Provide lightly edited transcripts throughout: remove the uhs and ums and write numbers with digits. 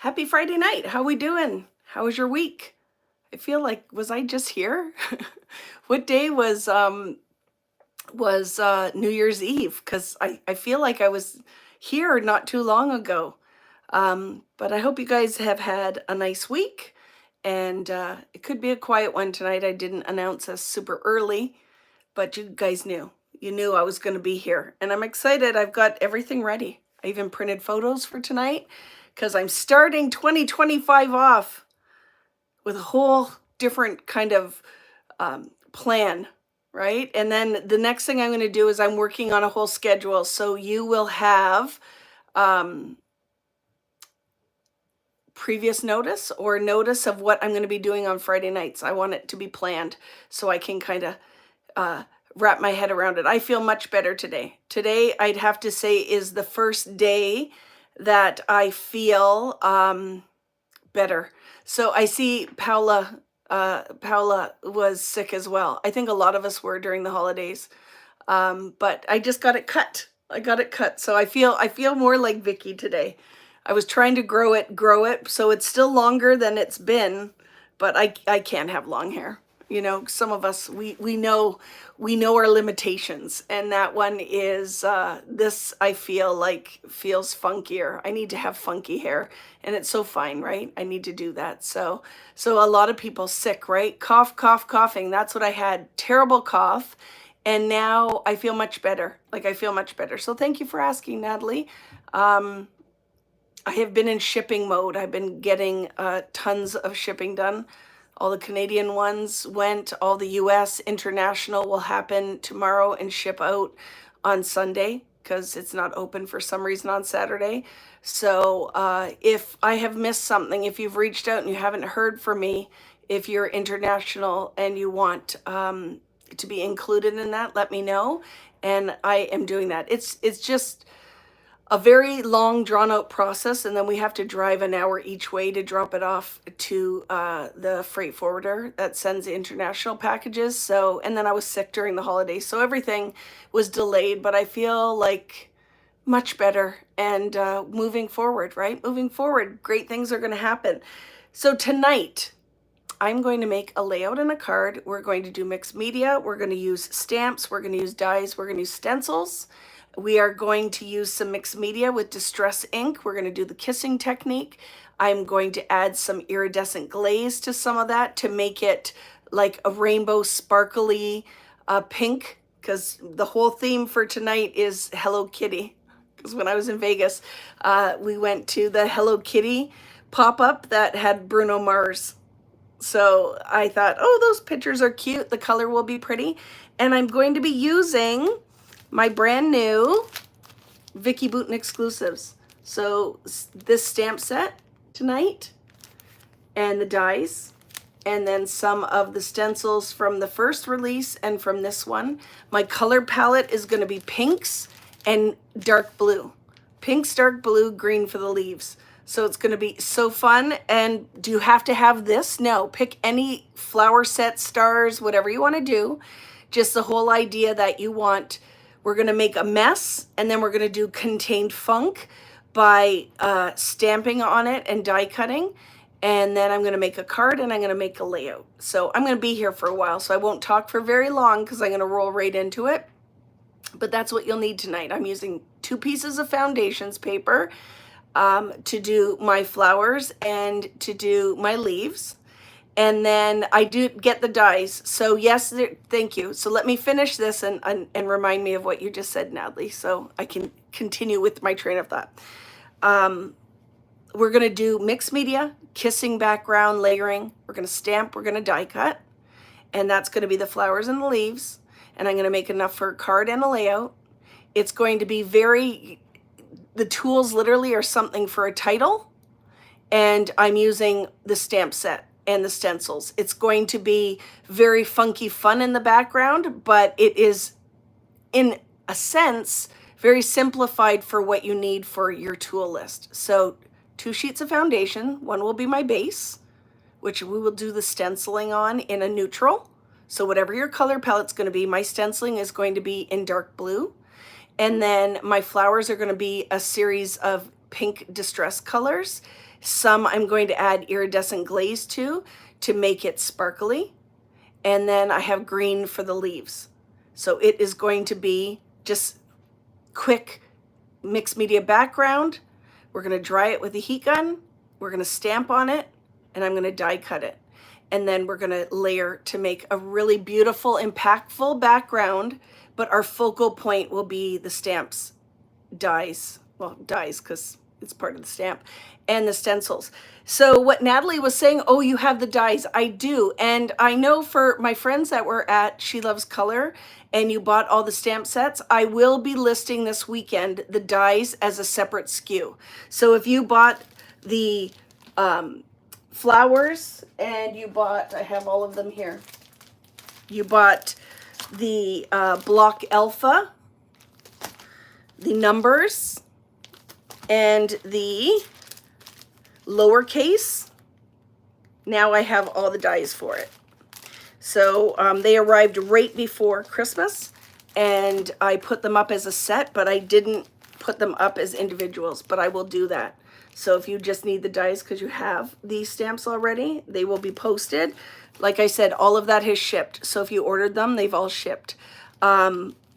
Happy Friday night. How we doing? How was your week? I feel like was I just here? What day was New Year's Eve? Because I feel like I was here not too long ago. But I hope you guys have had a nice week. And it could be a quiet one tonight. I didn't announce us super early, but you guys knew. You knew I was going to be here. And I'm excited. I've got everything ready. I even printed photos for tonight because I'm starting 2025 off with a whole different kind of plan, right? And then the next thing I'm going to do is I'm working on a whole schedule. So you will have previous notice or notice of what I'm going to be doing on Friday nights. I want it to be planned so I can kind of wrap my head around it. I feel much better today. Today, I'd have to say, is the first day that I feel better. So I see Paula was sick as well. I think a lot of us were during the holidays. But I just got it cut. I got it cut. So I feel more like Vicki today. I was trying to grow it, so it's still longer than it's been, but I can't have long hair. You know, some of us we know our limitations, and that one is this. I feel like feels funkier. I need to have funky hair, and it's so fine, right? I need to do that. So a lot of people sick, right? Cough, cough, coughing. That's what I had. Terrible cough, and now I feel much better. Like I feel much better. So thank you for asking, Natalie. I have been in shipping mode. I've been getting tons of shipping done. All the Canadian ones went, all the US international will happen tomorrow and ship out on Sunday because it's not open for some reason on Saturday. So if I have missed something, if you've reached out and you haven't heard from me, if you're international and you want to be included in that, let me know. And I am doing that. It's just a very long drawn out process, and then we have to drive an hour each way to drop it off to the freight forwarder that sends the international packages. So, and then I was sick during the holidays, so everything was delayed, but I feel like much better and moving forward, right? Moving forward, great things are going to happen. So tonight, I'm going to make a layout and a card. We're going to do mixed media. We're going to use stamps. We're going to use dies. We're going to use stencils. We are going to use some mixed media with distress ink. We're going to do the kissing technique. I'm going to add some iridescent glaze to some of that to make it like a rainbow sparkly pink, because the whole theme for tonight is Hello Kitty. Because when I was in Vegas, we went to the Hello Kitty pop-up that had Bruno Mars. So I thought, oh, those pictures are cute. The color will be pretty. And I'm going to be using my brand new Vicki Bouton exclusives. So this stamp set tonight, and the dies, and then some of the stencils from the first release and from this one. My color palette is going to be pinks and dark blue. Pinks, dark blue, green for the leaves. So it's going to be so fun. And do you have to have this? No, pick any flower set, stars, whatever you want to do. Just the whole idea that you want. We're going to make a mess, and then we're going to do contained funk by stamping on it and die cutting. And then I'm going to make a card, and I'm going to make a layout. So I'm going to be here for a while, so I won't talk for very long because I'm going to roll right into it. But that's what you'll need tonight. I'm using 2 pieces of foundations paper to do my flowers and to do my leaves. And then I do get the dies. So yes, thank you. So let me finish this and remind me of what you just said, Natalie, so I can continue with my train of thought. We're going to do mixed media, kissing background, layering. We're going to stamp, we're going to die cut. And that's going to be the flowers and the leaves. And I'm going to make enough for a card and a layout. It's going to be the tools literally are something for a title. And I'm using the stamp set and the stencils. It's going to be very funky fun in the background, but it is, in a sense, very simplified for what you need for your tool list. So 2 sheets of foundation. One will be my base, which we will do the stenciling on in a neutral. So whatever your color palette's going to be, my stenciling is going to be in dark blue. And then my flowers are going to be a series of pink distress colors. Some I'm going to add iridescent glaze to make it sparkly. And then I have green for the leaves. So it is going to be just quick mixed media background. We're going to dry it with a heat gun. We're going to stamp on it, and I'm going to die cut it. And then we're going to layer to make a really beautiful, impactful background, but our focal point will be the stamps, dies because it's part of the stamp, and the stencils. So what Natalie was saying, oh, you have the dies. I do. And I know for my friends that were at She Loves Color and you bought all the stamp sets, I will be listing this weekend the dies as a separate SKU. So if you bought the flowers and you bought, I have all of them here, you bought the block alpha, the numbers, and the lowercase, now I have all the dies for it. So they arrived right before Christmas, and I put them up as a set, but I didn't put them up as individuals, but I will do that. So if you just need the dies because you have these stamps already, they will be posted. Like I said, all of that has shipped. So if you ordered them, they've all shipped.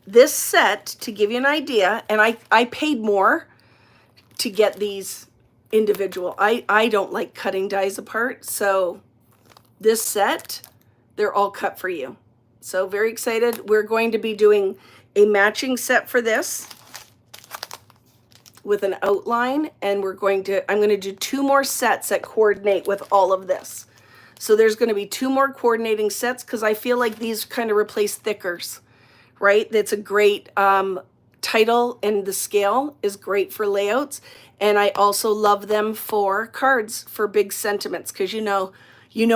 This set, to give you an idea, and I paid more to get these individual. I don't like cutting dies apart, so this set, they're all cut for you. So very excited. We're going to be doing a matching set for this with an outline, and I'm going to do 2 more sets that coordinate with all of this. So there's going to be 2 more coordinating sets because I feel like these kind of replace thickers, right? That's a great title, and the scale is great for layouts. And I also love them for cards for big sentiments because you know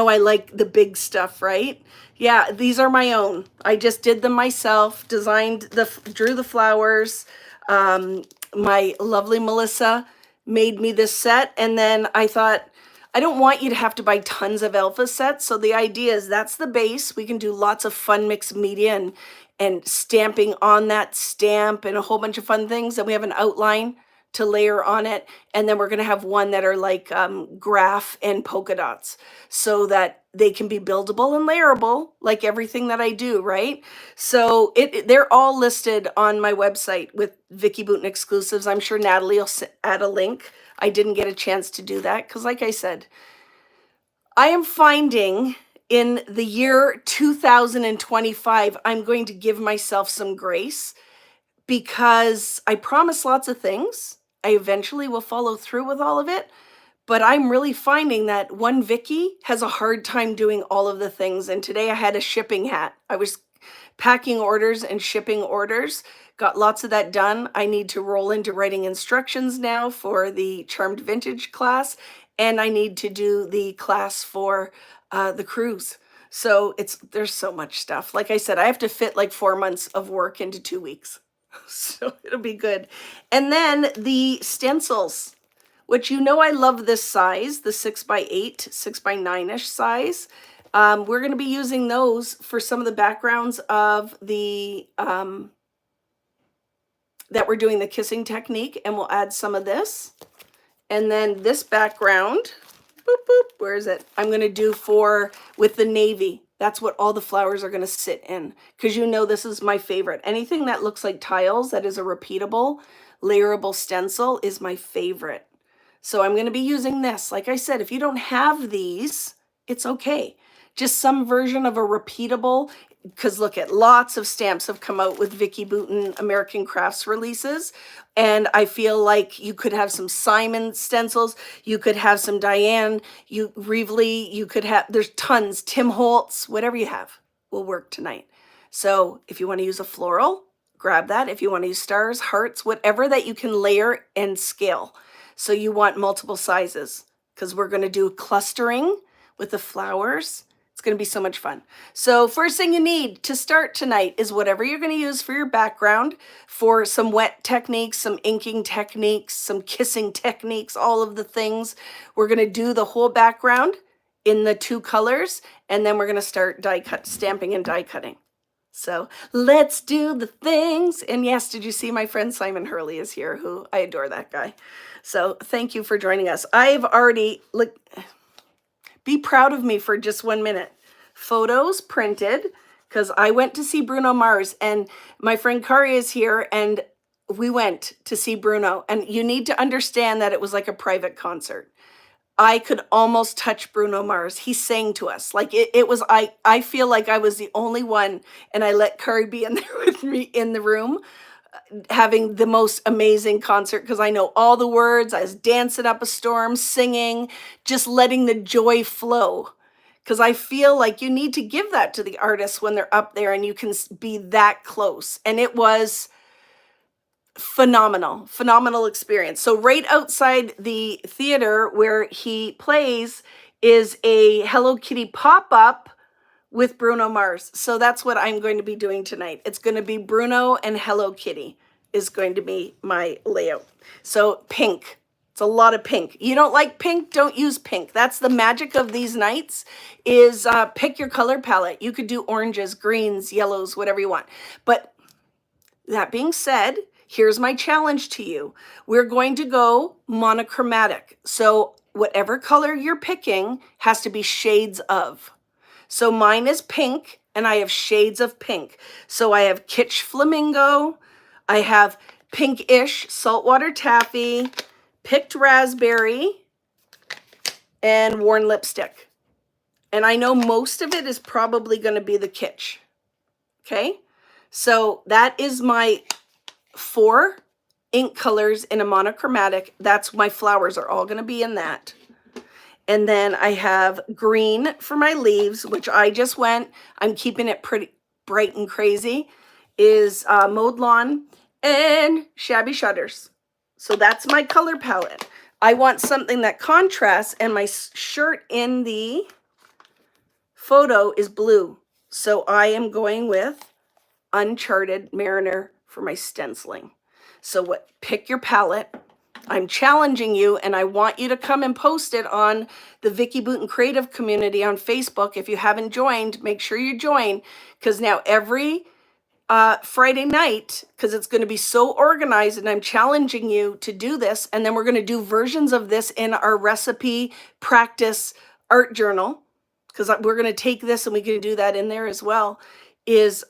I like the big stuff, right? Yeah, these are my own. I just did them myself, drew the flowers. My lovely Melissa made me this set, and then I thought, I don't want you to have to buy tons of alpha sets. So the idea is that's the base. We can do lots of fun mixed media and stamping on that stamp and a whole bunch of fun things. And we have an outline to layer on it. And then we're going to have one that are like graph and polka dots so that they can be buildable and layerable like everything that I do, right? So they're all listed on my website with Vicki Boutin exclusives. I'm sure Natalie will add a link. I didn't get a chance to do that because, like I said, I am finding in the year 2025, I'm going to give myself some grace because I promise lots of things. I eventually will follow through with all of it, but I'm really finding that one Vicki has a hard time doing all of the things. And today I had a shipping hat. I was packing orders and shipping orders. Got lots of that done. I need to roll into writing instructions now for the Charmed Vintage class, and I need to do the class for the cruise. So there's so much stuff. Like I said, I have to fit like 4 months of work into 2 weeks. So it'll be good. And then the stencils, which I love this size, the 6x8, 6x9-ish size. We're going to be using those for some of the backgrounds of the that we're doing the kissing technique, and we'll add some of this. And then this background, boop, boop, where is it? I'm going to do with the navy. That's what all the flowers are going to sit in, because this is my favorite. Anything that looks like tiles that is a repeatable, layerable stencil is my favorite. So I'm going to be using this. Like I said, if you don't have these, it's okay. Just some version of a repeatable, because look at lots of stamps have come out with Vicki Boutin American Crafts releases. And I feel like you could have some Simon stencils. You could have some Diane, Reevely, you could have, there's tons, Tim Holtz, whatever you have will work tonight. So if you want to use a floral, grab that. If you want to use stars, hearts, whatever that you can layer and scale. So you want multiple sizes because we're going to do clustering with the flowers. It's going to be so much fun. So first thing you need to start tonight is whatever you're going to use for your background, for some wet techniques, some inking techniques, some kissing techniques, all of the things. We're going to do the whole background in the 2 colors, and then we're going to start stamping and die cutting. So let's do the things. And yes, did you see my friend Simon Hurley is here, who I adore that guy. So thank you for joining us. I've already, look, be proud of me for just 1 minute. Photos printed, because I went to see Bruno Mars, and my friend Kari is here, and we went to see Bruno. And you need to understand that it was like a private concert. I could almost touch Bruno Mars. He sang to us. Like it was, I feel like I was the only one, and I let Kari be in there with me in the room, having the most amazing concert because I know all the words. I was dancing up a storm, singing, just letting the joy flow. Because I feel like you need to give that to the artists when they're up there and you can be that close. And it was phenomenal experience. So right outside the theater where he plays is a Hello Kitty pop-up with Bruno Mars. So that's what I'm going to be doing tonight. It's going to be Bruno and Hello Kitty is going to be my layout. So pink. It's a lot of pink. You don't like pink? Don't use pink. That's the magic of these nights is pick your color palette. You could do oranges, greens, yellows, whatever you want. But that being said, here's my challenge to you. We're going to go monochromatic. So whatever color you're picking has to be shades of. So mine is pink, and I have shades of pink. So I have Kitsch Flamingo, I have Pinkish Saltwater Taffy, Picked Raspberry, and Worn Lipstick. And I know most of it is probably going to be the Kitsch. Okay? So that is my 4 ink colors in a monochromatic. That's my flowers are all going to be in that. And then I have green for my leaves, which I just went, I'm keeping it pretty bright and crazy, is Mowed Lawn and Shabby Shutters. So that's my color palette. I want something that contrasts, and my shirt in the photo is blue. So I am going with Uncharted Mariner for my stenciling. So pick your palette. I'm challenging you, and I want you to come and post it on the Vicki Boutin Creative community on Facebook. If you haven't joined, make sure you join, because now every Friday night, because it's going to be so organized, and I'm challenging you to do this, and then we're going to do versions of this in our recipe practice art journal, because we're going to take this and we can do that in there as well, is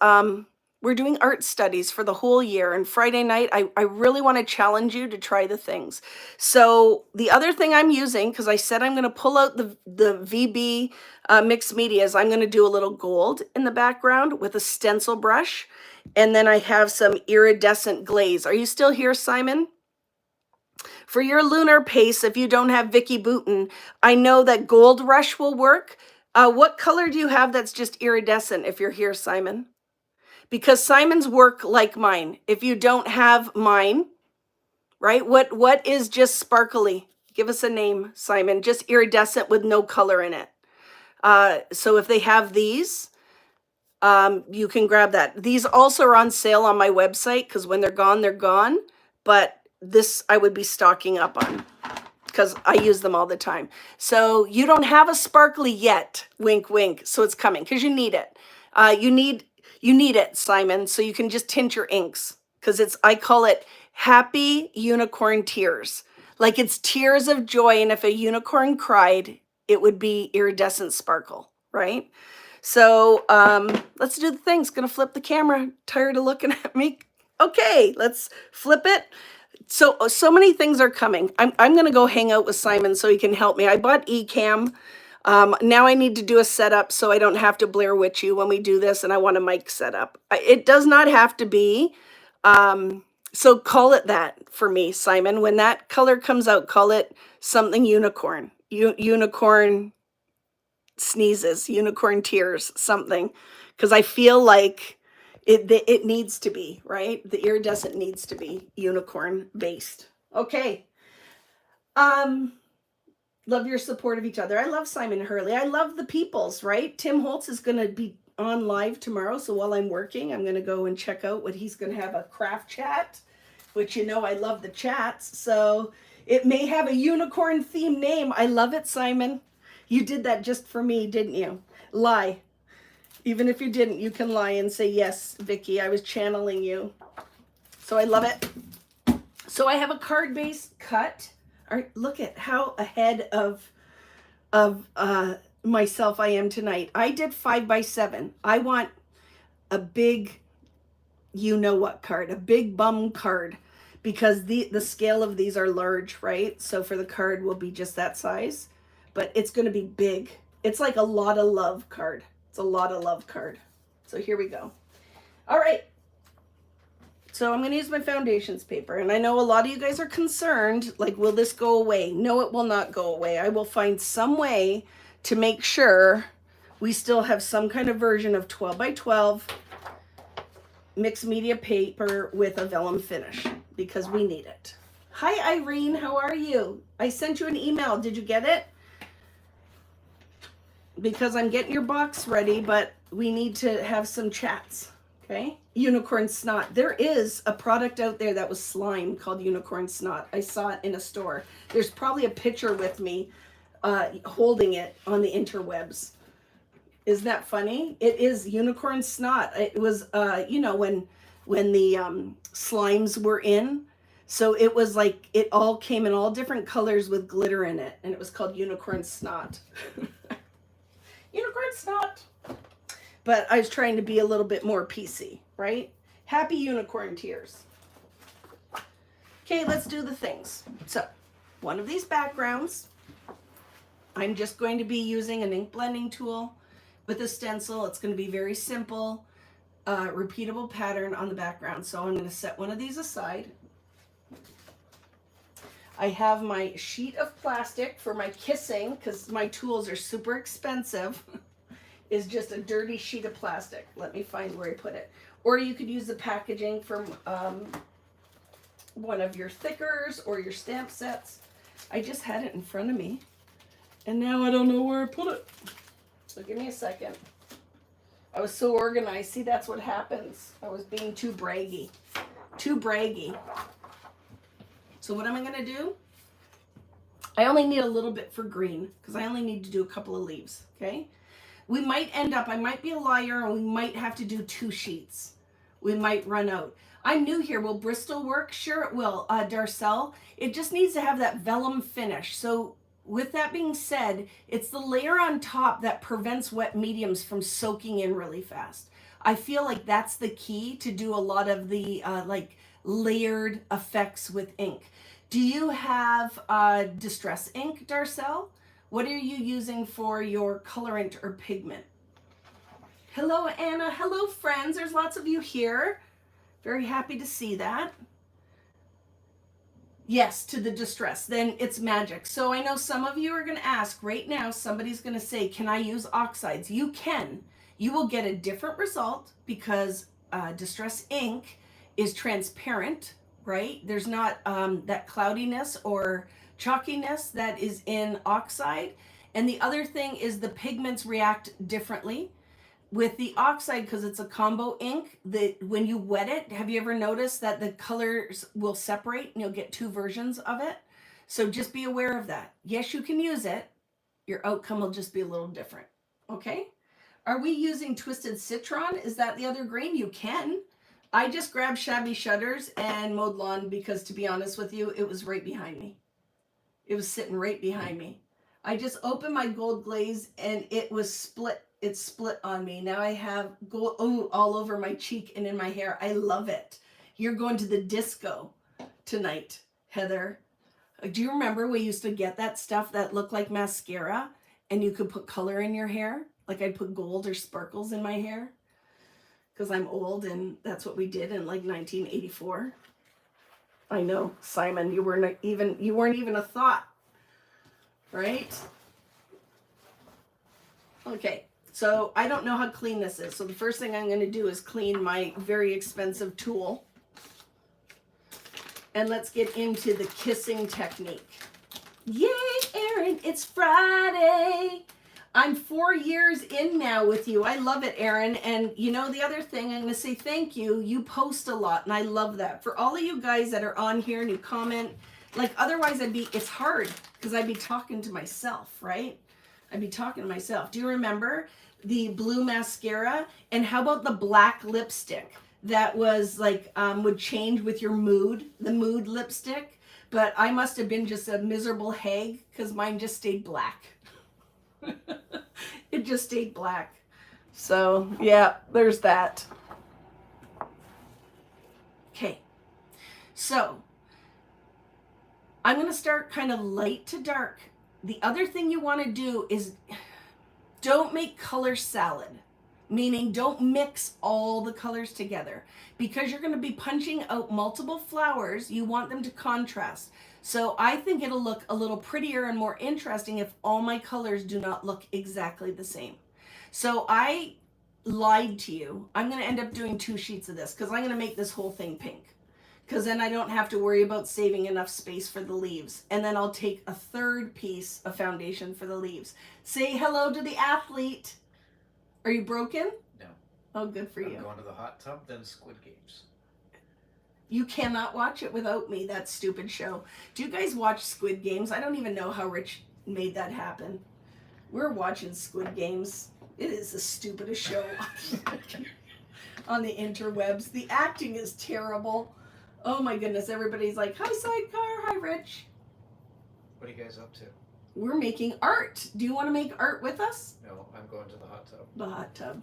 we're doing art studies for the whole year. And Friday night, I really want to challenge you to try the things. So the other thing I'm using, because I said I'm going to pull out the VB mixed medias, I'm going to do a little gold in the background with a stencil brush. And then I have some iridescent glaze. Are you still here, Simon? For your lunar pace, if you don't have Vicki Boutin, I know that Gold Rush will work. What color do you have that's just iridescent if you're here, Simon? Because Simon's work like mine. If you don't have mine, right? What is just sparkly? Give us a name, Simon. Just iridescent with no color in it. So if they have these, you can grab that. These also are on sale on my website because when they're gone, they're gone. But this I would be stocking up on because I use them all the time. So you don't have a sparkly yet, wink, wink. So it's coming because you need it. You need it, Simon, so you can just tint your inks, because I call it happy unicorn tears. Like it's tears of joy, and if a unicorn cried, it would be iridescent sparkle, right? So let's do the things. Gonna flip the camera. Tired of looking at me? Okay, let's flip it. So many things are coming. I'm gonna go hang out with Simon so he can help me. I bought Ecamm. Now I need to do a setup so I don't have to Blair Witch you when we do this, and I want a mic setup. It does not have to be, so call it that for me, Simon. When that color comes out, call it something unicorn. Unicorn sneezes, unicorn tears, something. Because I feel like it needs to be, right? The iridescent needs to be unicorn based. Okay. Love your support of each other. I love Simon Hurley. I love the peoples, right? Tim Holtz is going to be on live tomorrow. So while I'm working, I'm going to go and check out what he's going to have a craft chat, which, you know, I love the chats. So it may have a unicorn themed name. I love it, Simon. You did that just for me, didn't you? Lie. Even if you didn't, you can lie and say, yes, Vicki, I was channeling you. So I love it. So I have a card base cut. All right, look at how ahead of myself I am tonight. I did 5x7. I want a big, you know what card, a big bum card, because the scale of these are large, right? So for the card will be just that size, but it's going to be big. It's like a lot of love card. It's a lot of love card. So here we go. All right. So I'm going to use my foundations paper, and I know a lot of you guys are concerned, like, will this go away? No, it will not go away. I will find some way to make sure we still have some kind of version of 12x12 mixed media paper with a vellum finish, because we need it. Hi, Irene. How are you? I sent you an email. Did you get it? Because I'm getting your box ready, but we need to have some chats. Okay. Unicorn snot. There is a product out there that was slime called unicorn snot. I saw it in a store. There's probably a picture with me holding it on the interwebs. Isn't that funny? It is unicorn snot. It was, you know, when the slimes were in. So it was like, it all came in all different colors with glitter in it. And it was called unicorn snot. Unicorn snot. But I was trying to be a little bit more PC, right? Happy unicorn tears. Okay, let's do the things. So, one of these backgrounds, I'm just going to be using an ink blending tool with a stencil. It's going to be very simple, repeatable pattern on the background. So I'm going to set one of these aside. I have my sheet of plastic for my kissing, because my tools are super expensive. Is just a dirty sheet of plastic. Let me find where I put it. Or you could use the packaging from one of your thickers or your stamp sets. I just had it in front of me, and now I don't know where I put it. So give me a second. I was so organized. See, that's what happens. I was being too braggy. Too braggy. So what am I going to do? I only need a little bit for green, because I only need to do a couple of leaves, okay? We might end up, I might be a liar, and we might have to do 2 sheets. We might run out. I'm new here. Will Bristol work? Sure it will. Darcel, it just needs to have that vellum finish. So with that being said, it's the layer on top that prevents wet mediums from soaking in really fast. I feel like that's the key to do a lot of the like layered effects with ink. Do you have distress ink, Darcel? What are you using for your colorant or pigment? Hello, Anna. Hello, friends. There's lots of you here. Very happy to see that. Yes, to the distress. Then it's magic. So I know some of you are going to ask right now, somebody's going to say, can I use oxides? You can. You will get a different result because distress ink is transparent, right? There's not that cloudiness or chalkiness that is in oxide. And the other thing is the pigments react differently. With the oxide, because it's a combo ink, that when you wet it, have you ever noticed that the colors will separate and you'll get 2 versions of it? So just be aware of that. Yes, you can use it. Your outcome will just be a little different. Okay? Are we using Twisted Citron? Is that the other green? You can. I just grabbed Shabby Shutters and mowed lawn because, to be honest with you, it was right behind me. It was sitting right behind me. I just opened my gold glaze and it was split. It split on me. Now I have gold all over my cheek and in my hair. I love it. You're going to the disco tonight, Heather. Do you remember we used to get that stuff that looked like mascara and you could put color in your hair? Like I'd put gold or sparkles in my hair because I'm old and that's what we did in like 1984. I know, Simon, you weren't even a thought, right? Okay. So I don't know how clean this is. So the first thing I'm going to do is clean my very expensive tool. And let's get into the kissing technique. Yay, Erin, it's Friday. I'm 4 years in now with you. I love it, Erin. And you know, the other thing, I'm going to say thank you. You post a lot, and I love that. For all of you guys that are on here and you comment, like otherwise it's hard because I'd be talking to myself, right? I'd be talking to myself. Do you remember the blue mascara? And how about the black lipstick that was like, would change with your mood, the mood lipstick? But I must have been just a miserable hag because mine just stayed black. It just stayed black. So yeah, there's that. Okay, so I'm going to start kind of light to dark. The other thing you want to do is don't make color salad, meaning don't mix all the colors together. Because you're going to be punching out multiple flowers, you want them to contrast. So I think it'll look a little prettier and more interesting if all my colors do not look exactly the same. So I lied to you. I'm going to end up doing 2 sheets of this because I'm going to make this whole thing pink. Because then I don't have to worry about saving enough space for the leaves. And then I'll take a 3rd piece of foundation for the leaves. Say hello to the athlete. Are you broken? No. Oh, good for you. I'm going to the hot tub, then Squid Games. You cannot watch it without me, that stupid show. Do you guys watch Squid Games? I don't even know how Rich made that happen. We're watching Squid Games. It is the stupidest show on the interwebs. The acting is terrible. Oh my goodness, everybody's like, hi Sidecar, hi Rich. What are you guys up to? We're making art. Do you want to make art with us? No, I'm going to the hot tub. The hot tub.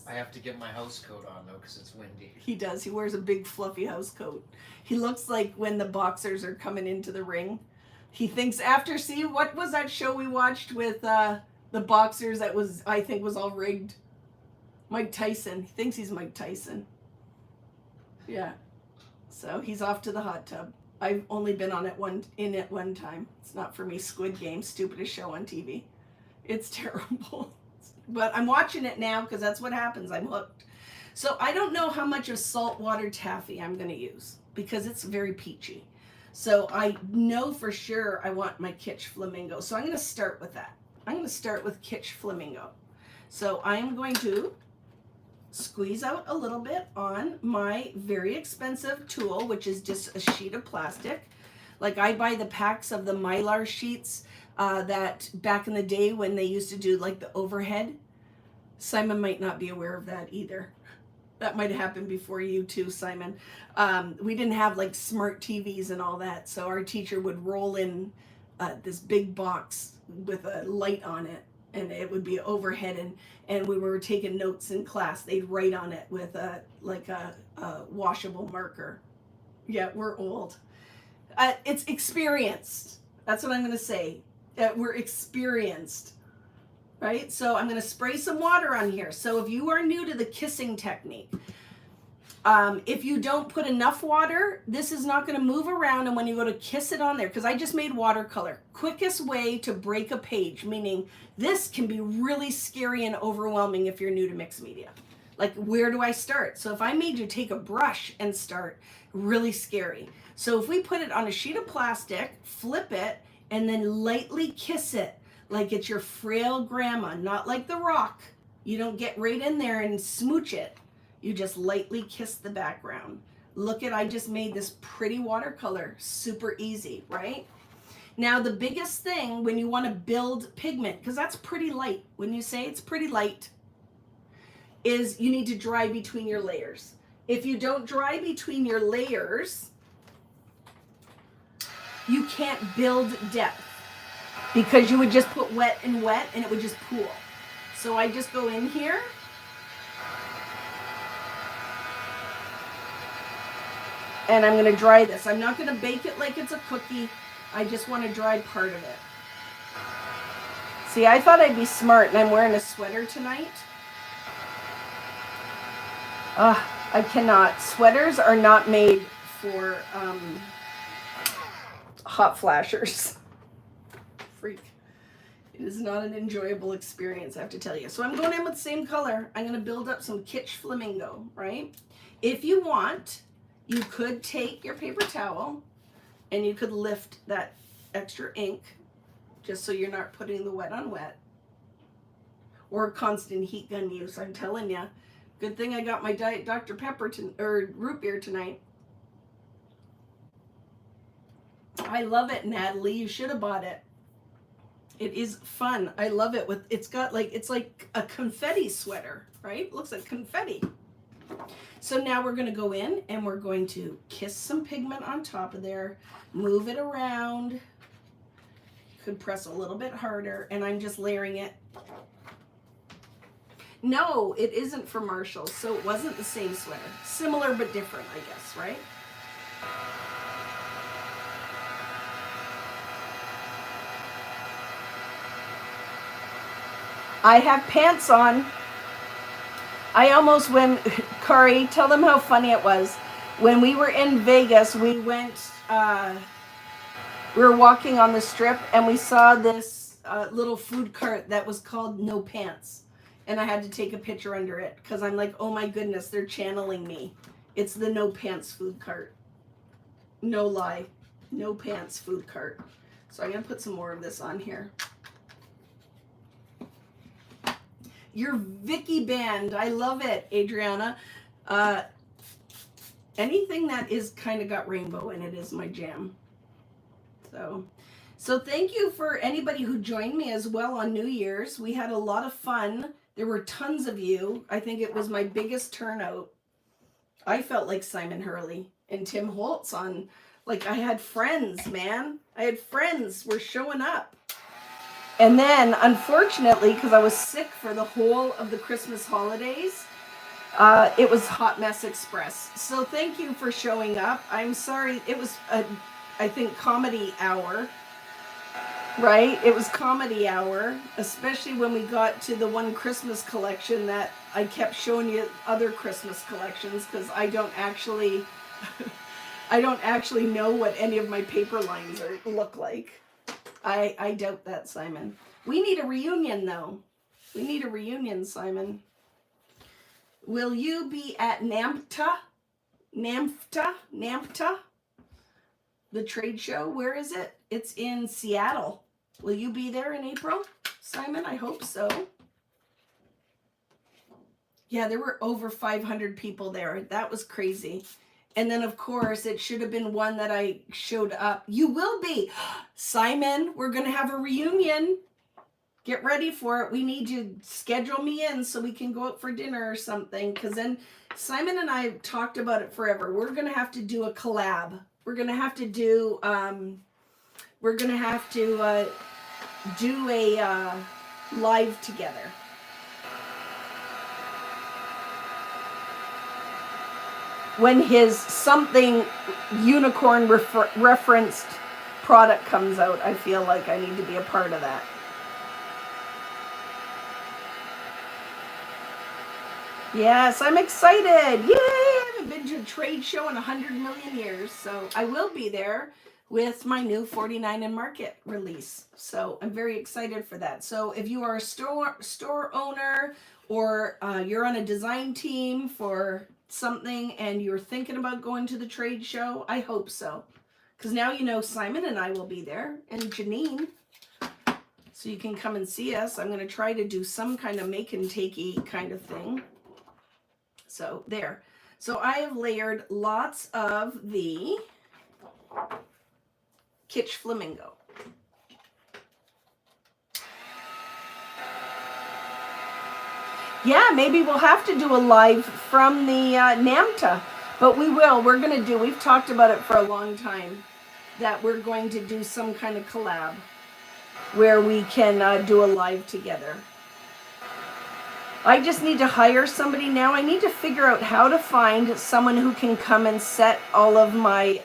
I have to get my house coat on though because it's windy. He does. He wears a big fluffy house coat. He looks like when the boxers are coming into the ring. He thinks after, see, what was that show we watched with the boxers that was, I think was all rigged? Mike Tyson. He thinks he's Mike Tyson. Yeah. So he's off to the hot tub. I've only been on it one time. It's not for me. Squid Game, stupidest show on TV. It's terrible. But I'm watching it now because that's what happens. I'm hooked. So I don't know how much of saltwater taffy I'm going to use because it's very peachy. So I know for sure I want my Kitsch Flamingo. So I'm going to start with that. I'm going to start with Kitsch Flamingo. So I'm going to squeeze out a little bit on my very expensive tool, which is just a sheet of plastic. Like I buy the packs of the Mylar sheets that back in the day when they used to do like the overhead. Simon might not be aware of that either. That might have happened before you too, Simon. We didn't have like smart TVs and all that. So our teacher would roll in this big box with a light on it. And it would be overhead, and when we were taking notes in class, they'd write on it with a washable marker. Yeah, we're old. It's experienced. That's what I'm going to say. We're experienced, right? So I'm going to spray some water on here. So if you are new to the kissing technique, if you don't put enough water, this is not going to move around. And when you go to kiss it on there, because I just made watercolor, quickest way to break a page, meaning this can be really scary and overwhelming if you're new to mixed media. Like, where do I start? So if I made you take a brush and start, really scary. So if we put it on a sheet of plastic, flip it, and then lightly kiss it like it's your frail grandma, not like The Rock. You don't get right in there and smooch it. You just lightly kiss the background. Look at, I just made this pretty watercolor. Super easy, right? Now, the biggest thing when you want to build pigment, because that's pretty light, when you say it's pretty light, is you need to dry between your layers. If you don't dry between your layers, you can't build depth because you would just put wet and it would just pool. So I just go in here. And I'm going to dry this. I'm not going to bake it like it's a cookie. I just want to dry part of it. See, I thought I'd be smart, and I'm wearing a sweater tonight. I cannot. Sweaters are not made for hot flashers. Freak. It is not an enjoyable experience, I have to tell you. So I'm going in with the same color. I'm going to build up some Kitsch Flamingo, right? If you want, you could take your paper towel and you could lift that extra ink just so you're not putting the wet on wet. Or constant heat gun use, I'm telling you. Good thing I got my Diet Dr. Pepper or root beer tonight. I love it, Natalie. You should have bought it. It is fun. I love it. It's got like, it's like a confetti sweater, right? It looks like confetti. So now we're going to go in and we're going to kiss some pigment on top of there, move it around. Could press a little bit harder, and I'm just layering it. No, it isn't for Marshalls, so it wasn't the same sweater. Similar but different, I guess, right? I have pants on. I almost went, Corey, tell them how funny it was. When we were in Vegas, we went, we were walking on the strip and we saw this little food cart that was called No Pants. And I had to take a picture under it because I'm like, oh my goodness, they're channeling me. It's the No Pants food cart. No lie. No Pants food cart. So I'm going to put some more of this on here. Your Vicki band. I love it, Adriana. Anything that is kind of got rainbow in it is my jam. So thank you for anybody who joined me as well on New Year's. We had a lot of fun. There were tons of you. I think it was my biggest turnout. I felt like Simon Hurley and Tim Holtz on, like I had friends, man. I had friends were showing up. And then, unfortunately, because I was sick for the whole of the Christmas holidays, it was Hot Mess Express. So thank you for showing up. I'm sorry. It was, I think, comedy hour, right? It was comedy hour, especially when we got to the one Christmas collection that I kept showing you other Christmas collections because I don't actually, I don't actually know what any of my paper lines look like. I doubt that, Simon. We need a reunion, though. We need a reunion, Simon. Will you be at NAMTA? The trade show? Where is it? It's in Seattle. Will you be there in April, Simon? I hope so. Yeah, there were over 500 people there. That was crazy. And then, of course, it should have been one that I showed up. You will be. Simon, we're going to have a reunion. Get ready for it. We need you to schedule me in so we can go out for dinner or something. Because then Simon and I have talked about it forever. We're going to have to do a collab. We're going to have to do, do a live together. When his something unicorn referenced product comes out, I feel like I need to be a part of that. Yes, I'm excited. Yay! I haven't been to a trade show in 100 million years, so I will be there with my new 49 and Market release. So I'm very excited for that. So if you are a store owner or you're on a design team for something and you're thinking about going to the trade show, I hope so. Because now you know Simon and I will be there, and Janine. So you can come and see us. I'm going to try to do some kind of make and takey kind of thing. So there. So I have layered lots of the Kitsch Flamingo. Yeah, maybe we'll have to do a live from the NAMTA, but we will. We're going to do, we've talked about it for a long time, that we're going to do some kind of collab where we can do a live together. I just need to hire somebody now. I need to figure out how to find someone who can come and set all of my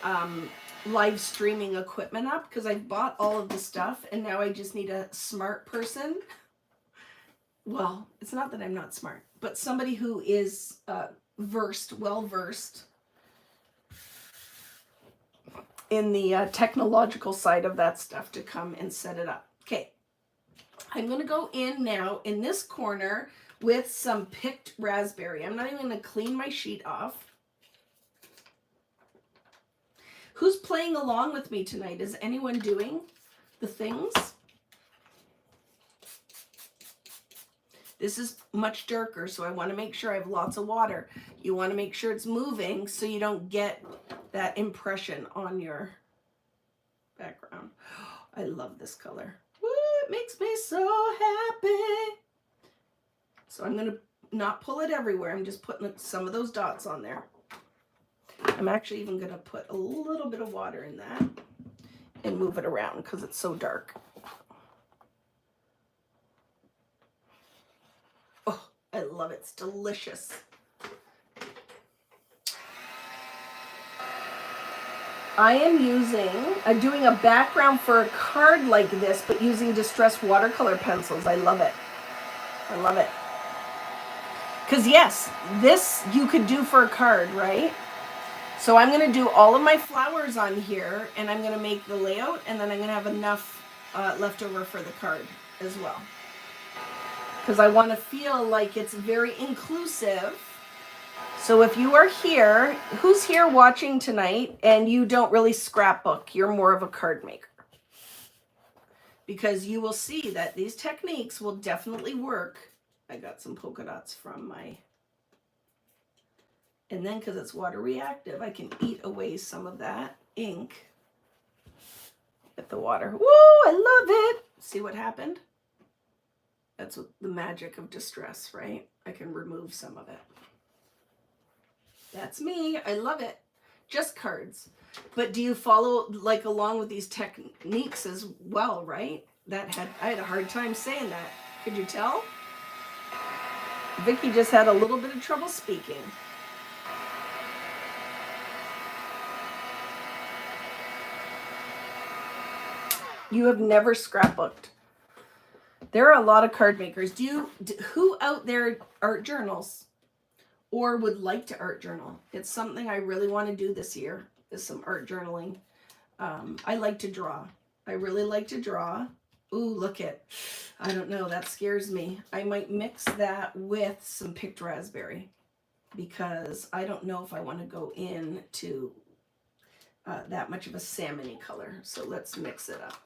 live streaming equipment up, because I've bought all of the stuff and now I just need a smart person. Well, it's not that I'm not smart, but somebody who is well-versed in the technological side of that stuff to come and set it up. Okay, I'm going to go in now in this corner with some picked raspberry. I'm not even going to clean my sheet off. Who's playing along with me tonight? Is anyone doing the things? This is much darker, so I want to make sure I have lots of water. You want to make sure it's moving so you don't get that impression on your background. I love this color. Woo, it makes me so happy. So I'm going to not pull it everywhere. I'm just putting some of those dots on there. I'm actually even going to put a little bit of water in that and move it around because it's so dark. Oh, I love it. It's delicious. I am doing a background for a card like this, but using distressed watercolor pencils. I love it. I love it. Because yes, this you could do for a card, right? So I'm going to do all of my flowers on here, and I'm going to make the layout, and then I'm going to have enough left over for the card as well. Because I want to feel like it's very inclusive. So if you are here, who's here watching tonight and you don't really scrapbook, you're more of a card maker. Because you will see that these techniques will definitely work. I got some polka dots from my... And then because it's water reactive, I can eat away some of that ink with the water. Woo, I love it. See what happened? That's what the magic of distress, right? I can remove some of it. That's me. I love it. Just cards. But do you follow like along with these techniques as well, right? I had a hard time saying that. Could you tell? Vicki just had a little bit of trouble speaking. You have never scrapbooked. There are a lot of card makers. Who out there art journals or would like to art journal? It's something I really want to do this year, is some art journaling. I like to draw. I really like to draw. Ooh, I don't know, that scares me. I might mix that with some picked raspberry because I don't know if I want to go into that much of a salmon-y color. So let's mix it up.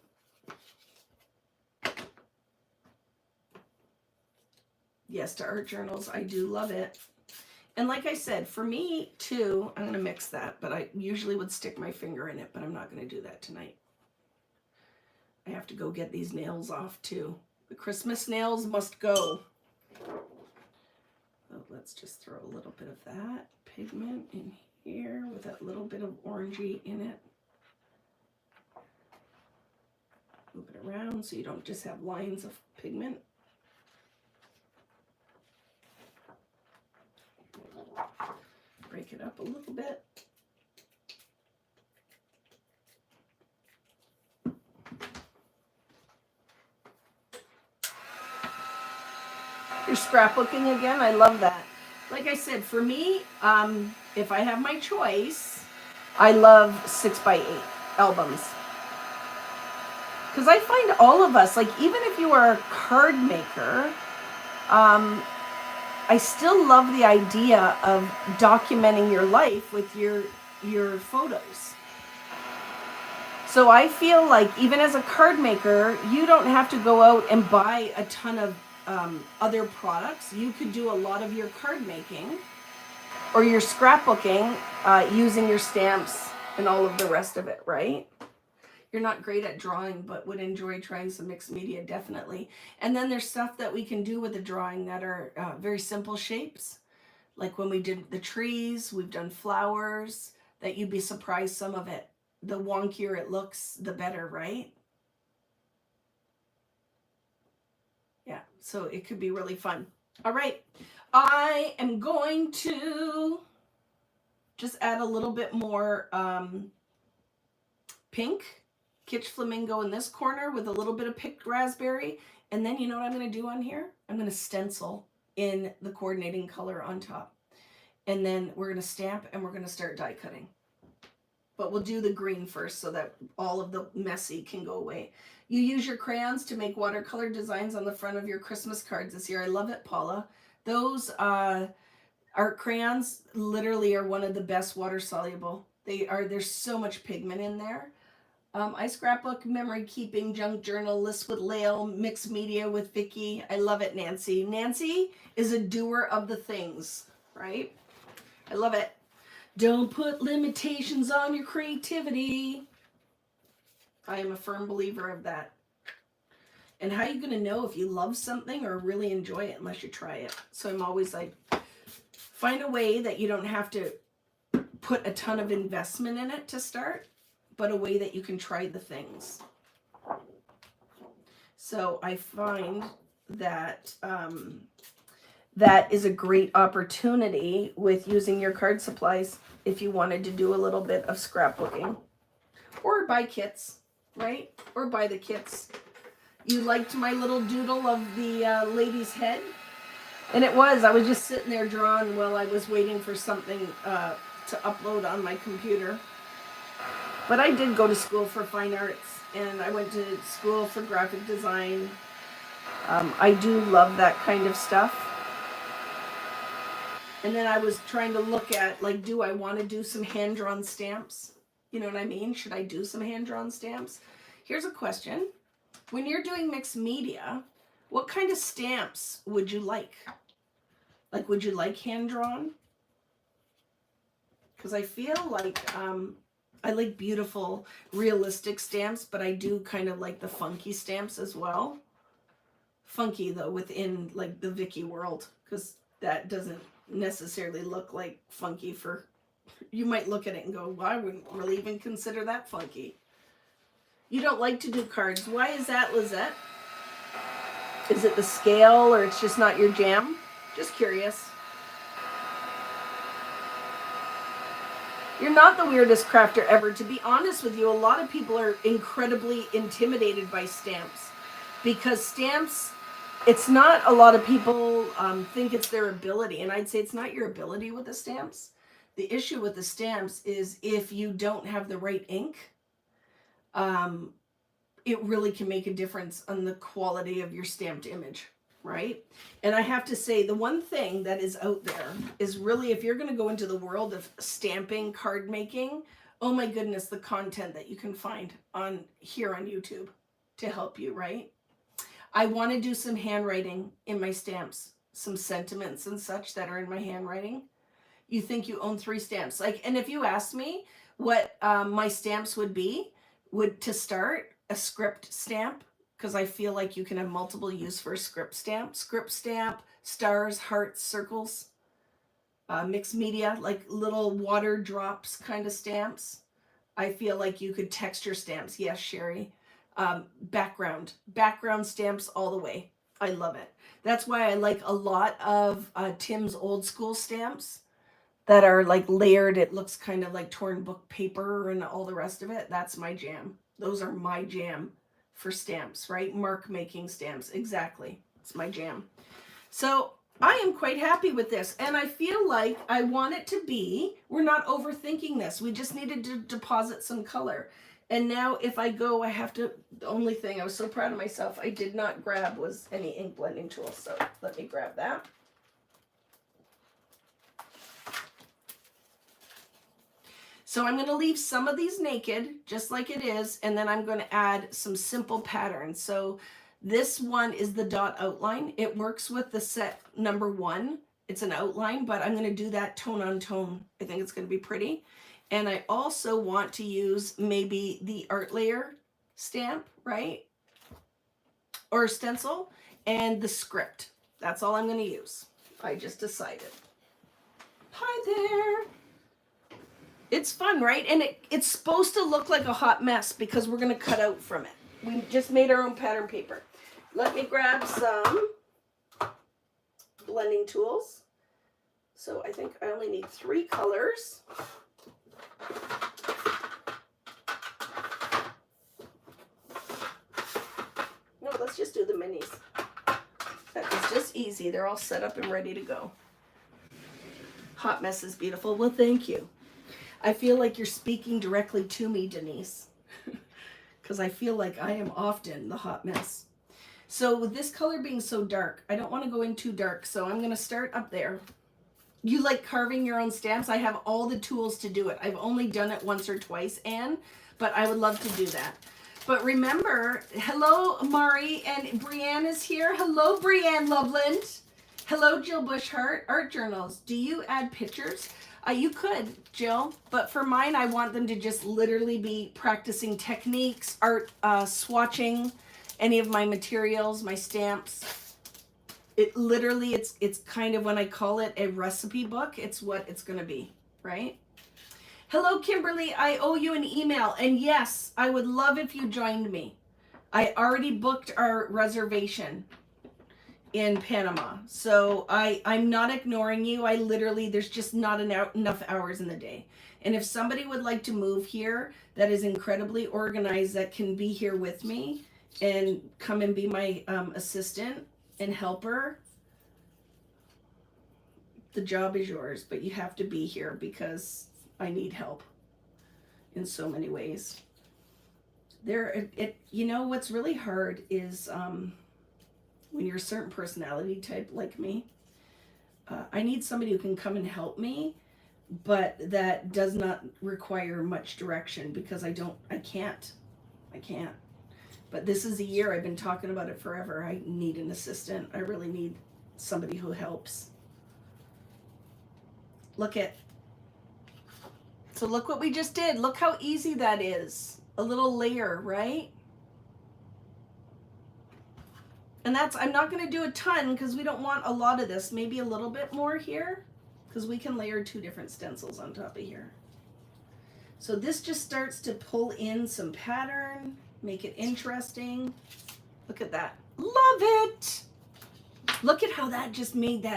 Yes, to art journals, I do love it. And like I said, for me too, I'm going to mix that, but I usually would stick my finger in it, but I'm not going to do that tonight. I have to go get these nails off too. The Christmas nails must go. So let's just throw a little bit of that pigment in here with that little bit of orangey in it. Move it around so you don't just have lines of pigment. Break it up a little bit. You're scrapbooking again. I love that. Like I said, for me, if I have my choice, I love 6x8 albums. Because I find all of us, like even if you are a card maker, I still love the idea of documenting your life with your photos. So I feel like even as a card maker, you don't have to go out and buy a ton of other products. You could do a lot of your card making or your scrapbooking using your stamps and all of the rest of it, right? You're not great at drawing, but would enjoy trying some mixed media, definitely. And then there's stuff that we can do with the drawing that are very simple shapes. Like when we did the trees, we've done flowers, that you'd be surprised some of it. The wonkier it looks, the better, right? Yeah, so it could be really fun. All right, I am going to just add a little bit more pink. Kitsch Flamingo in this corner with a little bit of picked raspberry. And then you know what I'm going to do on here? I'm going to stencil in the coordinating color on top. And then we're going to stamp and we're going to start die cutting. But we'll do the green first so that all of the messy can go away. You use your crayons to make watercolor designs on the front of your Christmas cards this year. I love it, Paula. Those art crayons literally are one of the best water soluble. There's so much pigment in there. I scrapbook, memory keeping, junk journal, lists with Lael, mixed media with Vicki. I love it, Nancy. Nancy is a doer of the things, right? I love it. Don't put limitations on your creativity. I am a firm believer of that. And how are you going to know if you love something or really enjoy it unless you try it? So I'm always like, find a way that you don't have to put a ton of investment in it to start, but a way that you can try the things. So I find that that is a great opportunity with using your card supplies if you wanted to do a little bit of scrapbooking. Or buy kits, right? Or buy the kits. You liked my little doodle of the lady's head? And it was. I was just sitting there drawing while I was waiting for something to upload on my computer. But I did go to school for fine arts, and I went to school for graphic design. I do love that kind of stuff. And then I was trying to look at, like, do I want to do some hand-drawn stamps? You know what I mean? Should I do some hand-drawn stamps? Here's a question. When you're doing mixed media, what kind of stamps would you like? Like, would you like hand-drawn? Because I feel like I like beautiful, realistic stamps, but I do kind of like the funky stamps as well. Funky, though, within, like, the Vicki world, because that doesn't necessarily look like funky for... You might look at it and go, well, I wouldn't really even consider that funky. You don't like to do cards. Why is that, Lizette? Is it the scale, or it's just not your jam? Just curious. You're not the weirdest crafter ever. To be honest with you, a lot of people are incredibly intimidated by stamps. Because stamps, it's not, a lot of people think it's their ability. And I'd say it's not your ability with the stamps. The issue with the stamps is if you don't have the right ink, it really can make a difference on the quality of your stamped image, right? And I have to say, the one thing that is out there is really, if you're going to go into the world of stamping, card making, oh my goodness, the content that you can find on here on YouTube to help you, right? I want to do some handwriting in my stamps, some sentiments and such that are in my handwriting. You think you own 3 stamps. Like, and if you asked me what my stamps would be, to start a script stamp, because I feel like you can have multiple use for a script stamp, stars, hearts, circles, mixed media, like little water drops kind of stamps. I feel like you could texture stamps. Yes, Sherry. Background stamps all the way. I love it. That's why I like a lot of Tim's old school stamps that are like layered. It looks kind of like torn book paper and all the rest of it. That's my jam. Those are my jam for stamps, right? Mark making stamps. Exactly. It's my jam. So I am quite happy with this. And I feel like I want it to be, we're not overthinking this. We just needed to deposit some color. And now if I go, I have to, the only thing, I was so proud of myself, I did not grab was any ink blending tool. So let me grab that. So I'm going to leave some of these naked, just like it is, and then I'm going to add some simple patterns. So this one is the dot outline. It works with the set number 1. It's an outline, but I'm going to do that tone on tone. I think it's going to be pretty. And I also want to use maybe the art layer stamp, right? Or stencil, and the script. That's all I'm going to use. I just decided. Hi there. It's fun, right? And it's supposed to look like a hot mess because we're going to cut out from it. We just made our own pattern paper. Let me grab some blending tools. So I think I only need 3 colors. No, let's just do the minis. That is just easy. They're all set up and ready to go. Hot mess is beautiful. Well, thank you. I feel like you're speaking directly to me, Denise, because I feel like I am often the hot mess. So with this color being so dark, I don't want to go in too dark, so I'm going to start up there. You like carving your own stamps? I have all the tools to do it. I've only done it once or twice, Anne, but I would love to do that. But remember, hello, Mari, and Brianne is here. Hello, Brianne Loveland. Hello, Jill Bushart. Art journals. Do you add pictures? You could, Jill, but for mine, I want them to just literally be practicing techniques, art swatching, any of my materials, my stamps. It literally, it's kind of, when I call it a recipe book, it's what it's going to be, right? Hello, Kimberly. I owe you an email. And yes, I would love if you joined me. I already booked our reservation in Panama. So I'm not ignoring you. I literally, there's just not enough hours in the day. And if somebody would like to move here that is incredibly organized, that can be here with me and come and be my assistant and helper, the job is yours, but you have to be here because I need help in so many ways. You know, what's really hard is when you're a certain personality type like me, I need somebody who can come and help me, but that does not require much direction, because I can't. But this is a year, I've been talking about it forever. I need an assistant. I really need somebody who helps. So look what we just did. Look how easy that is. A little layer, right? And I'm not going to do a ton because we don't want a lot of this. Maybe a little bit more here, because we can layer 2 different stencils on top of here. So this just starts to pull in some pattern, make it interesting. Look at that. Love it. Look at how that just made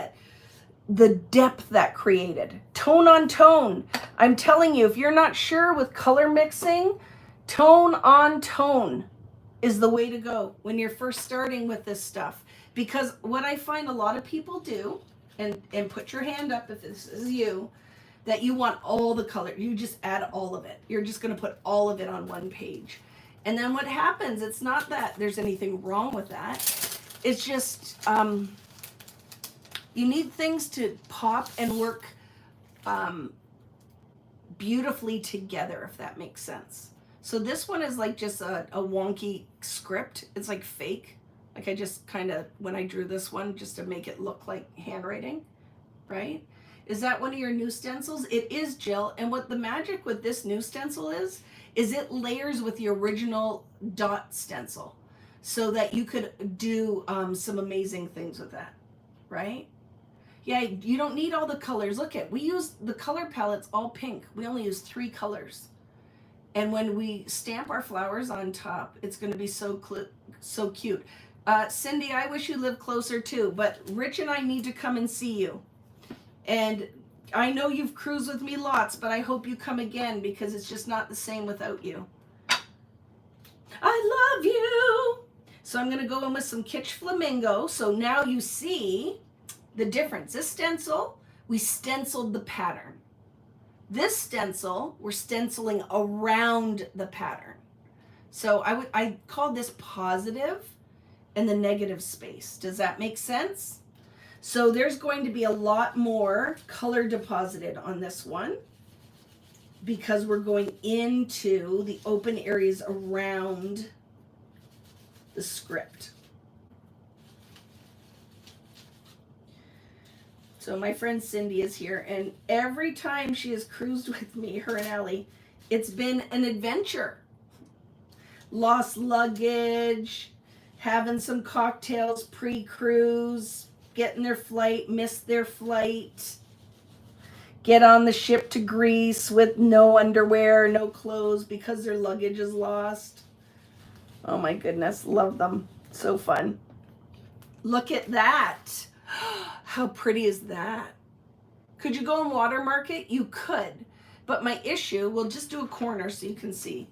the depth that created. Tone on tone. I'm telling you, if you're not sure with color mixing, tone on tone is the way to go when you're first starting with this stuff. Because what I find a lot of people do, and put your hand up if this is you, that you want all the color. You just add all of it. You're just going to put all of it on one page. And then what happens, it's not that there's anything wrong with that. It's just, you need things to pop and work beautifully together, if that makes sense. So this one is like just a wonky script. It's like fake. Like I just kind of, when I drew this one, just to make it look like handwriting, right? Is that one of your new stencils? It is, Jill. And what the magic with this new stencil is it layers with the original dot stencil, so that you could do some amazing things with that, right? Yeah, you don't need all the colors. Look we use the color palettes all pink. We only use 3 colors. And when we stamp our flowers on top, it's going to be so cute. Cindy, I wish you lived closer too, but Rich and I need to come and see you. And I know you've cruised with me lots, but I hope you come again, because it's just not the same without you. I love you. So I'm going to go in with some Kitsch Flamingo. So now you see the difference. This stencil, we stenciled the pattern. This stencil, we're stenciling around the pattern. So I call this positive and the negative space. Does that make sense? So there's going to be a lot more color deposited on this one, because we're going into the open areas around the script. So my friend Cindy is here, and every time she has cruised with me, her and Allie, it's been an adventure. Lost luggage, having some cocktails pre-cruise, getting their flight, missed their flight, get on the ship to Greece with no underwear, no clothes because their luggage is lost. Oh my goodness, love them. So fun. Look at that. How pretty is that? Could you go and watermark it? You could. But my issue, we'll just do a corner so you can see,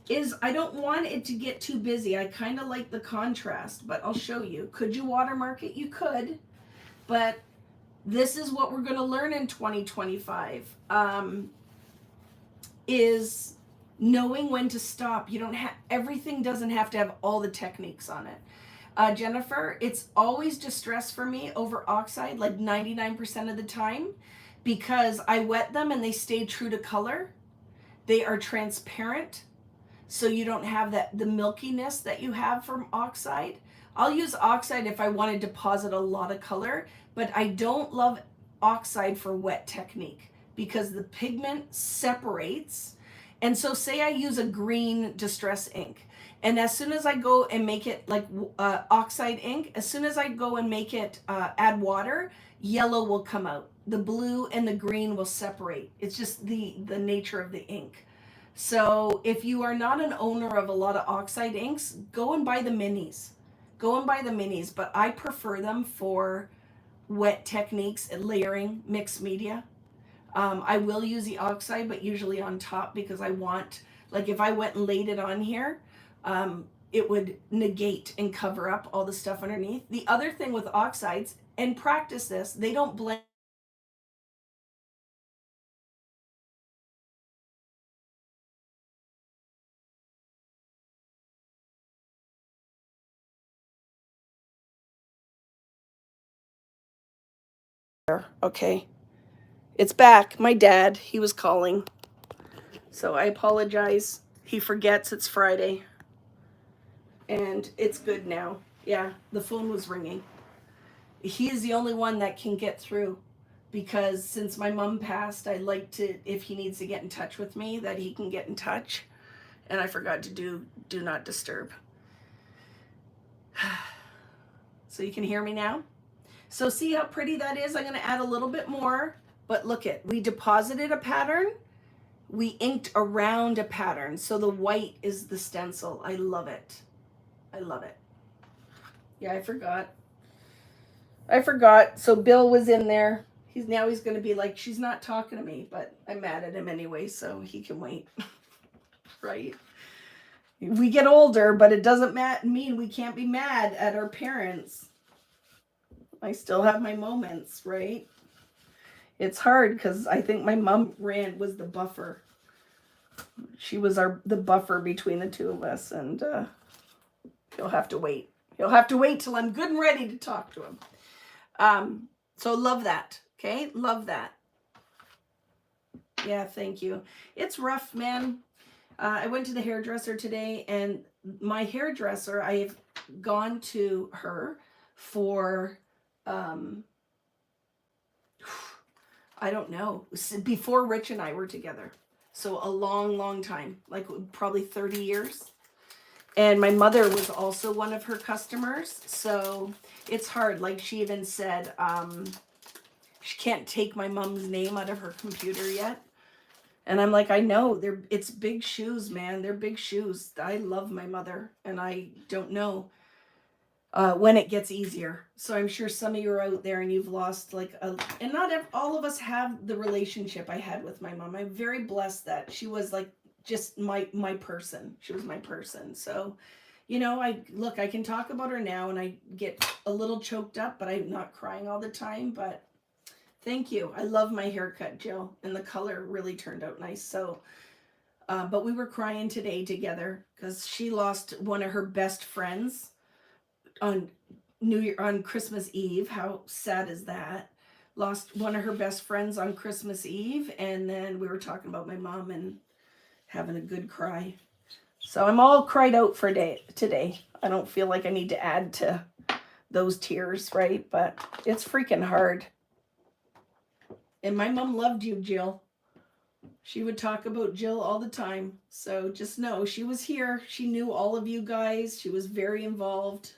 is I don't want it to get too busy. I kind of like the contrast, but I'll show you. Could you watermark it? You could. But this is what we're going to learn in 2025, is knowing when to stop. You don't have, everything doesn't have to have all the techniques on it. Jennifer, it's always distress for me over oxide, like 99% of the time, because I wet them and they stay true to color. They are transparent, so you don't have the milkiness that you have from oxide. I'll use oxide if I want to deposit a lot of color, but I don't love oxide for wet technique because the pigment separates. And so say I use a green distress ink And as soon as I go and make it like oxide ink, as soon as I go and make it add water, yellow will come out. The blue and the green will separate. It's just the nature of the ink. So if you are not an owner of a lot of oxide inks, go and buy the minis. Go and buy the minis, but I prefer them for wet techniques, layering, mixed media. I will use the oxide, but usually on top, because I want, like if I went and laid it on here, it would negate and cover up all the stuff underneath. The other thing with oxides, and practice this, they don't blend. Okay, it's back. My dad, he was calling. So I apologize. He forgets it's Friday. And it's good now. Yeah, the phone was ringing. He is the only one that can get through, because since my mom passed, I like to, if he needs to get in touch with me, that he can get in touch. And I forgot to do not disturb. So you can hear me now? So see how pretty that is? I'm going to add a little bit more, but look it, we deposited a pattern. We inked around a pattern. So the white is the stencil. I love it. I love it. Yeah, I forgot. So Bill was in there. He's going to be like, she's not talking to me, but I'm mad at him anyway, so he can wait. Right? We get older, but it doesn't mean we can't be mad at our parents. I still have my moments, right? It's hard because I think my mom was the buffer. She was the buffer between the two of us, and he'll have to wait. He'll have to wait till I'm good and ready to talk to him. So love that. Okay, love that. Yeah, thank you. It's rough, man. I went to the hairdresser today, and my hairdresser, I've gone to her for, I don't know, before Rich and I were together. So a long, long time, like probably 30 years. And my mother was also one of her customers. So it's hard. Like she even said, she can't take my mom's name out of her computer yet. And I'm like, I know, it's big shoes, man. They're big shoes. I love my mother, and I don't know when it gets easier. So I'm sure some of you are out there and you've lost and not all of us have the relationship I had with my mom. I'm very blessed that she was like just my person. She was my person. So, you know, I can talk about her now and I get a little choked up, but I'm not crying all the time. But thank you. I love my haircut, Jill, and the color really turned out nice. So, but we were crying today together because she lost one of her best friends on Christmas Eve. How sad is that? Lost one of her best friends on Christmas Eve, and then we were talking about my mom and having a good cry. So I'm all cried out for today. I don't feel like I need to add to those tears, right? But it's freaking hard. And my mom loved you, Jill. She would talk about Jill all the time. So just know she was here. She knew all of you guys. She was very involved.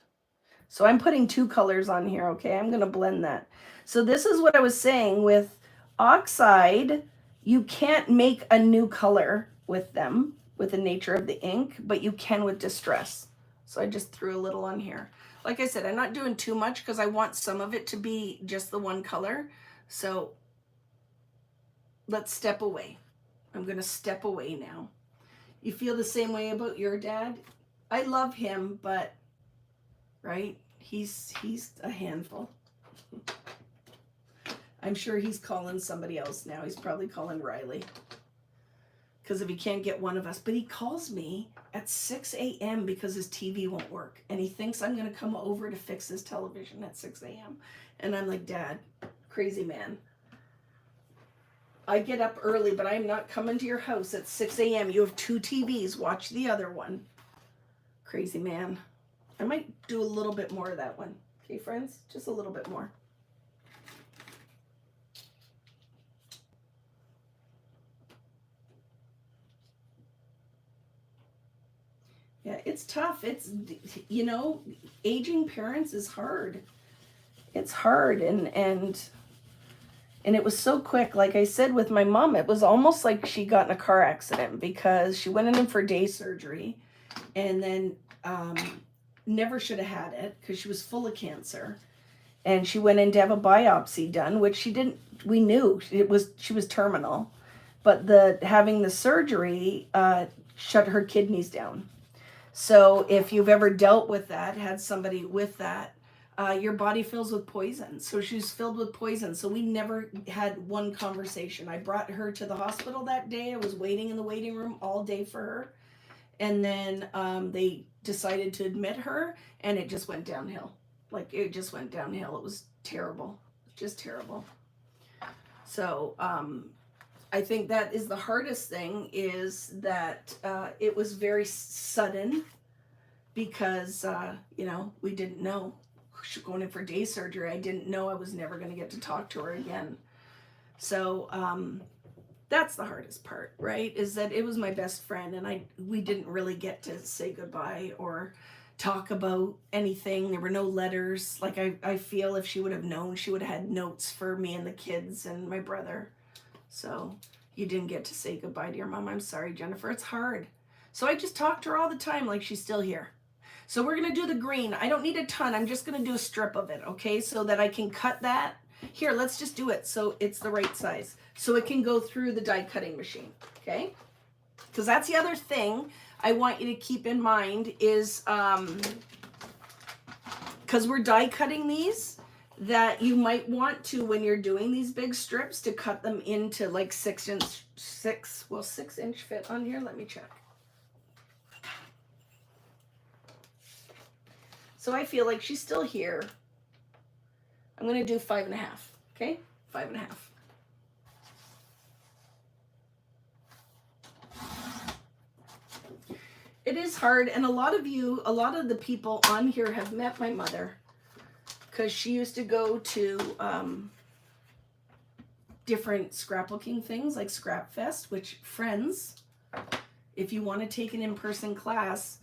So I'm putting 2 colors on here, okay? I'm going to blend that. So this is what I was saying with oxide. You can't make a new color with them, with the nature of the ink, but you can with distress. So I just threw a little on here. Like I said, I'm not doing too much because I want some of it to be just the one color. So let's step away. I'm going to step away now. You feel the same way about your dad? I love him, but, right? He's a handful. I'm sure he's calling somebody else now. He's probably calling Riley. Because if he can't get one of us. But he calls me at 6 a.m. because his TV won't work. And he thinks I'm going to come over to fix his television at 6 a.m. And I'm like, Dad, crazy man. I get up early, but I'm not coming to your house at 6 a.m. You have 2 TVs. Watch the other one. Crazy man. I might do a little bit more of that one. Okay, friends? Just a little bit more. Yeah, it's tough. It's, you know, aging parents is hard. It's hard, and it was so quick. Like I said with my mom, it was almost like she got in a car accident because she went in for day surgery and then never should have had it because she was full of cancer. And she went in to have a biopsy done, which she didn't, we knew she was terminal, but having the surgery shut her kidneys down. So if you've ever dealt with that, had somebody with that, your body fills with poison. So she's filled with poison. So we never had one conversation. I brought her to the hospital that day. I was waiting in the waiting room all day for her. And then they decided to admit her, and it just went downhill. Like, it just went downhill. It was terrible. Just terrible. So I think that is the hardest thing, is that it was very sudden because, you know, we didn't know. She was going in for day surgery. I didn't know I was never going to get to talk to her again. So that's the hardest part, right? Is that it was my best friend, and we didn't really get to say goodbye or talk about anything. There were no letters. Like, I feel if she would have known, she would have had notes for me and the kids and my brother. So you didn't get to say goodbye to your mom. I'm sorry, Jennifer. It's hard. So I just talk to her all the time like she's still here. So we're going to do the green. I don't need a ton. I'm just going to do a strip of it, okay? So that I can cut that. Here, let's just do it so it's the right size. So it can go through the die cutting machine, okay? Because that's the other thing I want you to keep in mind is, because we're die cutting these, that you might want to, when you're doing these big strips, to cut them into like 6 inch fit on here. Let me check. So I feel like she's still here. I'm going to do 5.5. Okay? 5.5. It is hard. And a lot of the people on here have met my mother, because she used to go to different scrapbooking things like Scrap Fest, which, friends, if you want to take an in-person class,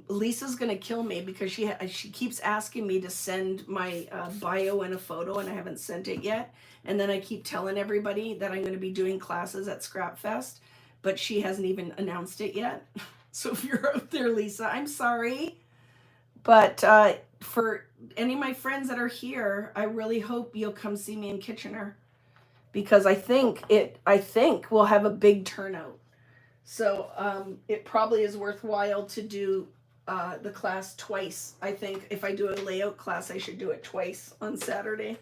Lisa's going to kill me because she keeps asking me to send my bio and a photo, and I haven't sent it yet. And then I keep telling everybody that I'm going to be doing classes at Scrap Fest, but she hasn't even announced it yet. So if you're out there, Lisa, I'm sorry. But for any of my friends that are here, I really hope you'll come see me in Kitchener, because I think we'll have a big turnout. So it probably is worthwhile to do the class twice. I think if I do a layout class, I should do it twice on Saturday.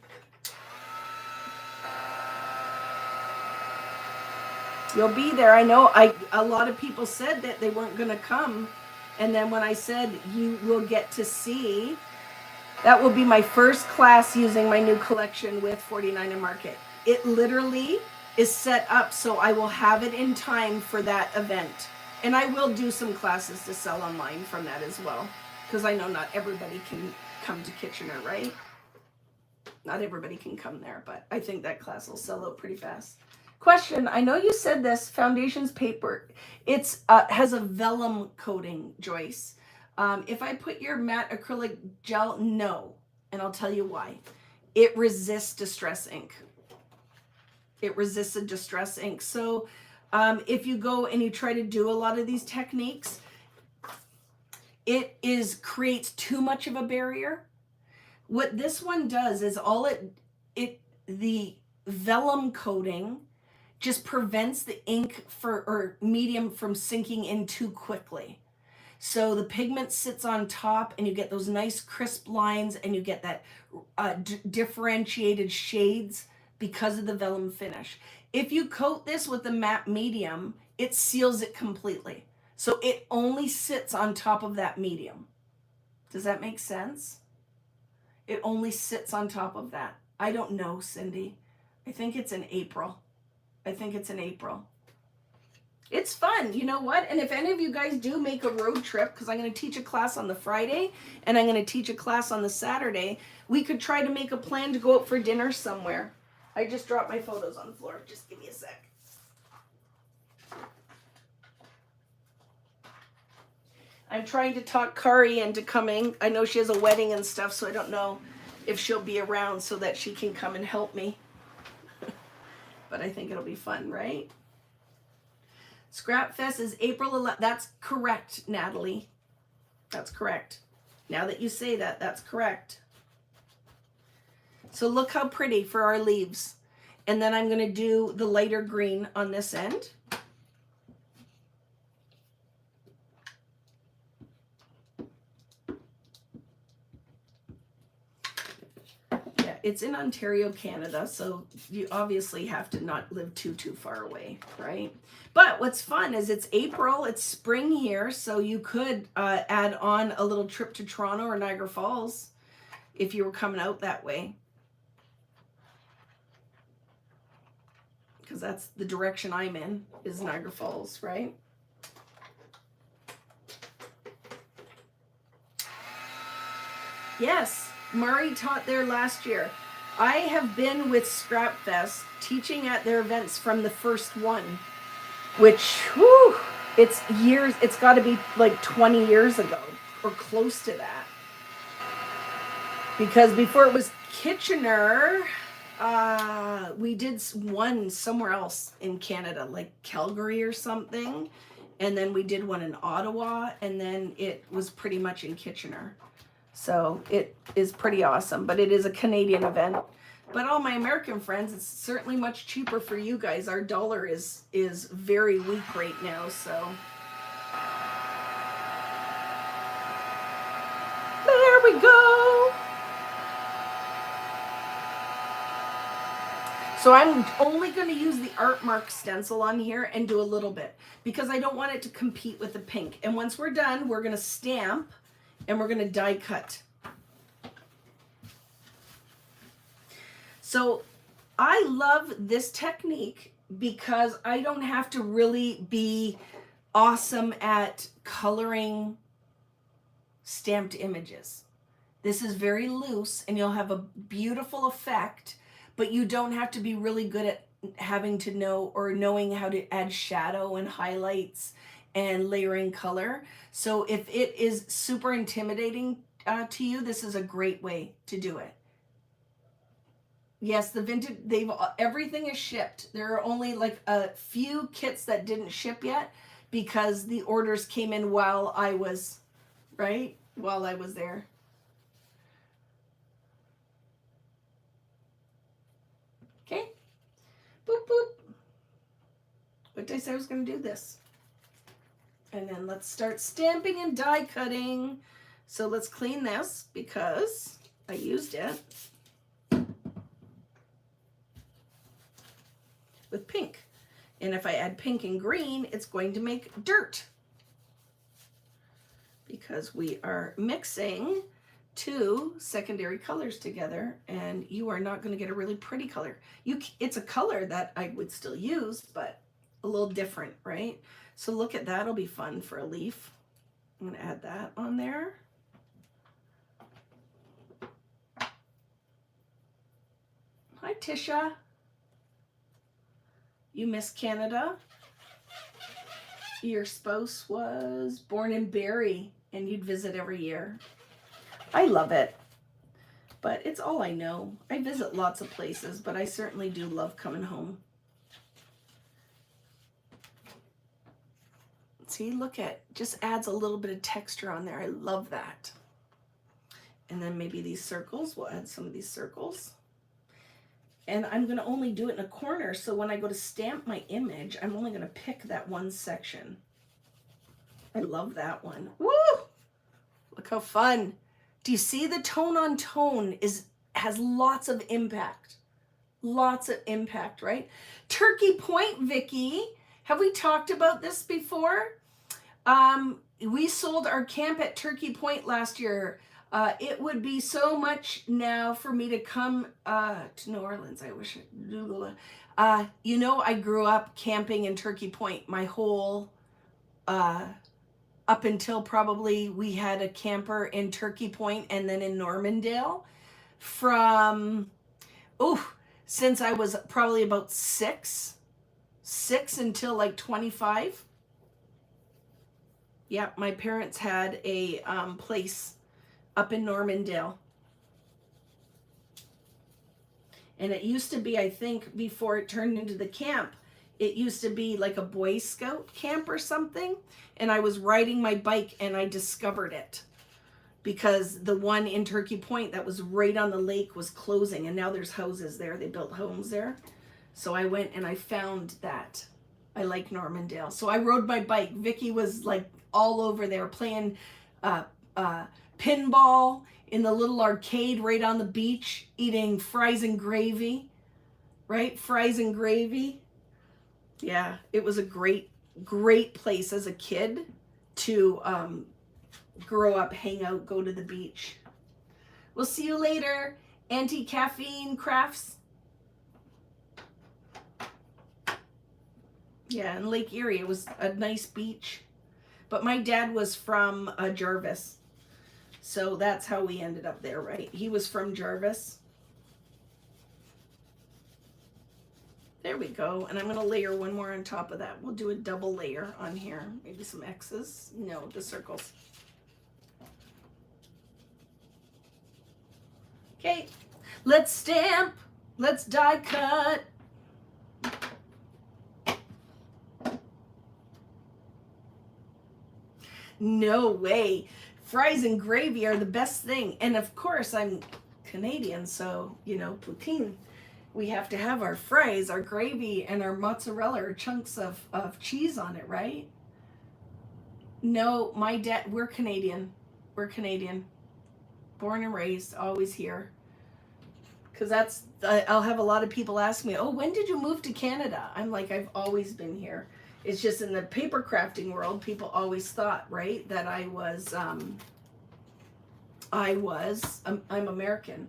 You'll be there. I know a lot of people said that they weren't going to come. And then when I said you will get to see, that will be my first class using my new collection with 49 and Market. It literally is set up so I will have it in time for that event. And I will do some classes to sell online from that as well, because I know not everybody can come to Kitchener, right? Not everybody can come there, but I think that class will sell out pretty fast. Question, I know you said this, foundation's paper, it's has a vellum coating, Joyce. If I put your matte acrylic gel, no, and I'll tell you why. It resists distress ink. It resists a distress ink. So if you go and you try to do a lot of these techniques, it creates too much of a barrier. What this one does is the vellum coating just prevents the ink or medium from sinking in too quickly. So the pigment sits on top, and you get those nice crisp lines, and you get that differentiated shades because of the vellum finish. If you coat this with the matte medium, it seals it completely. So it only sits on top of that medium. Does that make sense? It only sits on top of that. I don't know, Cindy. I think it's in April. It's fun, you know what? And if any of you guys do make a road trip, because I'm going to teach a class on the Friday and I'm going to teach a class on the Saturday, we could try to make a plan to go out for dinner somewhere. I just dropped my photos on the floor. Just give me a sec. I'm trying to talk Kari into coming. I know she has a wedding and stuff, so I don't know if she'll be around so that she can come and help me. But I think it'll be fun, right? Scrap Fest is April 11th. That's correct, Natalie. That's correct. Now that you say that, that's correct. So look how pretty for our leaves. And then I'm going to do the lighter green on this end. Yeah, it's in Ontario, Canada, so you obviously have to not live too far away, right? But what's fun is it's April, it's spring here, so you could add on a little trip to Toronto or Niagara Falls if you were coming out that way. Because that's the direction I'm in, is Niagara Falls, right? Yes, Murray taught there last year. I have been with Scrap Fest teaching at their events from the first one, which, whew, it's years, it's got to be like 20 years ago or close to that. Because before it was Kitchener, we did one somewhere else in Canada, like Calgary or something. And then we did one in Ottawa, and then it was pretty much in Kitchener. So it is pretty awesome, but it is a Canadian event. But all my American friends, it's certainly much cheaper for you guys. Our dollar is very weak right now, so. There we go. So I'm only going to use the Art Mark stencil on here and do a little bit because I don't want it to compete with the pink. And once we're done, we're going to stamp and we're going to die cut. So I love this technique because I don't have to really be awesome at coloring stamped images. This is very loose and you'll have a beautiful effect, but you don't have to be really good at having to know or knowing how to add shadow and highlights and layering color. So if it is super intimidating to you, this is a great way to do it. Yes, the vintage, everything is shipped. There are only like a few kits that didn't ship yet because the orders came in while I was, right? While I was there. Okay. Boop, boop. What did I say I was going to do this? And then let's start stamping and die cutting. So let's clean this because I used it with pink. And if I add pink and green, it's going to make dirt because we are mixing two secondary colors together, and you are not going to get a really pretty color. It's a color that I would still use, but a little different, right? So look at that. It'll be fun for a leaf. I'm going to add that on there. Hi, Tisha. You miss Canada? Your spouse was born in Barrie, and you'd visit every year. I love it, but it's all I know. I visit lots of places, but I certainly do love coming home. See, look at, just adds a little bit of texture on there. I love that. And then maybe these circles, we'll add some of these circles. And I'm going to only do it in a corner, so when I go to stamp my image, I'm only going to pick that one section. I love that one. Woo! Look how fun. Do you see the tone on tone has lots of impact? Lots of impact, right? Turkey Point, Vicki. Have we talked about this before? We sold our camp at Turkey Point last year. It would be so much now for me to come to New Orleans. I wish I you know, I grew up camping in Turkey Point my whole up until probably we had a camper in Turkey Point and then in Normandale from, since I was probably about six. 6 until like 25. Yeah, my parents had a place up in Normandale. And it used to be, I think, before it turned into the camp, it used to be like a Boy Scout camp or something. And I was riding my bike and I discovered it because the one in Turkey Point that was right on the lake was closing. And now there's houses there. They built homes there. So I went and I found that. I like Normandale. So I rode my bike. Vicki was like all over there playing uh, pinball in the little arcade right on the beach, eating fries and gravy, right? Fries and gravy. Yeah, it was a great, great place as a kid to grow up, hang out, go to the beach. We'll see you later, Anti-Caffeine Crafts. Yeah, in Lake Erie, it was a nice beach. But my dad was from Jarvis. So that's how we ended up there, right? He was from Jarvis. There we go. And I'm going to layer one more on top of that. We'll do a double layer on here. Maybe some X's. No, the circles. Okay. Let's stamp. Let's die cut. No way. Fries and gravy are the best thing. And of course, I'm Canadian, so, you know, poutine. We have to have our fries, our gravy, and our mozzarella or chunks of cheese on it, right? No, my dad, we're Canadian. We're Canadian. Born and raised, always here. Because I'll have a lot of people ask me, oh, when did you move to Canada? I'm like, I've always been here. It's just in the paper crafting world, people always thought, right, that I'm American.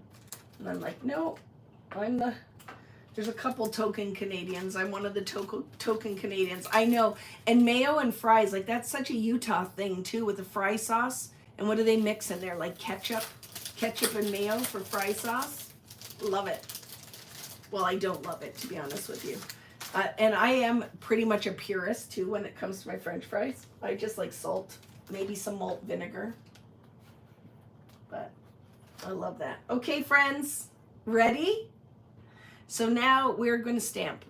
And I'm like, no, there's a couple token Canadians. I'm one of the token Canadians. I know. And mayo and fries, like that's such a Utah thing too with the fry sauce. And what do they mix in there? Like ketchup and mayo for fry sauce? Love it. Well, I don't love it, to be honest with you. And I am pretty much a purist too when it comes to my French fries. I just like salt, maybe some malt vinegar. But I love that. Okay, friends, ready? So now we're going to stamp.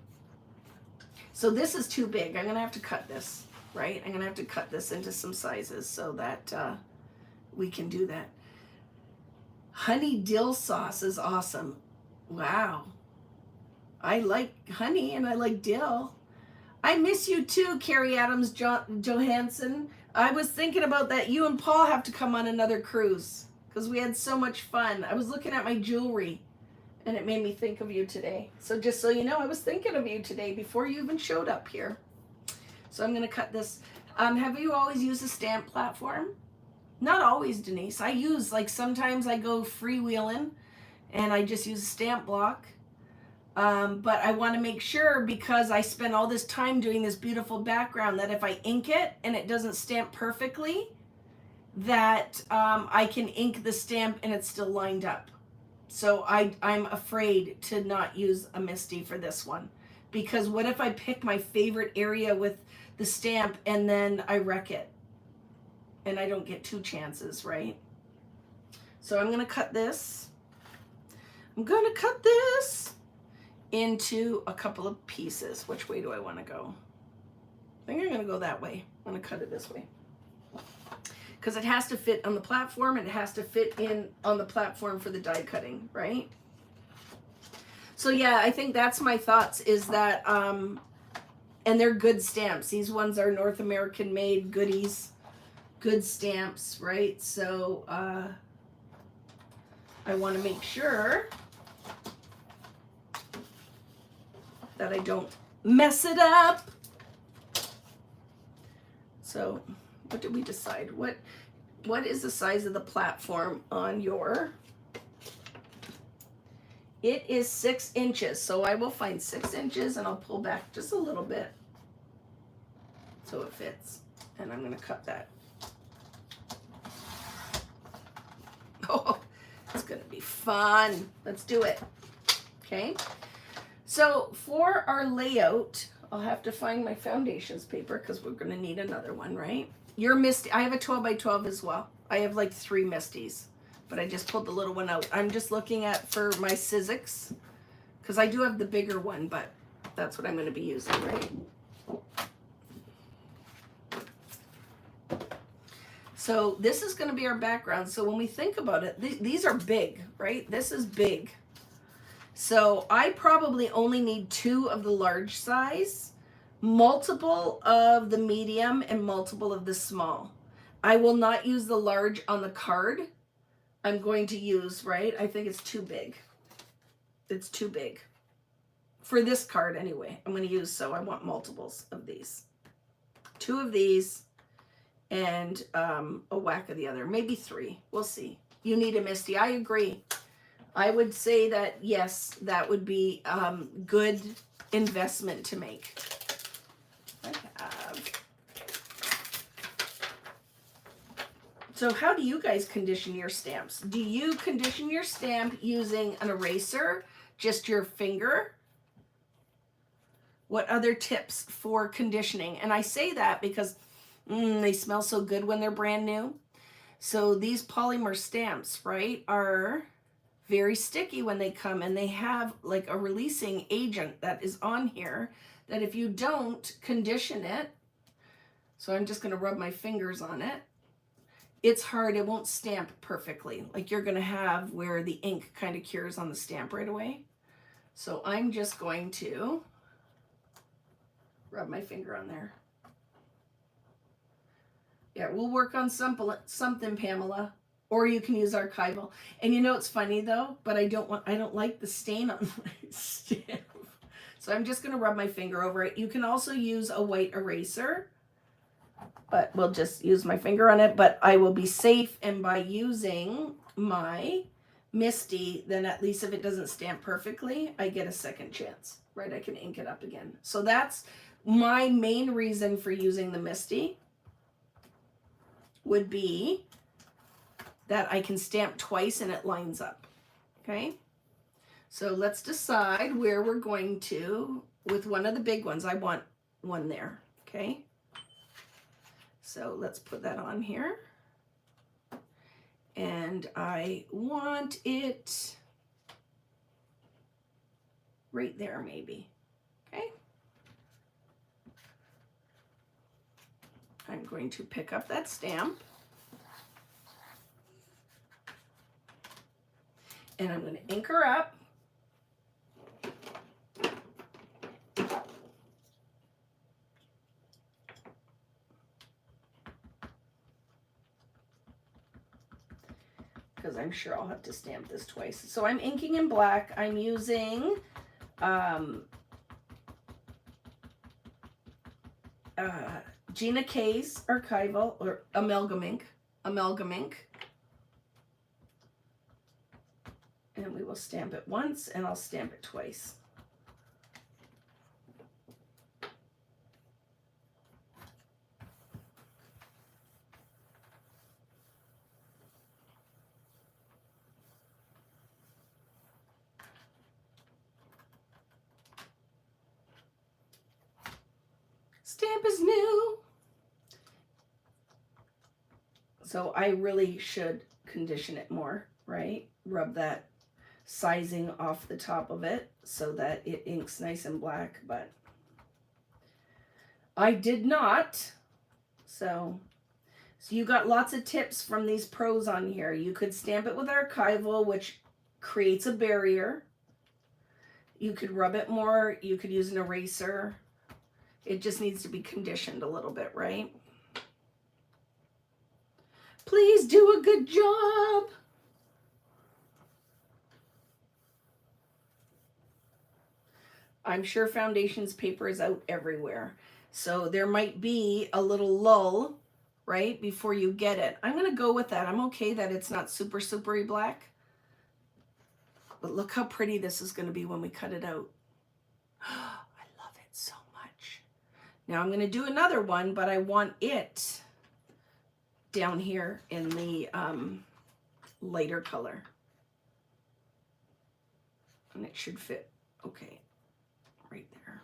So this is too big. I'm going to have to cut this, right? I'm going to have to cut this into some sizes so that we can do that. Honey dill sauce is awesome. Wow. I like honey and I like dill. I miss you too, Carrie Adams Johansson. I was thinking about that. You and Paul have to come on another cruise because we had so much fun. I was looking at my jewelry and it made me think of you today. So just so you know, I was thinking of you today before you even showed up here. So I'm going to cut this. Have you always used a stamp platform? Not always, Denise. I use, like sometimes I go freewheeling and I just use a stamp block. But I want to make sure, because I spent all this time doing this beautiful background, that if I ink it and it doesn't stamp perfectly, that I can ink the stamp and it's still lined up. So I'm afraid to not use a MISTI for this one, because what if I pick my favorite area with the stamp and then I wreck it and I don't get two chances, right? So I'm going to cut this. Into a couple of pieces. Which way do I want to go? I think I'm going to go that way. I'm going to cut it this way. Because it has to fit on the platform and it has to fit in on the platform for the die cutting, right? So yeah, I think that's my thoughts, is that, and they're good stamps. These ones are North American made goodies, good stamps, right? So I want to make sure that I don't mess it up. So what did we decide? What is the size of the platform on your? It is 6 inches. So I will find 6 inches and I'll pull back just a little bit so it fits. And I'm going to cut that. Oh, it's going to be fun. Let's do it. Okay. So for our layout, I'll have to find my foundations paper because we're going to need another one, right? Your Misty, I have a 12 by 12 as well. I have like 3 Misties, but I just pulled the little one out. I'm just looking at for my Sizzix, because I do have the bigger one, but that's what I'm going to be using, right? So this is going to be our background. So when we think about it, these are big, right? This is big. So I probably only need 2 of the large size, multiple of the medium, and multiple of the small. I will not use the large on the card. I'm going to use, right? I think it's too big. It's too big. For this card anyway, I'm going to use, so I want multiples of these. 2 of these and a whack of the other. Maybe 3. We'll see. You need a Misty. I agree. I would say that, yes, that would be good investment to make. I have. So how do you guys condition your stamps? Do you condition your stamp using an eraser, just your finger? What other tips for conditioning? And I say that because they smell so good when they're brand new. So these polymer stamps, right, are very sticky when they come, and they have like a releasing agent that is on here that if you don't condition it, so I'm just going to rub my fingers on it, it's hard, it won't stamp perfectly. Like you're going to have where the ink kind of cures on the stamp right away. So I'm just going to rub my finger on there. Yeah, we'll work on something, Pamela. Or you can use archival. And you know it's funny though, but I don't like the stain on my stamp. So I'm just gonna rub my finger over it. You can also use a white eraser, but we'll just use my finger on it. But I will be safe, and by using my Misty, then at least if it doesn't stamp perfectly, I get a second chance, right? I can ink it up again. So that's my main reason for using the Misty, would be that I can stamp twice and it lines up. Okay, so let's decide where we're going to with one of the big ones. I want one there. Okay, so let's put that on here, and I want it right there maybe. Okay, I'm going to pick up that stamp, and I'm going to ink her up. Because I'm sure I'll have to stamp this twice. So I'm inking in black. I'm using Gina K's Archival, or Amalgam Ink. And we will stamp it once, and I'll stamp it twice. Stamp is new. So I really should condition it more, right? Rub that sizing off the top of it so that it inks nice and black, but I did not. So you got lots of tips from these pros on here. You could stamp it with archival, which creates a barrier. You could rub it more. You could use an eraser. It just needs to be conditioned a little bit, right? Please do a good job. I'm sure Foundations paper is out everywhere. So there might be a little lull, right, before you get it. I'm going to go with that. I'm okay that it's not super, supery black. But look how pretty this is going to be when we cut it out. I love it so much. Now I'm going to do another one, but I want it down here in the lighter color. And it should fit okay right there.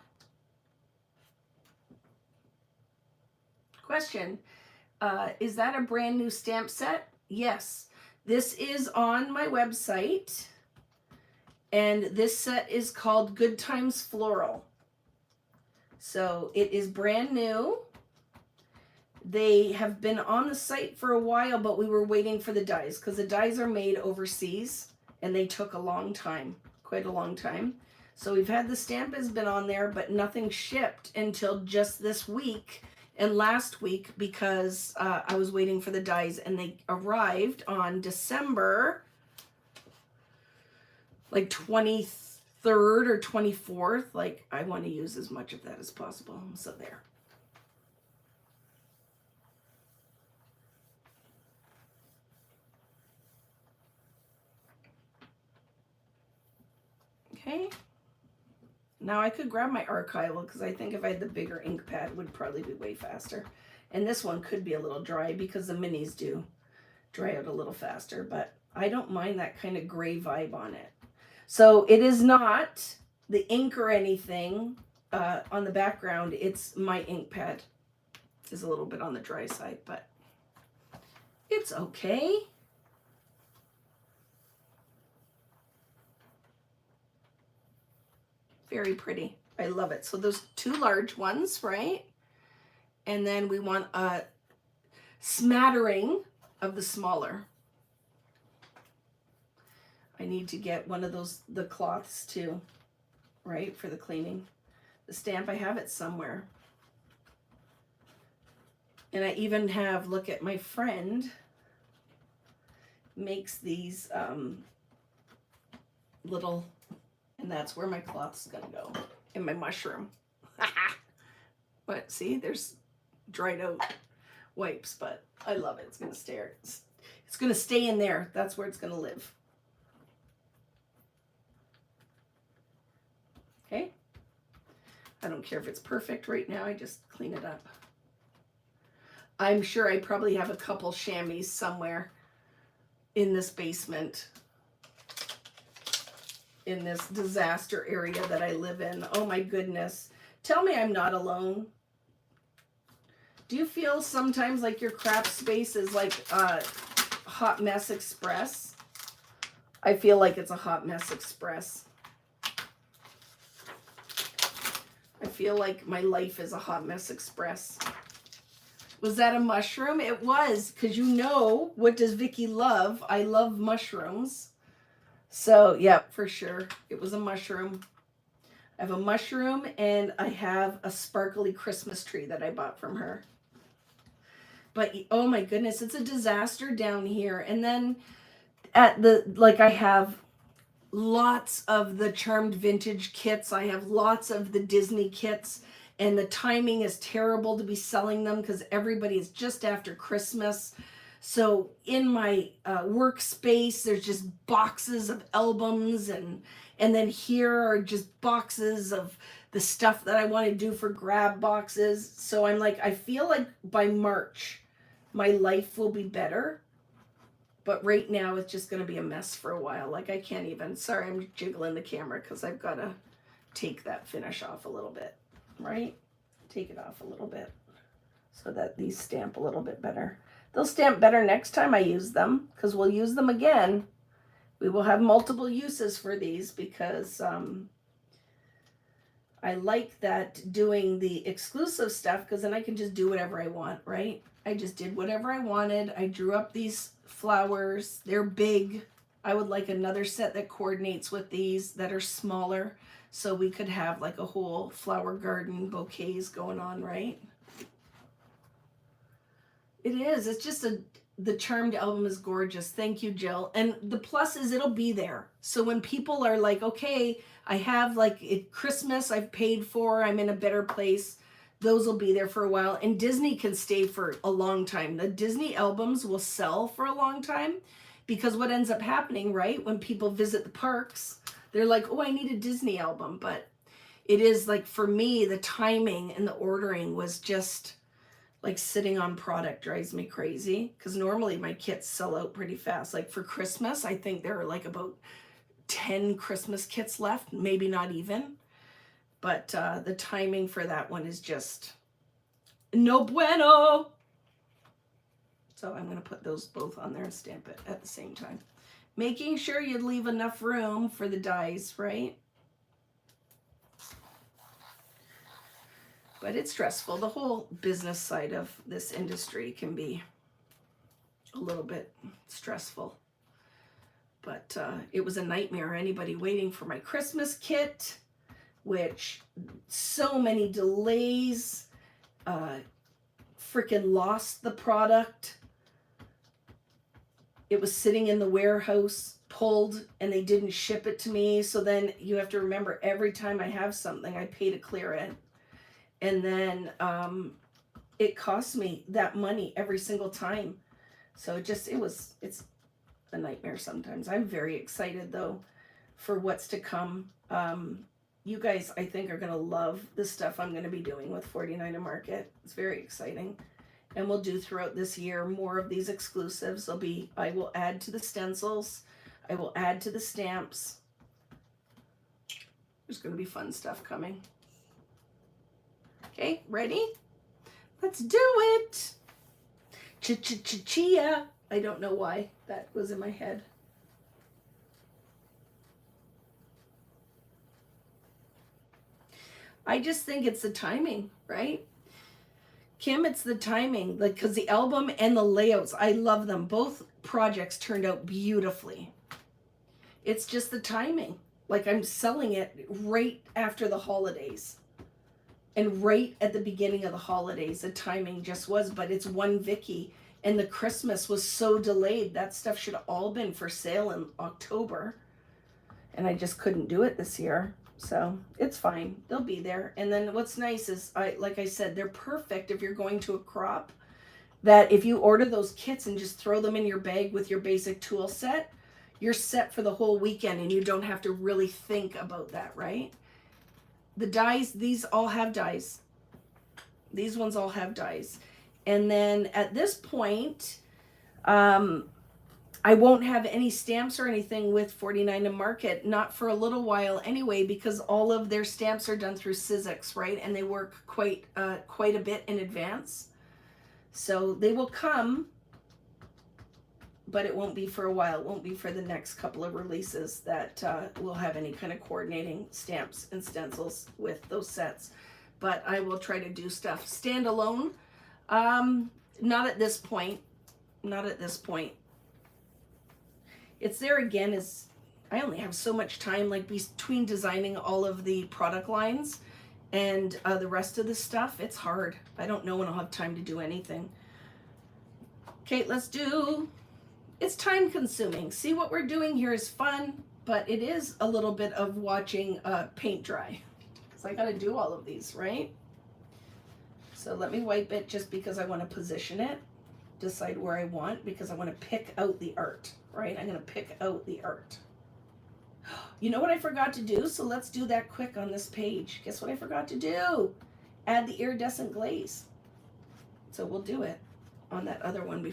Question. Is that a brand new stamp set? Yes. This is on my website. And this set is called Good Times Floral. So it is brand new. They have been on the site for a while, but we were waiting for the dies because the dies are made overseas and they took a long time, quite a long time. So we've had the stamp has been on there, but nothing shipped until just this week and last week because I was waiting for the dies and they arrived on December like 23rd or 24th. Like I want to use as much of that as possible. So there. Okay. Now I could grab my archival because I think if I had the bigger ink pad it would probably be way faster. And this one could be a little dry because the minis do dry out a little faster, but I don't mind that kind of gray vibe on it. So it is not the ink or anything on the background. It's my ink pad. It's a little bit on the dry side, but it's okay. Very pretty. I love it. So those two large ones, right? And then we want a smattering of the smaller. I need to get one of those, the cloths too, right? For the cleaning. The stamp, I have it somewhere. And I even have, look at my friend makes these little, and that's where my cloth's gonna go, in my mushroom. But see, there's dried out wipes, but I love it. It's gonna stay. It's gonna stay in there. That's where it's gonna live. Okay. I don't care if it's perfect right now. I just clean it up. I'm sure I probably have a couple chamois somewhere in this basement, in this disaster area that I live in. Oh my goodness. Tell me I'm not alone. Do you feel sometimes like your craft space is like a hot mess express? I feel like it's a hot mess express. I feel like my life is a hot mess express. Was that a mushroom? It was, because you know, what does Vicki love? I love mushrooms. So, yeah, for sure. It was a mushroom. I have a mushroom and I have a sparkly Christmas tree that I bought from her. But, oh my goodness, it's a disaster down here. And then at the, like I have lots of the Charmed Vintage kits. I have lots of the Disney kits. And the timing is terrible to be selling them because everybody is just after Christmas. So in my workspace, there's just boxes of albums, and then here are just boxes of the stuff that I want to do for grab boxes. So I'm like, I feel like by March, my life will be better. But right now, it's just going to be a mess for a while. Like I can't even, sorry, I'm jiggling the camera because I've got to take that finish off a little bit. Right? Take it off a little bit so that these stamp a little bit better. They'll stamp better next time I use them because we'll use them again. We will have multiple uses for these because I like that doing the exclusive stuff because then I can just do whatever I want, right? I just did whatever I wanted. I drew up these flowers. They're big. I would like another set that coordinates with these that are smaller. So we could have like a whole flower garden bouquets going on, right? It is. It's just the Charmed album is gorgeous. Thank you, Jill. And the plus is it'll be there. So when people are like, okay, I have like Christmas I've paid for, I'm in a better place, those will be there for a while. And Disney can stay for a long time. The Disney albums will sell for a long time because what ends up happening, right? When people visit the parks, they're like, oh, I need a Disney album. But it is like, for me, the timing and the ordering was just like sitting on product drives me crazy. Because normally my kits sell out pretty fast. Like for Christmas, I think there are like about 10 Christmas kits left. Maybe not even. But the timing for that one is just no bueno. So I'm going to put those both on there and stamp it at the same time. Making sure you leave enough room for the dies, right? But it's stressful. The whole business side of this industry can be a little bit stressful. But it was a nightmare. Anybody waiting for my Christmas kit, which so many delays, freaking lost the product. It was sitting in the warehouse, pulled, and they didn't ship it to me. So then you have to remember, every time I have something, I pay to clear it. And then it costs me that money every single time. So it's a nightmare sometimes. I'm very excited though for what's to come. You guys, I think, are going to love the stuff I'm going to be doing with 49 and Market. It's very exciting. And we'll do throughout this year more of these exclusives. I will add to the stencils. I will add to the stamps. There's going to be fun stuff coming. Okay, ready? Let's do it. Chia. I don't know why that was in my head. I just think it's the timing, right? Kim, it's the timing, like, because the album and the layouts, I love them. Both projects turned out beautifully. It's just the timing. Like, I'm selling it right after the holidays. And right at the beginning of the holidays, the timing just was, but it's one Vicki. And the Christmas was so delayed. That stuff should have all been for sale in October. And I just couldn't do it this year. So it's fine. They'll be there. And then what's nice is, like I said, they're perfect if you're going to a crop. That if you order those kits and just throw them in your bag with your basic tool set, you're set for the whole weekend and you don't have to really think about that, right? The dies, these all have dies. These ones all have dies. And then at this point, I won't have any stamps or anything with 49 and Market, not for a little while anyway, because all of their stamps are done through Sizzix, right? And they work quite a bit in advance. So they will come, but it won't be for a while. It won't be for the next couple of releases that will have any kind of coordinating stamps and stencils with those sets. But I will try to do stuff standalone. Not at this point. Not at this point. It's there again, is I only have so much time, like between designing all of the product lines and the rest of the stuff. It's hard. I don't know when I'll have time to do anything. Okay, it's time consuming. See, what we're doing here is fun, but it is a little bit of watching paint dry. So I got to do all of these, right? So let me wipe it just because I want to position it, decide where I want, because I want to pick out the art, right? I'm going to pick out the art. You know what I forgot to do? So let's do that quick on this page. Guess what I forgot to do? Add the iridescent glaze. So we'll do it on that other one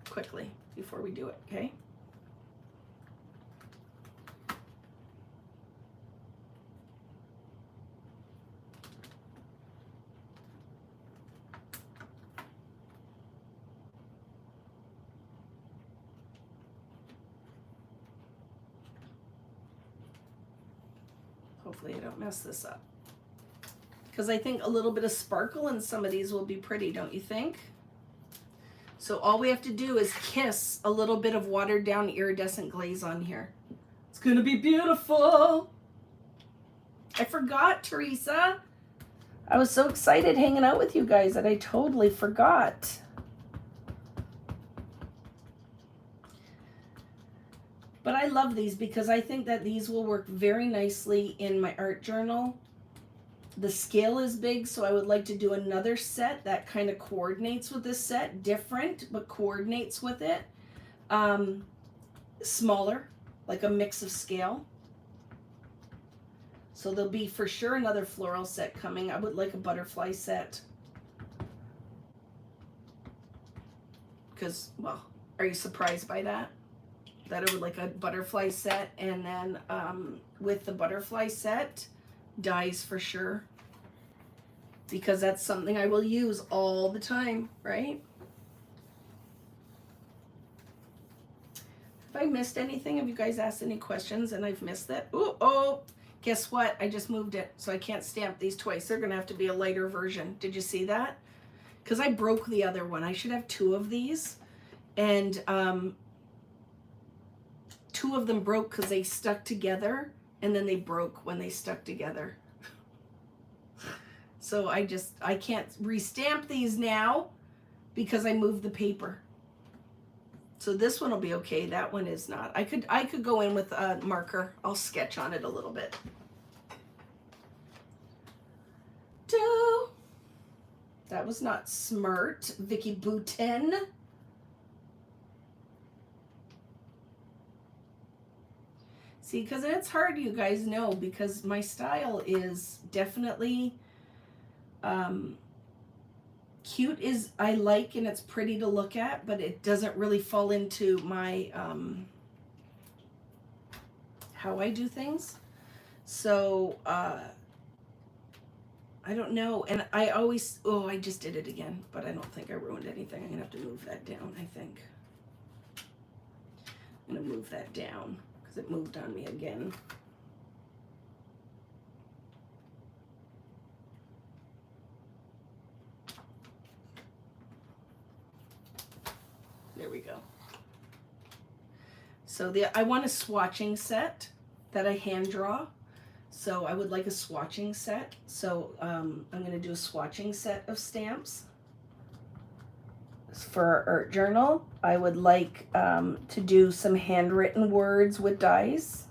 quickly, before we do it, okay? Hopefully I don't mess this up. Because I think a little bit of sparkle in some of these will be pretty, don't you think? So all we have to do is kiss a little bit of watered down iridescent glaze on here. It's going to be beautiful. I forgot, Teresa. I was so excited hanging out with you guys that I totally forgot. But I love these because I think that these will work very nicely in my art journal. The scale is big, so I would like to do another set that kind of coordinates with this set. Different, but coordinates with it. Smaller, like a mix of scale. So there'll be for sure another floral set coming. I would like a butterfly set. Because, well, are you surprised by that? That I would like a butterfly set, and then with the butterfly set, dies for sure, because that's something I will use all the time, right? I missed anything? Have you guys asked any questions and I've missed it? Ooh, oh, guess what? I just moved it, so I can't stamp these twice. They're gonna have to be a lighter version. Did you see that? Because I broke the other one. I should have 2 of these. And 2 of them broke because they stuck together, and then they broke when they stuck together. So I can't restamp these now because I moved the paper. So this one will be okay. That one is not. I could go in with a marker. I'll sketch on it a little bit. That was not smart, Vicki Boutin. See, because it's hard, you guys know, because my style is definitely cute is I like, and it's pretty to look at, but it doesn't really fall into my how I do things. So I don't know, and I always, oh, I just did it again, but I don't think I ruined anything. I'm gonna have to move that down, I think. I'm gonna move that down because it moved on me again. There we go. So I want a swatching set that I hand draw. So I would like a swatching set. So I'm going to do a swatching set of stamps. For our art journal, I would like to do some handwritten words with dies.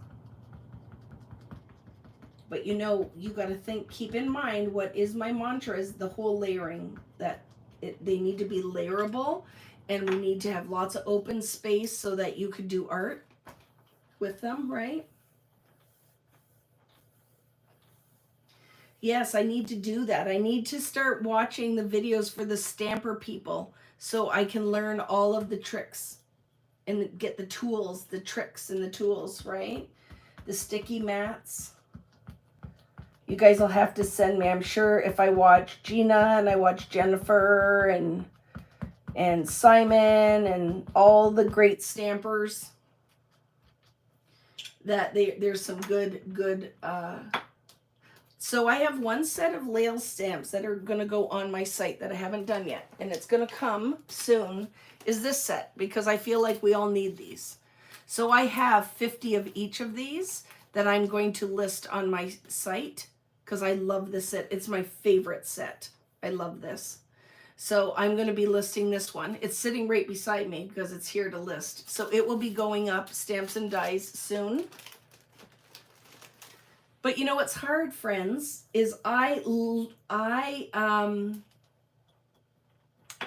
But you know, you got to think, keep in mind what is my mantra is the whole layering, that they need to be layerable, and we need to have lots of open space so that you could do art with them, right? Yes, I need to do that. I need to start watching the videos for the stamper people so I can learn all of the tricks and get the tools, the tricks and the tools, right? The sticky mats. You guys will have to send me. I'm sure if I watch Gina and I watch Jennifer and Simon and all the great stampers, that there's some good so I have one set of Lail stamps that are going to go on my site that I haven't done yet, and it's going to come soon, is this set, because I feel like we all need these. So I have 50 of each of these that I'm going to list on my site because I love this set. It's my favorite set. I love this. So I'm going to be listing this one. It's sitting right beside me because it's here to list. So it will be going up, Stamps and Dies, soon. But you know what's hard, friends, is I'm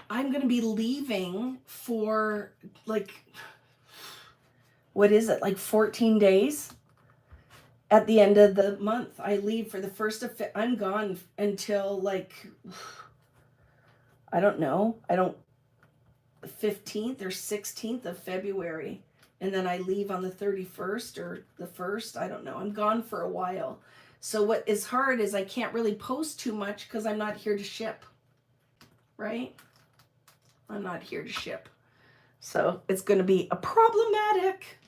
going to be leaving for like, what is it, like 14 days? At the end of the month, I leave for the 1st of I'm gone until like, I don't know, 15th or 16th of February. And then I leave on the 31st or the 1st. I don't know. I'm gone for a while. So what is hard is I can't really post too much because I'm not here to ship. Right? I'm not here to ship. So it's going to be a problematic.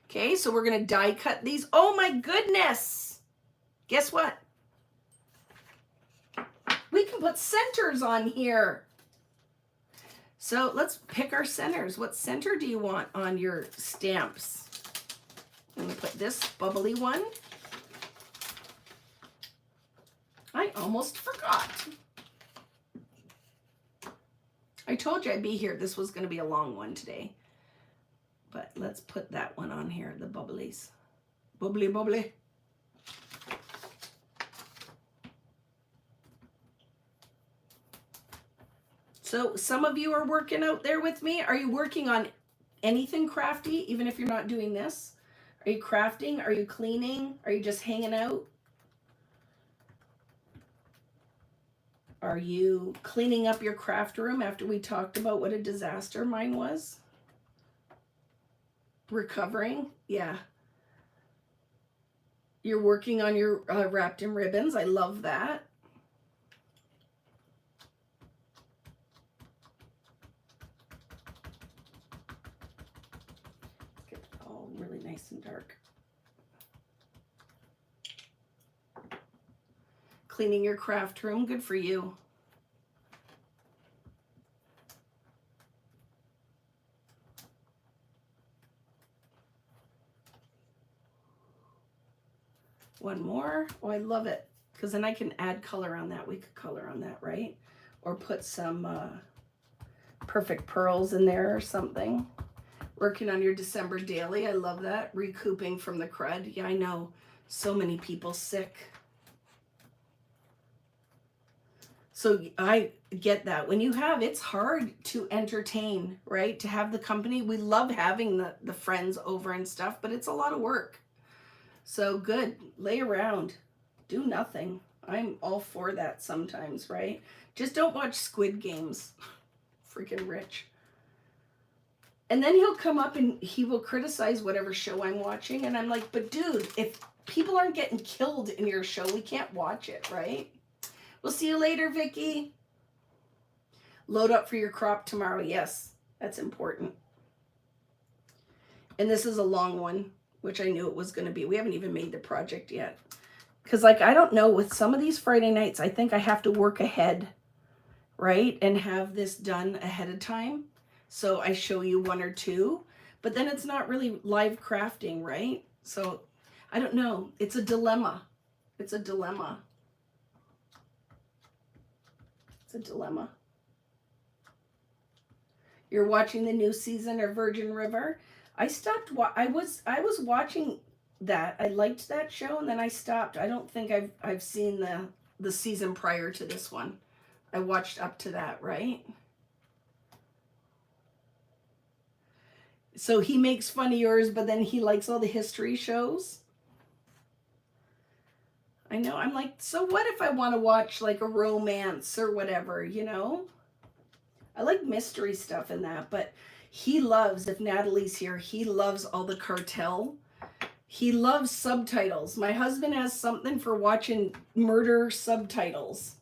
Okay, so we're going to die cut these. Oh my goodness. Guess what? We can put centers on here. So let's pick our centers. What center do you want on your stamps? I'm going to put this bubbly one. I almost forgot. I told you I'd be here. This was going to be a long one today. But let's put that one on here, the bubblies. Bubbly, bubbly. So some of you are working out there with me. Are you working on anything crafty, even if you're not doing this? Are you crafting? Are you cleaning? Are you just hanging out? Are you cleaning up your craft room after we talked about what a disaster mine was? Recovering? Yeah. You're working on your wrapped in ribbons. I love that. nice and dark. Cleaning your craft room, good for you. One more. Oh, I love it. Because then I can add color on that. We could color on that, right? Or put some perfect pearls in there or something. Working on your December daily. I love that. Recouping from the crud. Yeah, I know. So many people sick. So I get that. When you have, it's hard to entertain, right? To have the company. We love having the friends over and stuff, but it's a lot of work. So good. Lay around. Do nothing. I'm all for that sometimes, right? Just don't watch Squid Games. Freaking rich. And then he'll come up and he will criticize whatever show I'm watching. And I'm like, but dude, if people aren't getting killed in your show, we can't watch it, right? We'll see you later, Vicki. Load up for your crop tomorrow. Yes, that's important. And this is a long one, which I knew it was going to be. We haven't even made the project yet. Because, like, I don't know, with some of these Friday nights, I think I have to work ahead, right? And have this done ahead of time. So I show you one or two. But then it's not really live crafting, right? So I don't know. It's a dilemma. It's a dilemma. It's a dilemma. You're watching the new season of Virgin River. I stopped. I was watching that. I liked that show, and then I stopped. I don't think I've seen the season prior to this one. I watched up to that, right? So he makes fun of yours, but then he likes all the history shows. I know. I'm like, so what if I want to watch like a romance or whatever, you know? I like mystery stuff in that, but he loves, if Natalie's here, he loves all the cartel. He loves subtitles. My husband has something for watching murder subtitles.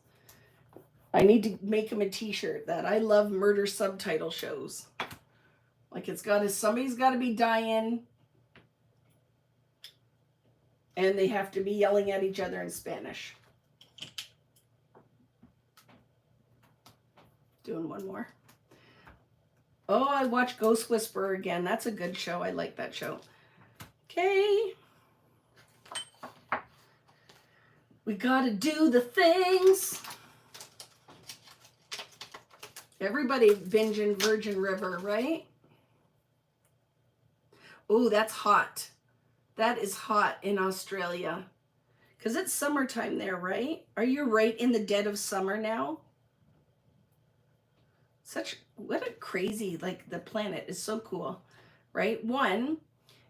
I need to make him a t-shirt that I love murder subtitle shows. Like it's got to, somebody's got to be dying and they have to be yelling at each other in Spanish. Doing one more. Oh, I watched Ghost Whisperer again. That's a good show. I like that show. Okay. We gotta do the things. Everybody binging Virgin River, right? Oh, that's hot. That is hot in Australia. Because it's summertime there, right? Are you right in the dead of summer now? What a crazy, like the planet is so cool, right? One,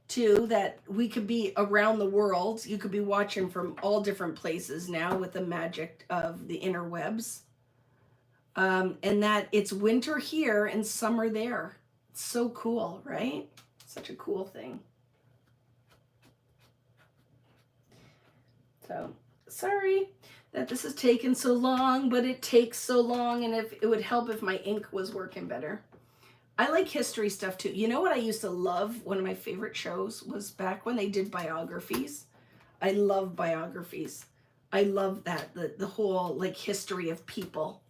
two, that we could be around the world. You could be watching from all different places now with the magic of the interwebs. And that it's winter here and summer there. It's so cool, right? Such a cool thing. So, sorry that this has taken so long, but it takes so long, and if it would help if my ink was working better. I like history stuff too. You know what I used to love? One of my favorite shows was back when they did biographies. I love biographies. I love that, the whole like history of people,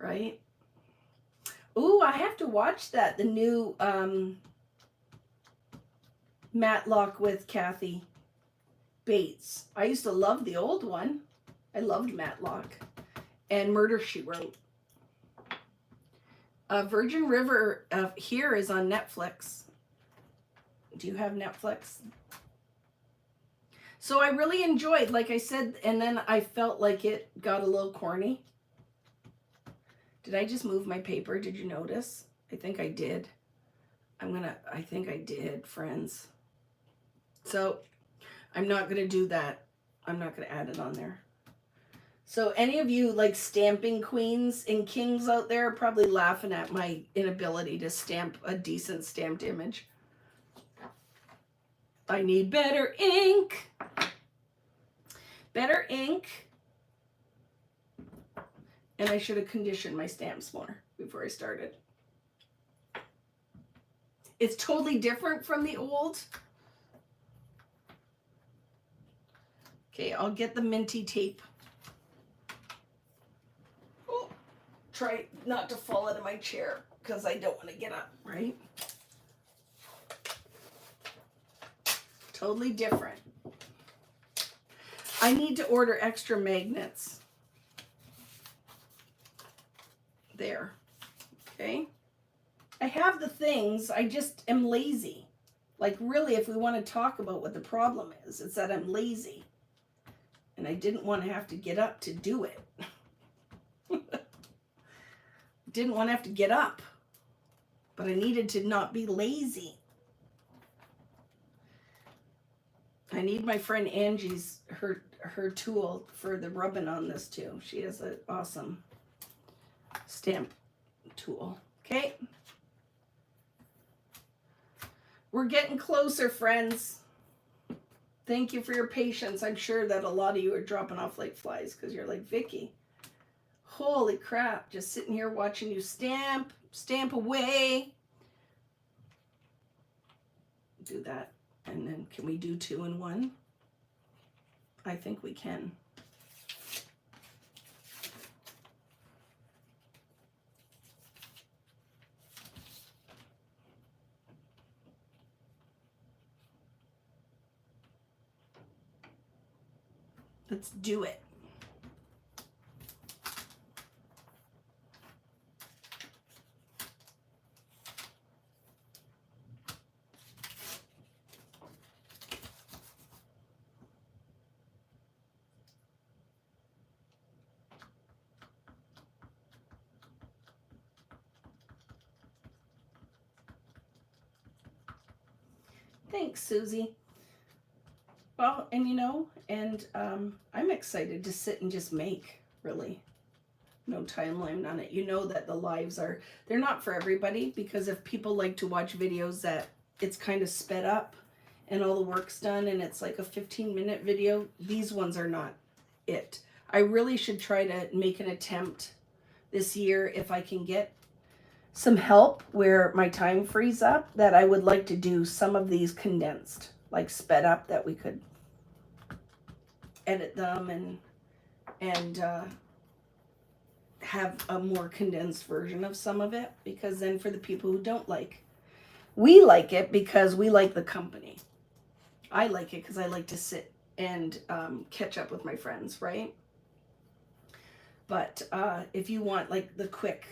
right? Ooh, I have to watch that, the new Matlock with Kathy Bates. I used to love the old one. I loved Matlock. And Murder, She Wrote. Virgin River here is on Netflix. Do you have Netflix? So I really enjoyed, like I said, and then I felt like it got a little corny. Did I just move my paper? Did you notice? I think I did. I think I did, friends. So I'm not going to do that. I'm not going to add it on there. So any of you like stamping queens and kings out there are probably laughing at my inability to stamp a decent stamped image. I need better ink. Better ink. And I should have conditioned my stamps more before I started. It's totally different from the old. Okay, I'll get the minty tape. Oh, try not to fall out of my chair because I don't want to get up, right? Totally different. I need to order extra magnets. There. Okay. I have the things, I just am lazy. Like really, if we want to talk about what the problem is, it's that I'm lazy. And I didn't want to have to get up to do it. Didn't want to have to get up. But I needed to not be lazy. I need my friend Angie's, her tool for the rubbing on this too. She has an awesome stamp tool. Okay. We're getting closer, friends. Thank you for your patience. I'm sure that a lot of you are dropping off like flies because you're like, Vicki, holy crap, just sitting here watching you stamp away. Do that. And then can we do 2 in 1? I think we can. Let's do it. Thanks, Susie. Well, and you know, I'm excited to sit and just make, really. No timeline on it. You know that the lives are, they're not for everybody, because if people like to watch videos that it's kind of sped up and all the work's done and it's like a 15-minute video, these ones are not it. I really should try to make an attempt this year, if I can get some help where my time frees up, that I would like to do some of these condensed, like sped up, that we could edit them and have a more condensed version of some of it, because then for the people who don't like, we like it because we like the company. I like it because I like to sit and catch up with my friends, right? But if you want like the quick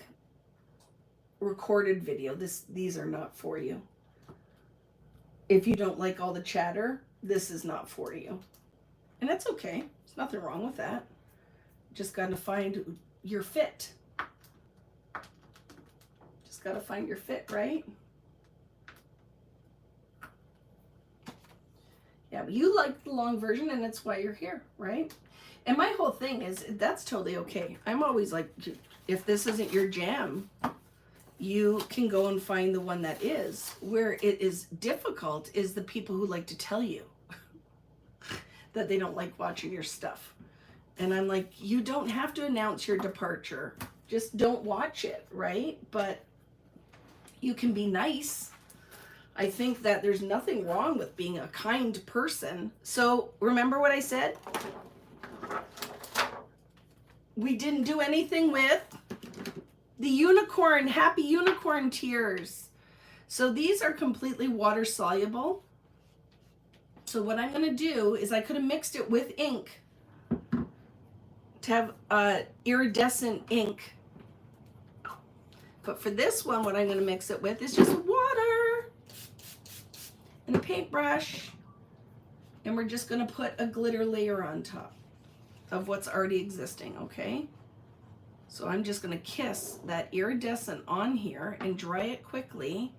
recorded video, these are not for you. If you don't like all the chatter, this is not for you. And that's okay. There's nothing wrong with that. Just got to find your fit. Just got to find your fit, right? Yeah, but you like the long version and that's why you're here, right? And my whole thing is, that's totally okay. I'm always like, if this isn't your jam, you can go and find the one that is. Where it is difficult is the people who like to tell you that they don't like watching your stuff. And I'm like, you don't have to announce your departure. Just don't watch it, right? But you can be nice. I think that there's nothing wrong with being a kind person. So remember what I said? We didn't do anything with the unicorn, happy unicorn tears. So these are completely water soluble. So what I'm going to do is, I could have mixed it with ink to have iridescent ink. But for this one, what I'm going to mix it with is just water and a paintbrush. And we're just going to put a glitter layer on top of what's already existing, okay? So I'm just going to kiss that iridescent on here and dry it quickly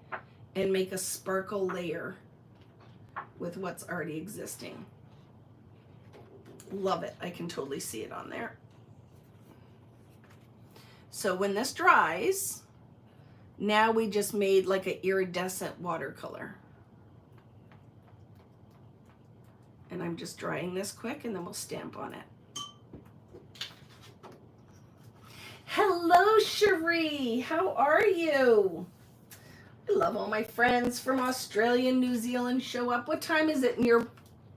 and make a sparkle layer with what's already existing. Love it. I can totally see it on there. So when this dries, now we just made like an iridescent watercolor. And I'm just drying this quick and then we'll stamp on it. Hello, Cherie. How are you? I love all my friends from Australia and New Zealand show up. What time is it in your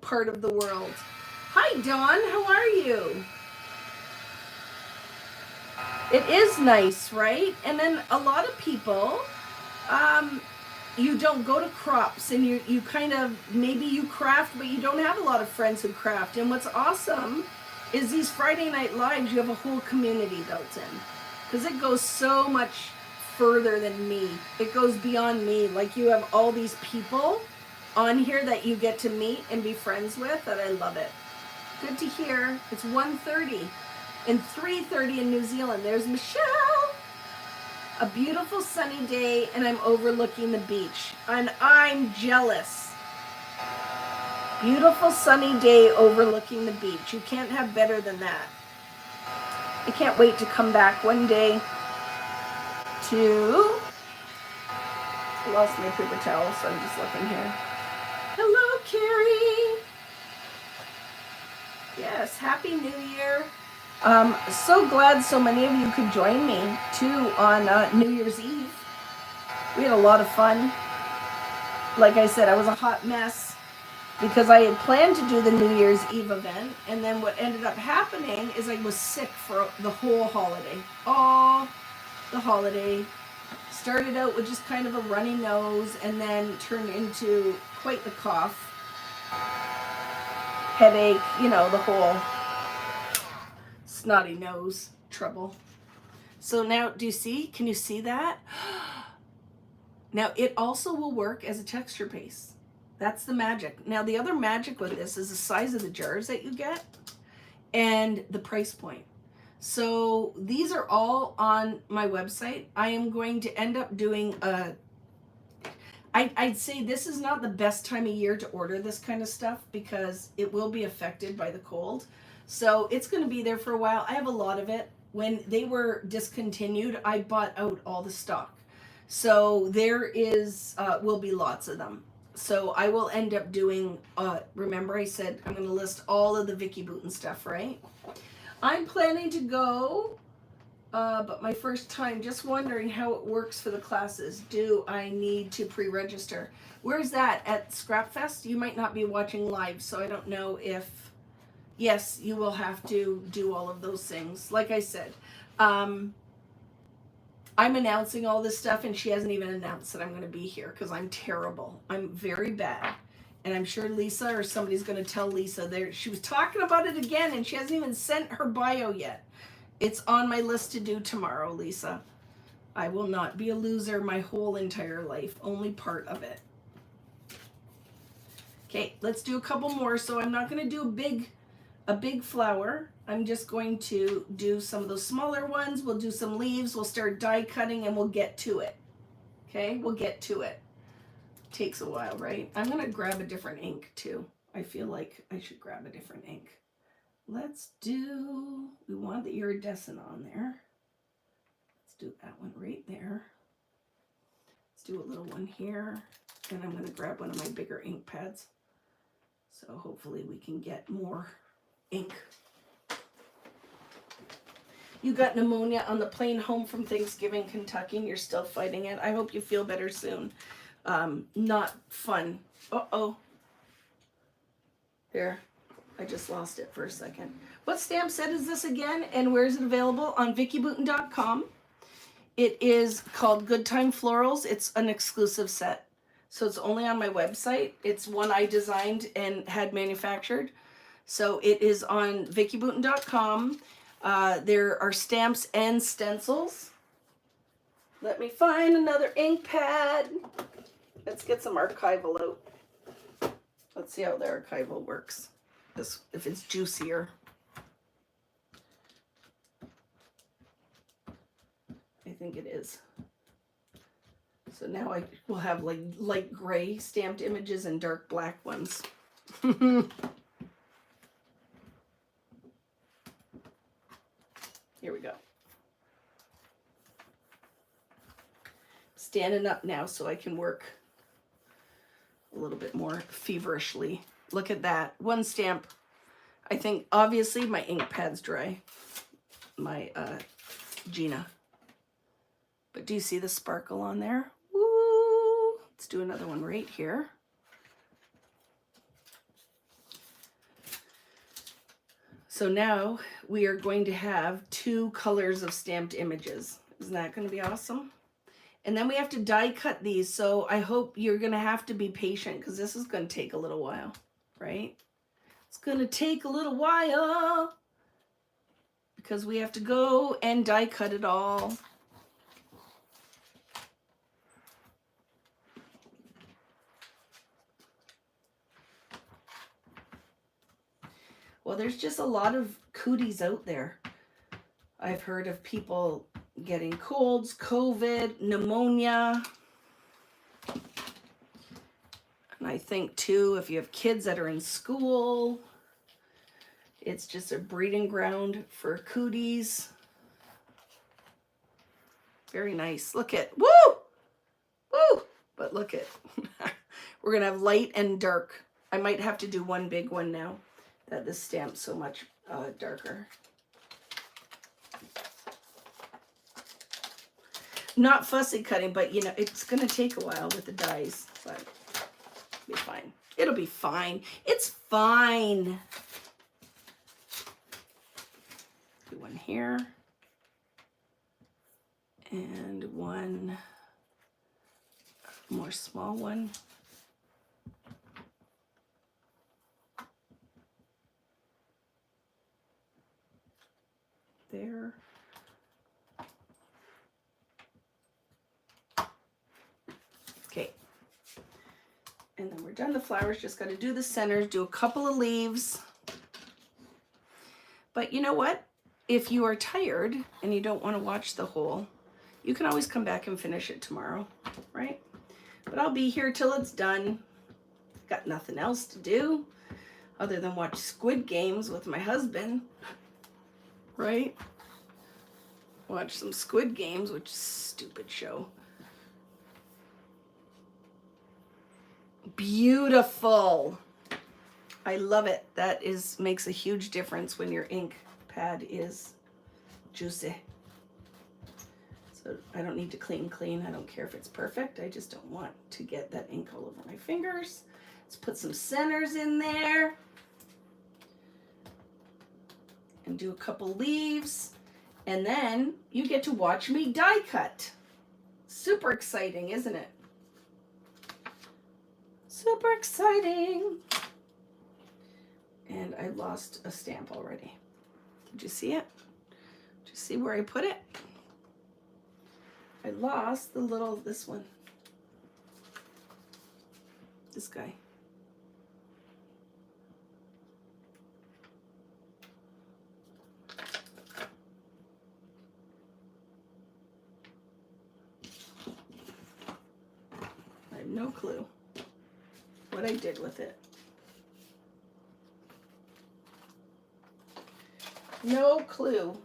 part of the world? Hi, Dawn. How are you? It is nice, right? And then a lot of people, um, you don't go to crops and you kind of, maybe you craft, but you don't have a lot of friends who craft. And what's awesome is these Friday Night Lives, you have a whole community built in. Because it goes so much further than me. It goes beyond me. Like you have all these people on here that you get to meet and be friends with, and I love it. Good to hear. It's 1:30 and 3:30 in New Zealand. There's Michelle. A beautiful sunny day, and I'm overlooking the beach. And I'm jealous. Beautiful sunny day overlooking the beach. You can't have better than that. I can't wait to come back one day to... I lost my paper towel, so I'm just looking here. Hello, Carrie. Yes, Happy New Year. So glad so many of you could join me too on New Year's Eve. We had a lot of fun. Like I said, I was a hot mess because I had planned to do the New Year's Eve event, and then what ended up happening is I was sick for the whole holiday. All the holiday. Started out with just kind of a runny nose and then turned into quite the cough. Headache, you know, the whole snotty nose trouble. So now, do you see? Can you see that? Now, it also will work as a texture base. That's the magic. Now, the other magic with this is the size of the jars that you get and the price point. So these are all on my website. I am going to end up doing a... I'd say this is not the best time of year to order this kind of stuff because it will be affected by the cold. So it's going to be there for a while. I have a lot of it. When they were discontinued, I bought out all the stock. So there is, will be lots of them. So I will end up doing, remember I said I'm going to list all of the Vicki Boutin stuff, right? I'm planning to go, but my first time, just wondering how it works for the classes. Do I need to pre-register? Where's that? At Scrapfest? You might not be watching live, so I don't know if... Yes, you will have to do all of those things. Like I said, I'm announcing all this stuff, and she hasn't even announced that I'm going to be here because I'm terrible. I'm very bad. And I'm sure Lisa or somebody's going to tell Lisa there. She was talking about it again, and she hasn't even sent her bio yet. It's on my list to do tomorrow, Lisa. I will not be a loser my whole entire life. Only part of it. Okay, let's do a couple more. So I'm not going to do a big flower. I'm just going to do some of those smaller ones. We'll do some leaves. We'll start die cutting and we'll get to it. Okay, we'll get to it. Takes a while, right? I'm going to grab a different ink too. I feel like I should grab a different ink. Let's do, we want the iridescent on there. Let's do that one right there. Let's do a little one here. And I'm going to grab one of my bigger ink pads. So hopefully we can get more ink. You got pneumonia on the plane home from Thanksgiving, Kentucky, and you're still fighting it. I hope you feel better soon. Not fun. Uh-oh. There. I just lost it for a second. What stamp set is this again, and where is it available? On VickiBoutin.com. It is called Good Time Florals. It's an exclusive set. So it's only on my website. It's one I designed and had manufactured. So it is on VickiBoutin.com. There are stamps and stencils. Let me find another ink pad. Let's get some archival out. Let's see how the archival works. This, if it's juicier. I think it is. So now I will have like light gray stamped images and dark black ones. Here we go. Standing up now so I can work a little bit more feverishly. Look at that. One stamp. I think obviously my ink pad's dry. My Gina. But do you see the sparkle on there? Woo! Let's do another one right here. So now we are going to have 2 colors of stamped images. Isn't that going to be awesome? And then we have to die cut these. So I hope you're going to have to be patient because this is going to take a little while, right? It's going to take a little while because we have to go and die cut it all. Well, there's just a lot of cooties out there. I've heard of people getting colds, COVID, pneumonia. And I think too, if you have kids that are in school, it's just a breeding ground for cooties. Very nice. Look at, woo! Woo! But look at, we're gonna have light and dark. I might have to do one big one now that this stamp's so much darker. Not fussy cutting, but you know, it's gonna take a while with the dies, but it'll be fine. It'll be fine. It's fine. Do one here. And one more small one. There. Okay. And then we're done the flowers. Just got to do the centers, do a couple of leaves. But you know what? If you are tired and you don't want to watch the whole, you can always come back and finish it tomorrow, right? But I'll be here till it's done. Got nothing else to do other than watch Squid Games with my husband, right? Watch some Squid Games, which is a stupid show. Beautiful. I love it. That makes a huge difference when your ink pad is juicy. So I don't need to clean. I don't care if it's perfect. I just don't want to get that ink all over my fingers. Let's put some centers in there. And do a couple leaves. And then you get to watch me die cut. Super exciting, isn't it? Super exciting. And I lost a stamp already. Did you see it? Did you see where I put it? I lost this one. This guy. I have no clue what I did with it. No clue.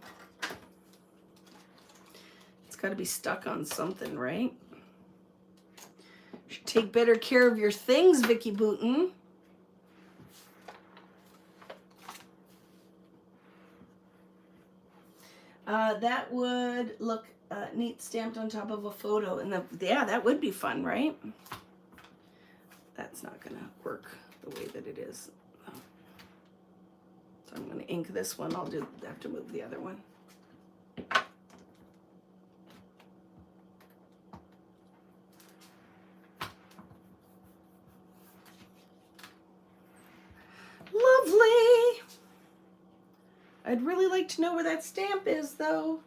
It's got to be stuck on something, right? Should take better care of your things, Vicki Booten. That would look neat stamped on top of a photo. And yeah, that would be fun, right? That's not going to work the way that it is. So I'm going to ink this one. I'll have to move the other one. Lovely. I'd really like to know where that stamp is, though.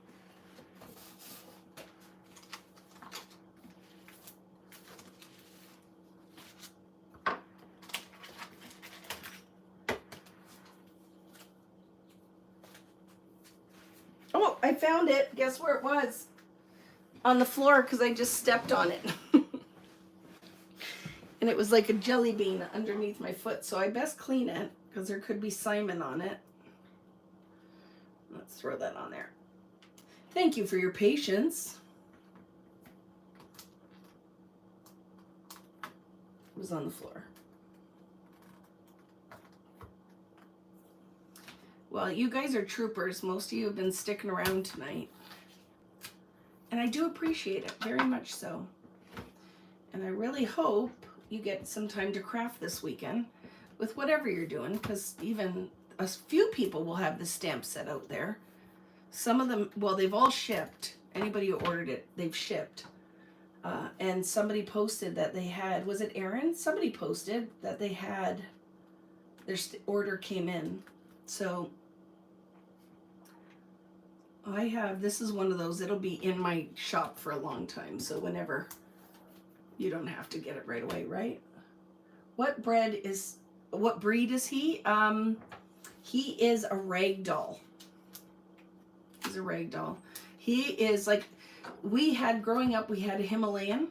Oh, I found it. Guess where it was? On the floor, because I just stepped on it. And it was like a jelly bean underneath my foot, so I best clean it because there could be Simon on it. Let's throw that on there. Thank you for your patience. It was on the floor. Well, you guys are troopers. Most of you have been sticking around tonight. And I do appreciate it, very much so. And I really hope you get some time to craft this weekend with whatever you're doing, because even a few people will have the stamp set out there. Some of them, well, they've all shipped. Anybody who ordered it, they've shipped. And somebody posted that they had, was it Aaron? Somebody posted that they had, their order came in. So I have, this is one of those, it'll be in my shop for a long time. So whenever, you don't have to get it right away, right? What breed is he? He is a ragdoll. He's a ragdoll. He is like, growing up, we had a Himalayan.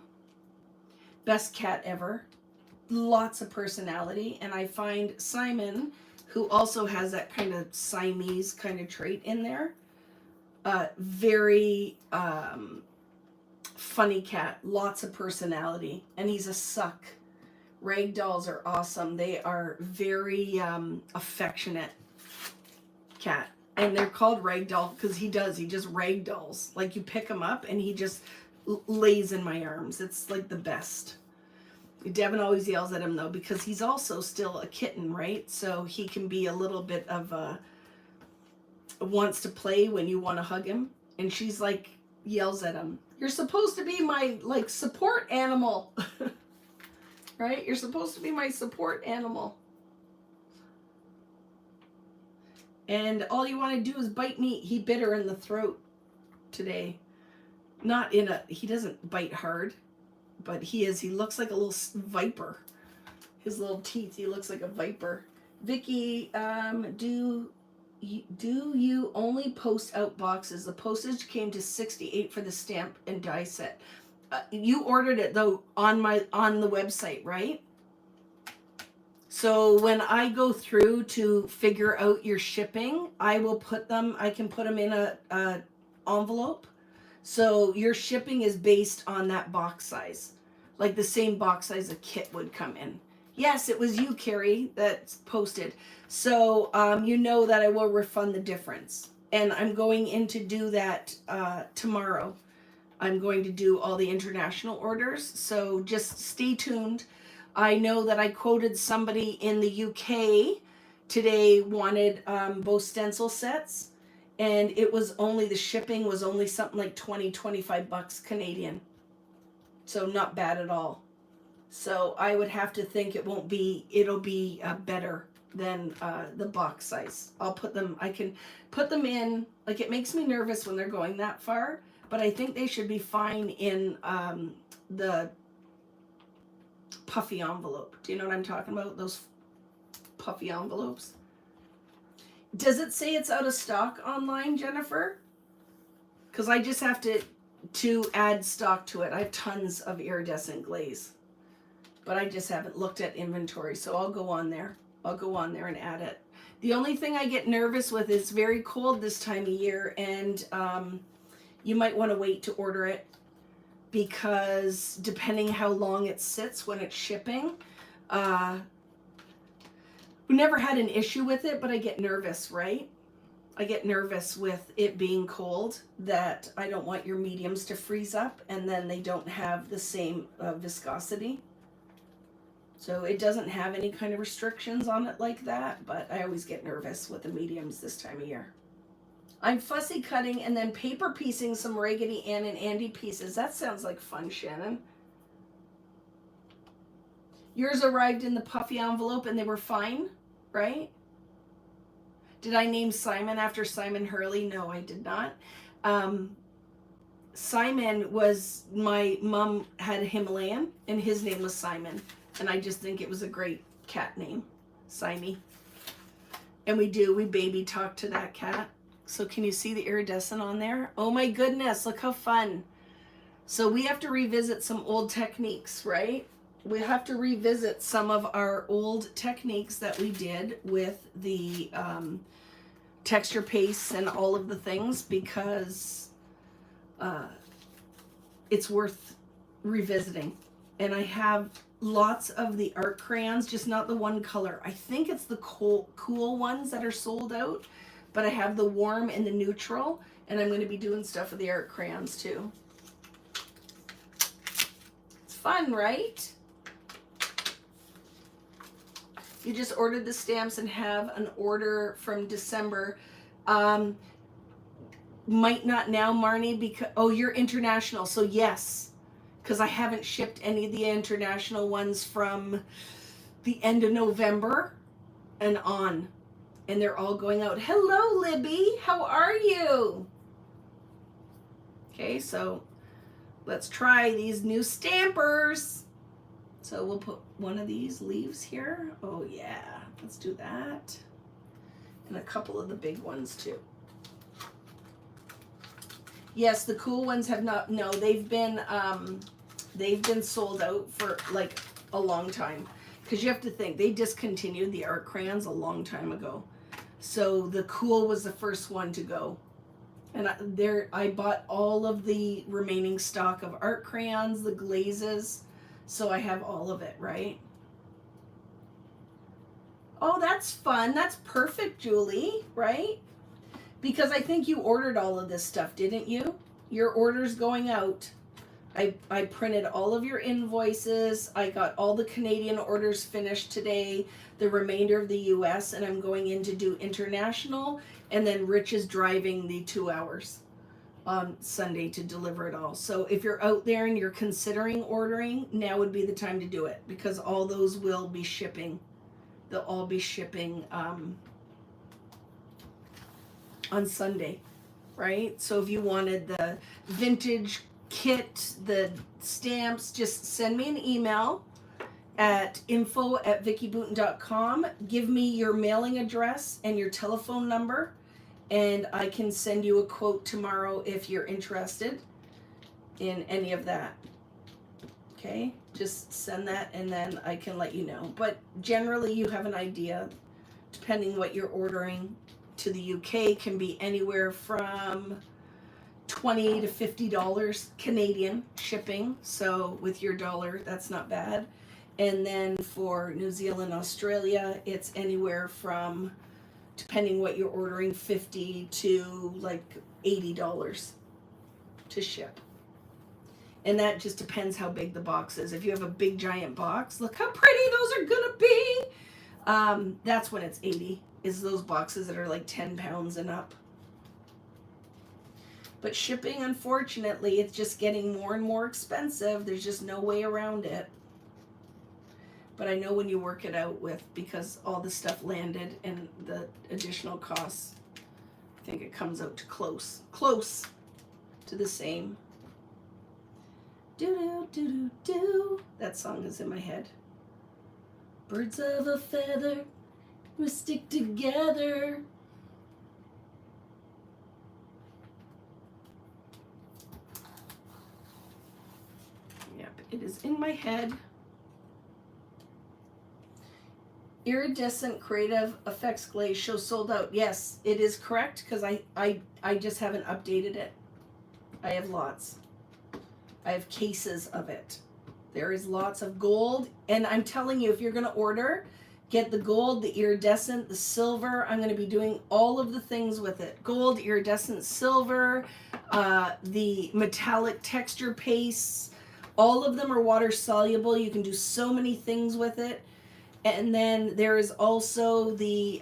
Best cat ever. Lots of personality. And I find Simon, who also has that kind of Siamese kind of trait in there, very funny cat. Lots of personality. And he's a suck. Ragdolls are awesome. They are very affectionate cat. And they're called ragdoll because he just ragdolls. Like you pick him up and he just lays in my arms. It's like the best. Devin always yells at him though because he's also still a kitten, right? So he can be a little bit of wants to play when you want to hug him. And she's like, yells at him, "You're supposed to be my like support animal." Right? You're supposed to be my support animal. And all you want to do is bite me. He bit her in the throat today. Not in a, he doesn't bite hard, but he looks like a little viper. His little teeth, he looks like a viper. Vicki, do you only post out boxes? The postage came to $68 for the stamp and die set. You ordered it though on the website, right? So when I go through to figure out your shipping, I can put them in a envelope. So your shipping is based on that box size, like the same box size a kit would come in. Yes, it was you, Carrie, that posted. So you know that I will refund the difference. And I'm going in to do that tomorrow. I'm going to do all the international orders. So just stay tuned. I know that I quoted somebody in the UK today wanted both stencil sets. And it was only, the shipping was only something like 25 bucks Canadian. So not bad at all. So I would have to think it'll be better than the box size. I can put them in, like it makes me nervous when they're going that far, but I think they should be fine in the puffy envelope. Do you know what I'm talking about? Those puffy envelopes. Does it say it's out of stock online, Jennifer? Because I just have to add stock to it. I have tons of iridescent glaze, but I just haven't looked at inventory. So I'll go on there. I'll go on there and add it. The only thing I get nervous with is very cold this time of year, and you might want to wait to order it because depending how long it sits when it's shipping, we never had an issue with it, but I get nervous, right? I get nervous with it being cold, that I don't want your mediums to freeze up and then they don't have the same viscosity. So it doesn't have any kind of restrictions on it like that, but I always get nervous with the mediums this time of year. I'm fussy cutting and then paper piecing some Raggedy Ann and Andy pieces. That sounds like fun, Shannon. Yours arrived in the puffy envelope and they were fine, right? Did I name Simon after Simon Hurley? No, I did not. Simon was, my mom had a Himalayan and his name was Simon. And I just think it was a great cat name, Simey. And we baby talk to that cat. So can you see the iridescent on there? Oh my goodness, look how fun. So we have to revisit some old techniques, right? We have to revisit some of our old techniques that we did with the texture pastes and all of the things, because it's worth revisiting. And I have lots of the art crayons, just not the one color. I think it's the cool ones that are sold out, but I have the warm and the neutral, and I'm going to be doing stuff with the art crayons too. It's fun, right? you just ordered the stamps and have an order from December. Might not now, Marnie, because, oh, you're international, so yes, because I haven't shipped any of the international ones from the end of November and on, and they're all going out. Hello, Libby, how are you? Okay, so let's try these new stampers. So we'll put one of these leaves here. Oh yeah, let's do that. And a couple of the big ones too. Yes, the cool ones have not, no, they've been sold out for like a long time. Because you have to think, they discontinued the art crayons a long time ago. So the cool was the first one to go. And I bought all of the remaining stock of art crayons, the glazes. So I have all of it, right? Oh, that's fun. That's perfect, Julie, right? Because I think you ordered all of this stuff, didn't you? Your order's going out. I printed all of your invoices. I got all the Canadian orders finished today, the remainder of the US, and I'm going in to do international. And then Rich is driving the 2 hours on Sunday to deliver it all. So if you're out there and you're considering ordering, now would be the time to do it, because all those will be shipping. They'll all be shipping on Sunday, right? So if you wanted the vintage kit, the stamps, just send me an email at info@vickybooten.com. Give me your mailing address and your telephone number, and I can send you a quote tomorrow if you're interested in any of that. Okay, just send that and then I can let you know. But generally you have an idea, depending what you're ordering. To the UK can be anywhere from $20 to $50 Canadian shipping. So with your dollar, that's not bad. And then for New Zealand, Australia, it's anywhere from, depending what you're ordering, $50 to like $80 to ship. And that just depends how big the box is. If you have a big giant box, look how pretty those are gonna be. That's when it's 80, is those boxes that are like 10 pounds and up. But shipping, unfortunately, it's just getting more and more expensive. There's just no way around it. But I know when you work it out with, because all the stuff landed and the additional costs, I think it comes out to close to the same. Do. That song is in my head. Birds of a feather, we stick together. Yep, it is in my head. Iridescent Creative Effects Glaze show sold out. Yes, it is correct, because I just haven't updated it. I have lots. I have cases of it. There is lots of gold, and I'm telling you, if you're going to order, get the gold, the iridescent, the silver. I'm going to be doing all of the things with it. Gold, iridescent, silver, the metallic texture pastes. All of them are water soluble. You can do so many things with it. And then there is also the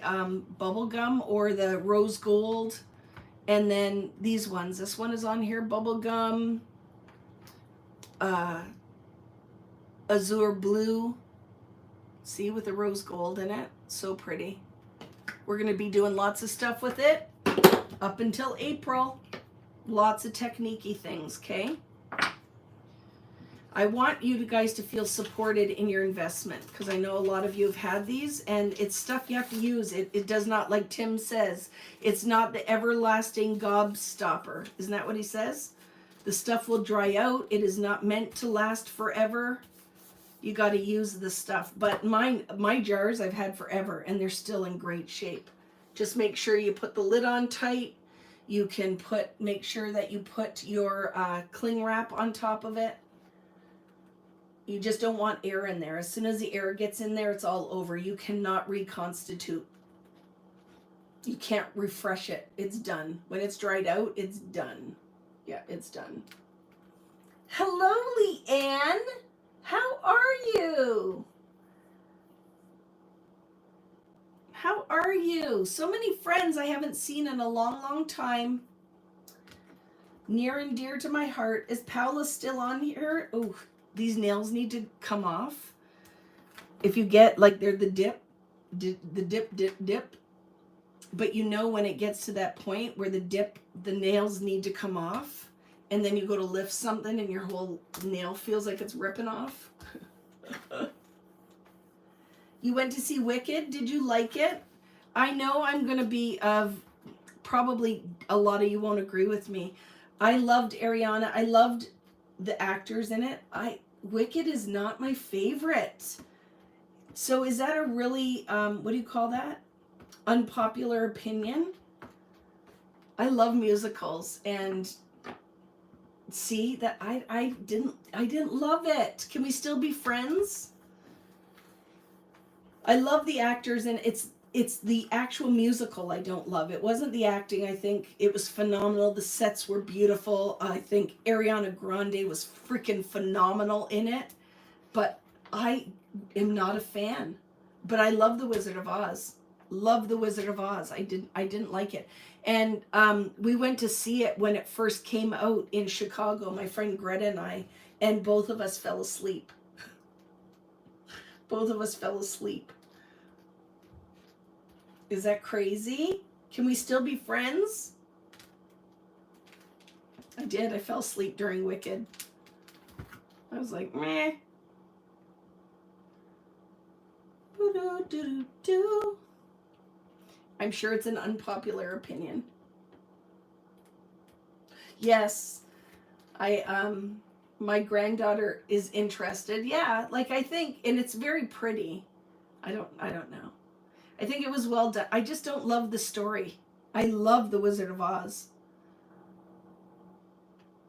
bubble gum or the rose gold. And then these ones. This one is on here, bubble gum, azure blue. See, with the rose gold in it. So pretty. We're going to be doing lots of stuff with it up until April. Lots of technique-y things, okay? I want you guys to feel supported in your investment, because I know a lot of you have had these, and it's stuff you have to use. It does not, like Tim says, it's not the everlasting gobstopper. Isn't that what he says? The stuff will dry out. It is not meant to last forever. You got to use the stuff. But my jars I've had forever, and they're still in great shape. Just make sure you put the lid on tight. You can make sure that you put your cling wrap on top of it. You just don't want air in there. As soon as the air gets in there, it's all over. You cannot reconstitute. You can't refresh it. It's done. When it's dried out, it's done. Yeah, it's done. Hello, Leanne. How are you? How are you? So many friends I haven't seen in a long, long time. Near and dear to my heart. Is Paula still on here? Oh, these nails need to come off. If you get, like, they're the dip, dip. But you know when it gets to that point where the nails need to come off, and then you go to lift something and your whole nail feels like it's ripping off. You went to see Wicked. Did you like it? I know I'm going to be probably a lot of you won't agree with me. I loved Ariana. I loved the actors in it. Wicked is not my favorite. So is that a really what do you call that? Unpopular opinion? I love musicals, and see that I didn't love it. Can we still be friends? I love the actors, and it's the actual musical I don't love. It wasn't the acting. I think it was phenomenal. The sets were beautiful. I think Ariana Grande was freaking phenomenal in it. But I am not a fan. But I love The Wizard of Oz. Love The Wizard of Oz. I didn't like it. And we went to see it when it first came out in Chicago, my friend Greta and I, and both of us fell asleep. Both of us fell asleep. Is that crazy? Can we still be friends? I did. I fell asleep during Wicked. I was like, meh. Boo-doo-doo-doo-doo. I'm sure it's an unpopular opinion. Yes, my granddaughter is interested. Yeah, like I think, and it's very pretty. I don't know. I think it was well done. I just don't love the story. I love The Wizard of Oz.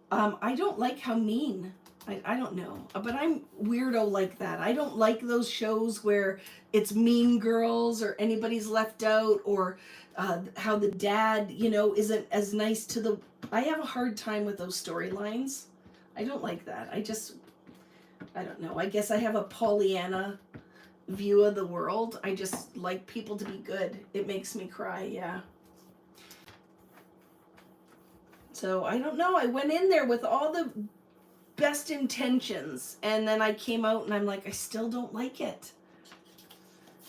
I don't like how mean. I don't know, but I'm weirdo like that. I don't like those shows where it's Mean Girls or Anybody's Left Out, or how the dad, isn't as nice to the. I have a hard time with those storylines. I don't like that. I don't know. I guess I have a Pollyanna view of the world. I just like people to be good. It makes me cry, yeah. So I don't know. I went in there with all the best intentions, and then I came out and I'm like, I still don't like it.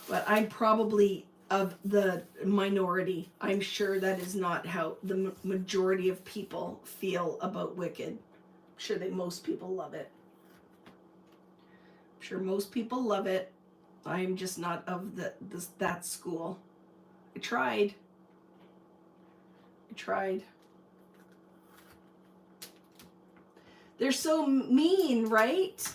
But I'm probably of the minority. I'm sure that is not how the majority of people feel about Wicked. I'm sure that most people love it. I'm sure most people love it. I'm just not of that school. I tried. They're so mean, right?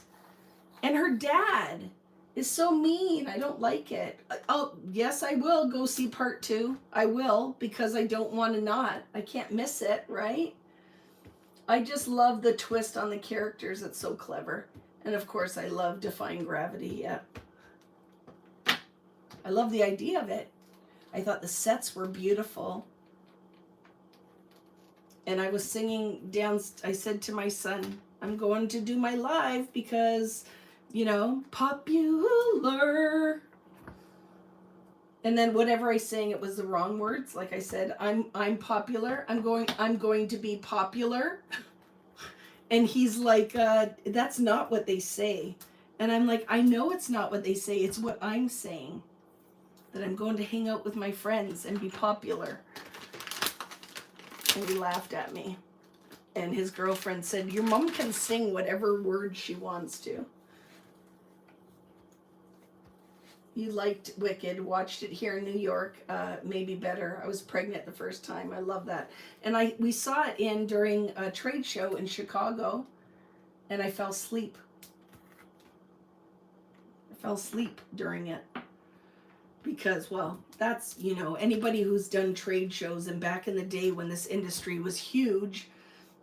And her dad is so mean. I don't like it. Oh, yes, I will go see part 2. I will, because I don't want to not. I can't miss it, right? I just love the twist on the characters. It's so clever. And of course, I love Defying Gravity, yeah. I love the idea of it. I thought the sets were beautiful. And I was singing down. I said to my son, I'm going to do my live because, popular. And then whatever I sang, it was the wrong words. Like I said, I'm popular. I'm going to be popular. And he's like, that's not what they say. And I'm like, I know it's not what they say. It's what I'm saying. That I'm going to hang out with my friends and be popular. And he laughed at me. And his girlfriend said, your mom can sing whatever word she wants to. You liked Wicked, watched it here in New York, maybe better. I was pregnant the first time. I love that. And we saw it during a trade show in Chicago, and I fell asleep. I fell asleep during it. Because, well, that's, anybody who's done trade shows, and back in the day when this industry was huge,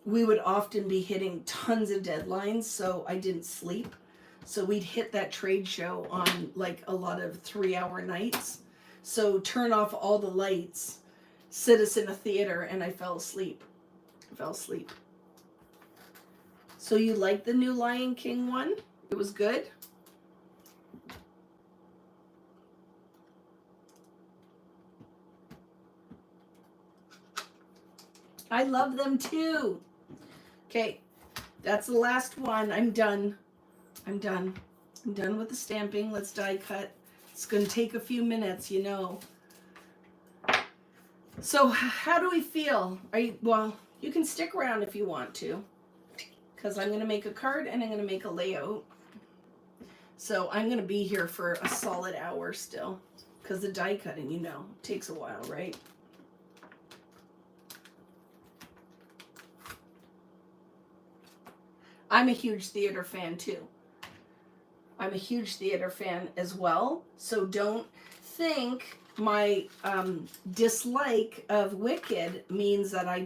we would often be hitting tons of deadlines, so I didn't sleep. So we'd hit that trade show on like a lot of 3-hour nights. So turn off all the lights, sit us in a theater, and I fell asleep. So you like the new Lion King one? It was good? I love them too. Okay, that's the last one. I'm done. I'm done. I'm done with the stamping. Let's die cut. It's going to take a few minutes, you know. So how do we feel? Well, you can stick around if you want to, because I'm going to make a card and I'm going to make a layout. So I'm going to be here for a solid hour still, because the die cutting, you know, takes a while, right? I'm a huge theater fan too. I'm a huge theater fan as well. So don't think my dislike of Wicked means that I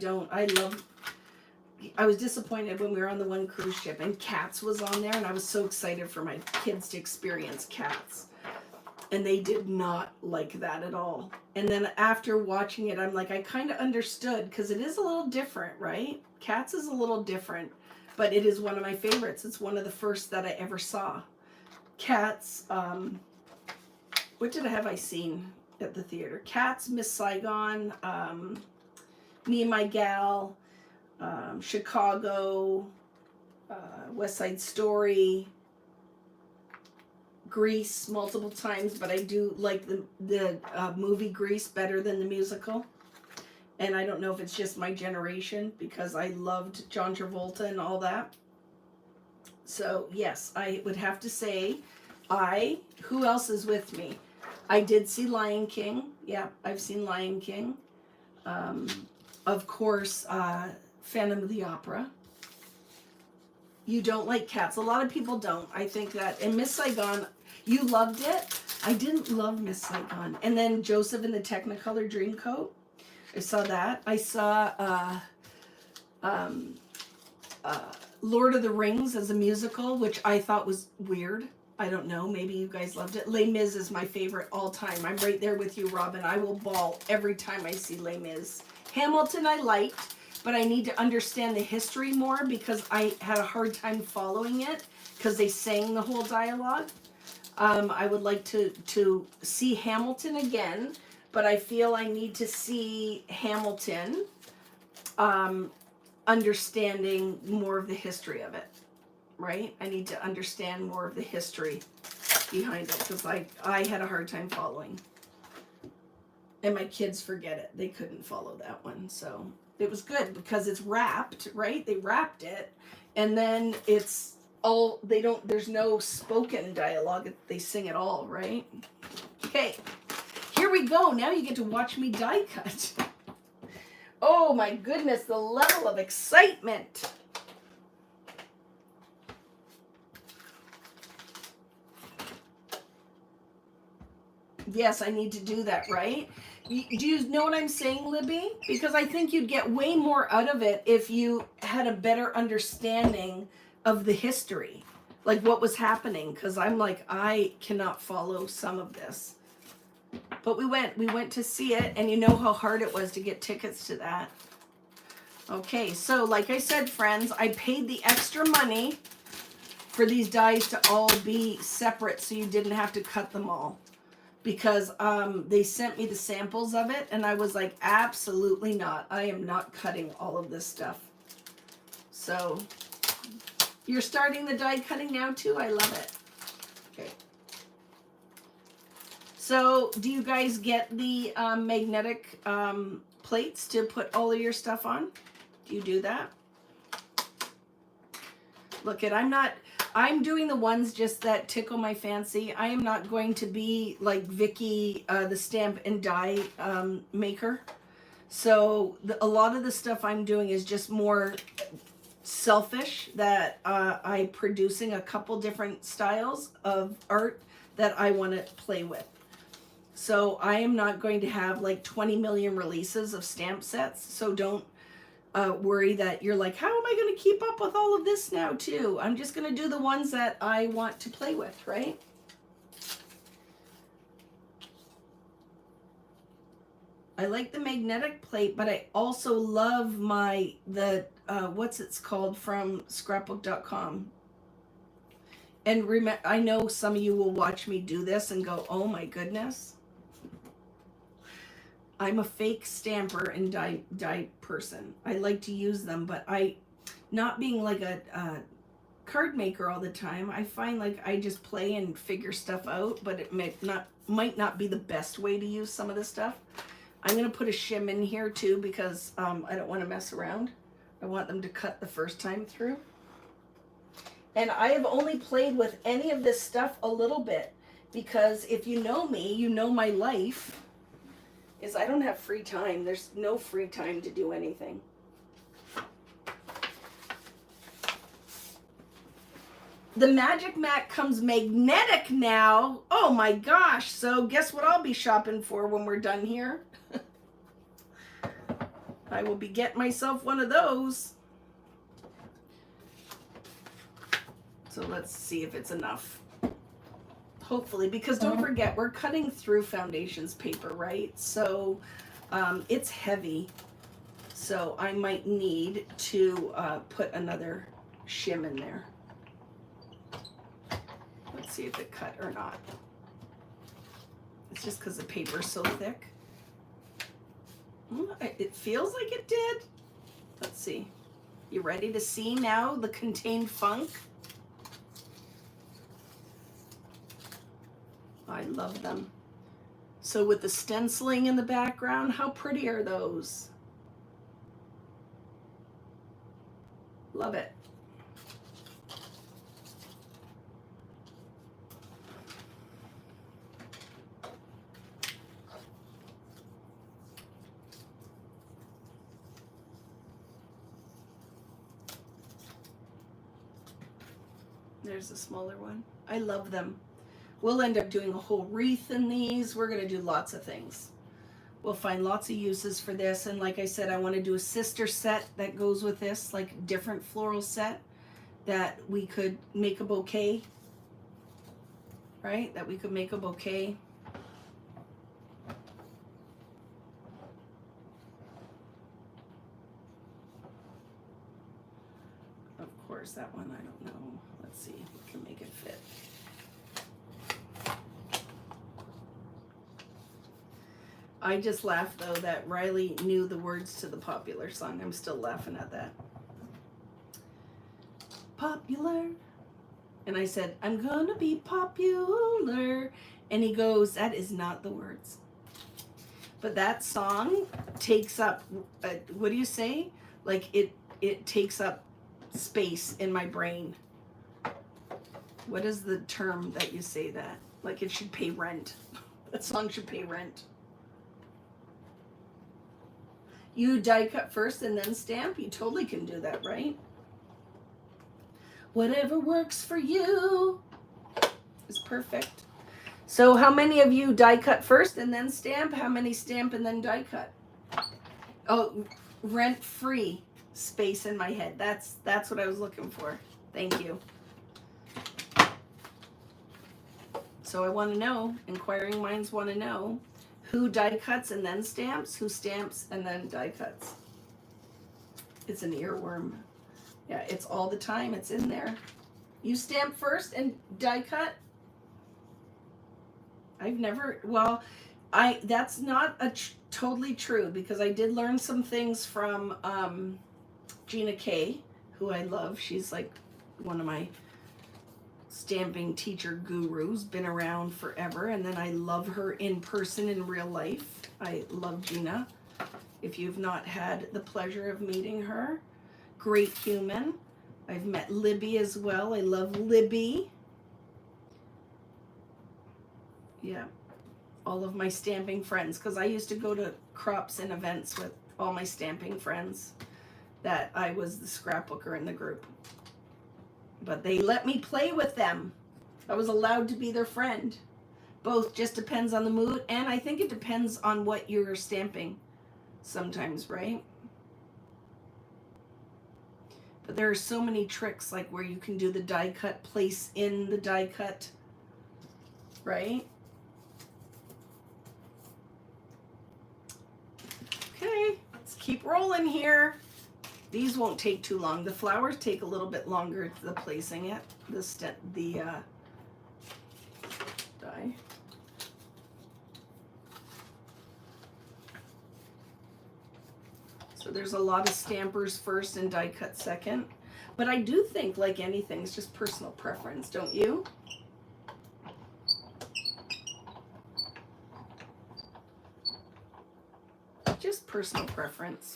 was disappointed when we were on the one cruise ship and Cats was on there, and I was so excited for my kids to experience Cats. And they did not like that at all. And then after watching it, I'm like, I kind of understood, because it is a little different, right? Cats is a little different, but it is one of my favorites. It's one of the first that I ever saw. Cats, what did I seen at the theater? Cats, Miss Saigon, Me and My Gal, Chicago, West Side Story, Grease multiple times, but I do like the movie Grease better than the musical. And I don't know if it's just my generation, because I loved John Travolta and all that. So yes, I would have to say, who else is with me? I did see Lion King. Yeah, I've seen Lion King. Of course, Phantom of the Opera. You don't like Cats. A lot of people don't. I think that, and Miss Saigon, you loved it. I didn't love Miss Saigon. And then Joseph in the Technicolor Dreamcoat. I saw that. I saw Lord of the Rings as a musical, which I thought was weird. I don't know. Maybe you guys loved it. Les Mis is my favorite all time. I'm right there with you, Robin. I will bawl every time I see Les Mis. Hamilton I liked, but I need to understand the history more, because I had a hard time following it, because they sang the whole dialogue. I would like to see Hamilton again, but I feel I need to see Hamilton understanding more of the history of it, right? I need to understand more of the history behind it, because I had a hard time following. And my kids forget it. They couldn't follow that one. So it was good, because it's wrapped, right? They wrapped it, and then it's all, there's no spoken dialogue. They sing it all, right? Okay, here we go. Now you get to watch me die cut. Oh my goodness, the level of excitement. Yes, I need to do that, right? Do you know what I'm saying, Libby? Because I think you'd get way more out of it if you had a better understanding of the history, like what was happening. Because I'm like, I cannot follow some of this. But we went to see it, and you know how hard it was to get tickets to that. Okay, so like I said, friends, I paid the extra money for these dies to all be separate, so you didn't have to cut them all. Because they sent me the samples of it, and I was like, absolutely not. I am not cutting all of this stuff. So you're starting the die cutting now too? I love it. Okay. So do you guys get the magnetic plates to put all of your stuff on? Do you do that? Look at, I'm doing the ones just that tickle my fancy. I am not going to be like Vicki, the stamp and die maker. So a lot of the stuff I'm doing is just more selfish, that I'm producing a couple different styles of art that I want to play with. So I am not going to have like 20 million releases of stamp sets. So don't worry that you're like, how am I going to keep up with all of this now too? I'm just going to do the ones that I want to play with, right? I like the magnetic plate, but I also love what's it's called from scrapbook.com. And I know some of you will watch me do this and go, oh my goodness. I'm a fake stamper and die person. I like to use them, but not being like a card maker all the time, I find like I just play and figure stuff out, but it might not be the best way to use some of this stuff. I'm gonna put a shim in here too because I don't want to mess around. I want them to cut the first time through. And I have only played with any of this stuff a little bit because if you know me, you know my life is I don't have free time. There's no free time to do anything. The Magic Mat comes magnetic now. Oh my gosh. So guess what I'll be shopping for when we're done here? I will be getting myself one of those. So let's see if it's enough. Hopefully, because don't forget, we're cutting through foundations paper, right? So it's heavy. So I might need to put another shim in there. Let's see if it cut or not. It's just because the paper's so thick. It feels like it did. Let's see. You ready to see now the contained funk? I love them. So with the stenciling in the background, how pretty are those? Love it. There's a smaller one. I love them. We'll end up doing a whole wreath in these. We're going to do lots of things. We'll find lots of uses for this. And like I said, I want to do a sister set that goes with this, like different floral set that we could make a bouquet. Right? That we could make a bouquet. Of course, that one, I don't know. Let's see if we can make it fit. I just laughed though that Riley knew the words to the popular song. I'm still laughing at that. Popular. And I said, I'm gonna be popular. And he goes, that is not the words. But that song takes up, what do you say? Like it takes up space in my brain. What is the term that you say that? Like it should pay rent. That song should pay rent. You die cut first and then stamp? You totally can do that, right? Whatever works for you is perfect. So how many of you die cut first and then stamp? How many stamp and then die cut? Oh, rent-free space in my head. That's what I was looking for. Thank you. So I want to know, inquiring minds want to know, who die cuts and then stamps, who stamps and then die cuts. It's an earworm. Yeah, it's all the time. It's in there. You stamp first and die cut? I've never, well, that's not totally true because I did learn some things from Gina Kay, who I love. She's like one of my stamping teacher gurus, been around forever, and then I love her in person in real life. I love Gina. If you've not had the pleasure of meeting her, great human. I've met Libby as well. I love Libby. Yeah, all of my stamping friends, because I used to go to crops and events with all my stamping friends that I was the scrapbooker in the group. But they let me play with them. I was allowed to be their friend. Both just depends on the mood, and I think it depends on what you're stamping sometimes, right? But there are so many tricks, like where you can do the die cut, place in the die cut, right? Okay, let's keep rolling here. These won't take too long. The flowers take a little bit longer, the placing it, the die. So there's a lot of stampers first and die cut second. But I do think, like anything, it's just personal preference, don't you? Just personal preference.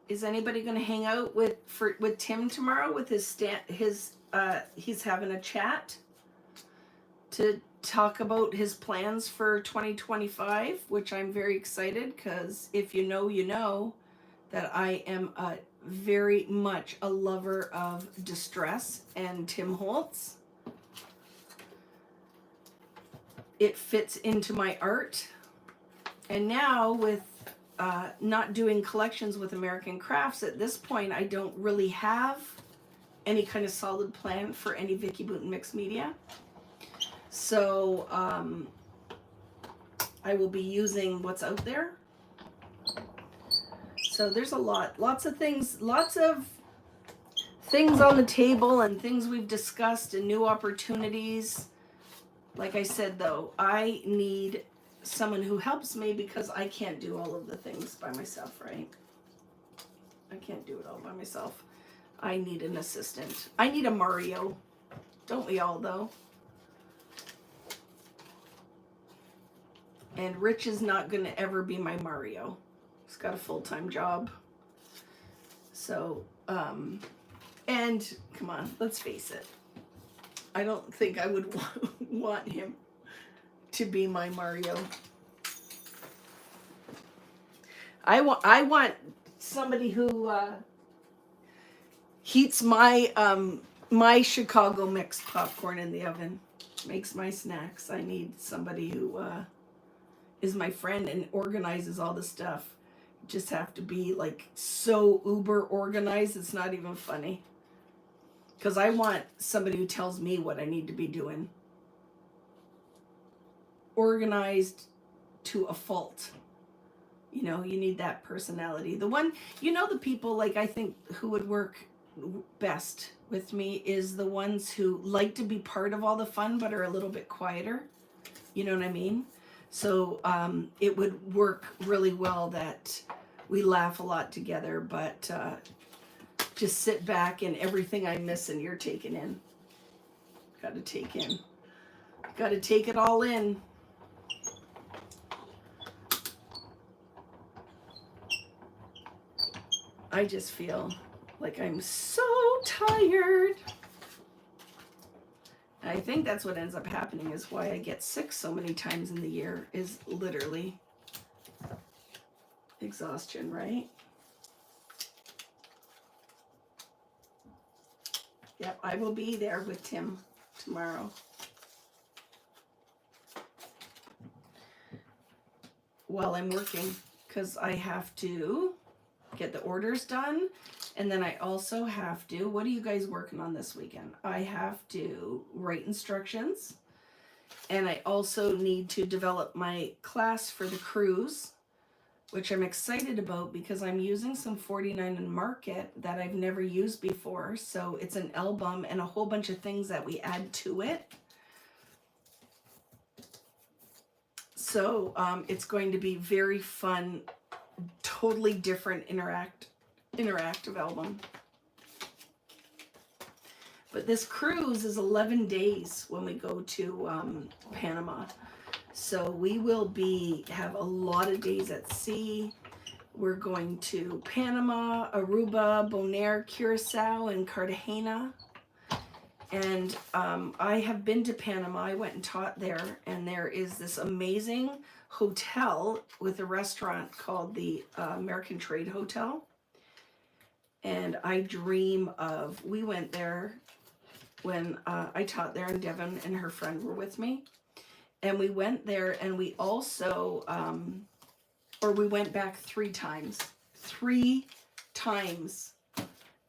Is anybody going to hang out with Tim tomorrow with he's having a chat to talk about his plans for 2025, which I'm very excited, because if you know that I am very much a lover of distress and Tim Holtz. It fits into my art. And now with not doing collections with American Crafts, at this point I don't really have any kind of solid plan for any Vicki Boutin mixed media. So I will be using what's out there. So there's lots of things on the table, and things we've discussed, and new opportunities. Like I said, though, I need someone who helps me, because I can't do all of the things by myself, right? I can't do it all by myself. I need an assistant. I need a Mario. Don't we all, though? And Rich is not going to ever be my Mario. He's got a full-time job. So, and come on, let's face it. I don't think I would want him to be my Mario. I want somebody who heats my my Chicago mixed popcorn in the oven, makes my snacks. I need somebody who is my friend and organizes all the stuff. You just have to be like so uber organized, it's not even funny. Because I want somebody who tells me what I need to be doing. Organized to a fault. You know, you need that personality. The one, the people, like, I think who would work best with me is the ones who like to be part of all the fun but are a little bit quieter. You know what I mean? So it would work really well that we laugh a lot together, but just sit back and everything I miss and you're taking in. Got to take in. Got to take it all in. I just feel like I'm so tired. I think that's what ends up happening, is why I get sick so many times in the year, is literally exhaustion, right? Yep, I will be there with Tim tomorrow. While I'm working, because I have to get the orders done, and then I also have to, what are you guys working on this weekend? I have to write instructions, and I also need to develop my class for the cruise, which I'm excited about because I'm using some 49 in Market that I've never used before. So it's an album and a whole bunch of things that we add to it. So it's going to be very fun, totally different interactive album. But this cruise is 11 days when we go to Panama. So we will have a lot of days at sea. We're going to Panama, Aruba, Bonaire, Curacao, and Cartagena. And I have been to Panama. I went and taught there, and there is this amazing hotel with a restaurant called the American Trade Hotel. And I dream of, we went there when I taught there, and Devin and her friend were with me. And we went there, and we also, we went back 3 times. 3 times,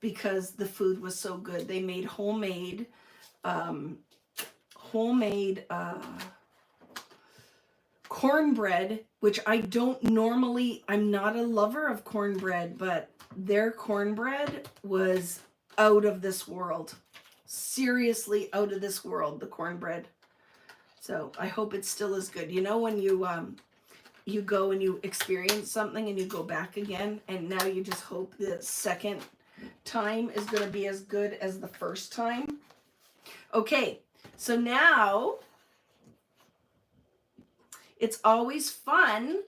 because the food was so good. They made homemade cornbread, which I don't normally, I'm not a lover of cornbread, but their cornbread was out of this world. Seriously out of this world, the cornbread. So I hope it's still as good. You know, when you you go and you experience something and you go back again, and now you just hope the second time is going to be as good as the first time. Okay, so now it's always fun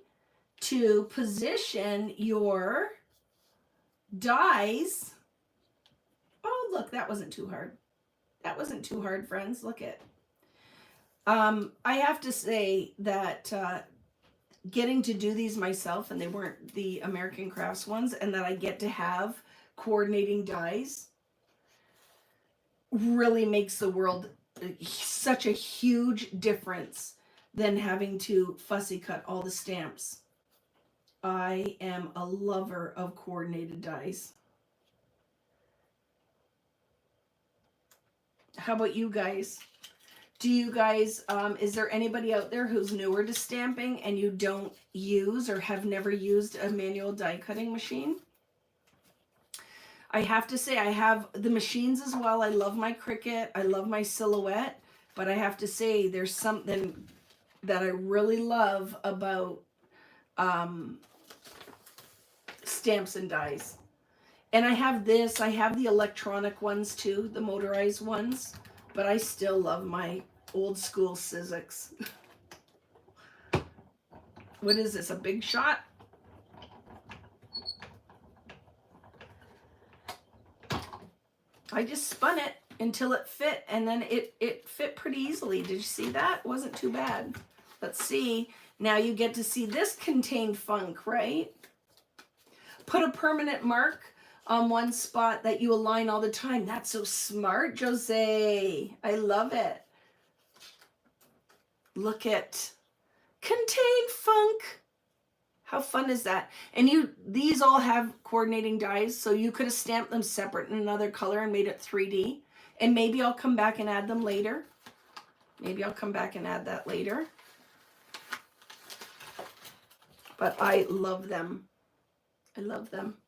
to position your dies. Oh, look, that wasn't too hard. That wasn't too hard, friends. Look at. I have to say that getting to do these myself, and they weren't the American Crafts ones, and that I get to have coordinating dies really makes the world such a huge difference than having to fussy cut all the stamps. I am a lover of coordinated dies. How about you guys? Do you guys, is there anybody out there who's newer to stamping and you don't use or have never used a manual die cutting machine? I have to say, I have the machines as well. I love my Cricut. I love my Silhouette. But I have to say, there's something that I really love about stamps and dies. And I have this. I have the electronic ones too, the motorized ones. But I still love my old school Sizzix. What is this, a Big Shot? I just spun it until it fit, and then it fit pretty easily. Did you see that? It wasn't too bad. Let's see. Now you get to see this contained funk, right? Put a permanent mark on one spot that you align all the time. That's so smart, Jose. I love it. Look at contained funk. How fun is that? And these all have coordinating dies, so you could have stamped them separate in another color and made it 3D. And maybe I'll come back and add them later. Maybe I'll come back and add that later. But I love them. I love them.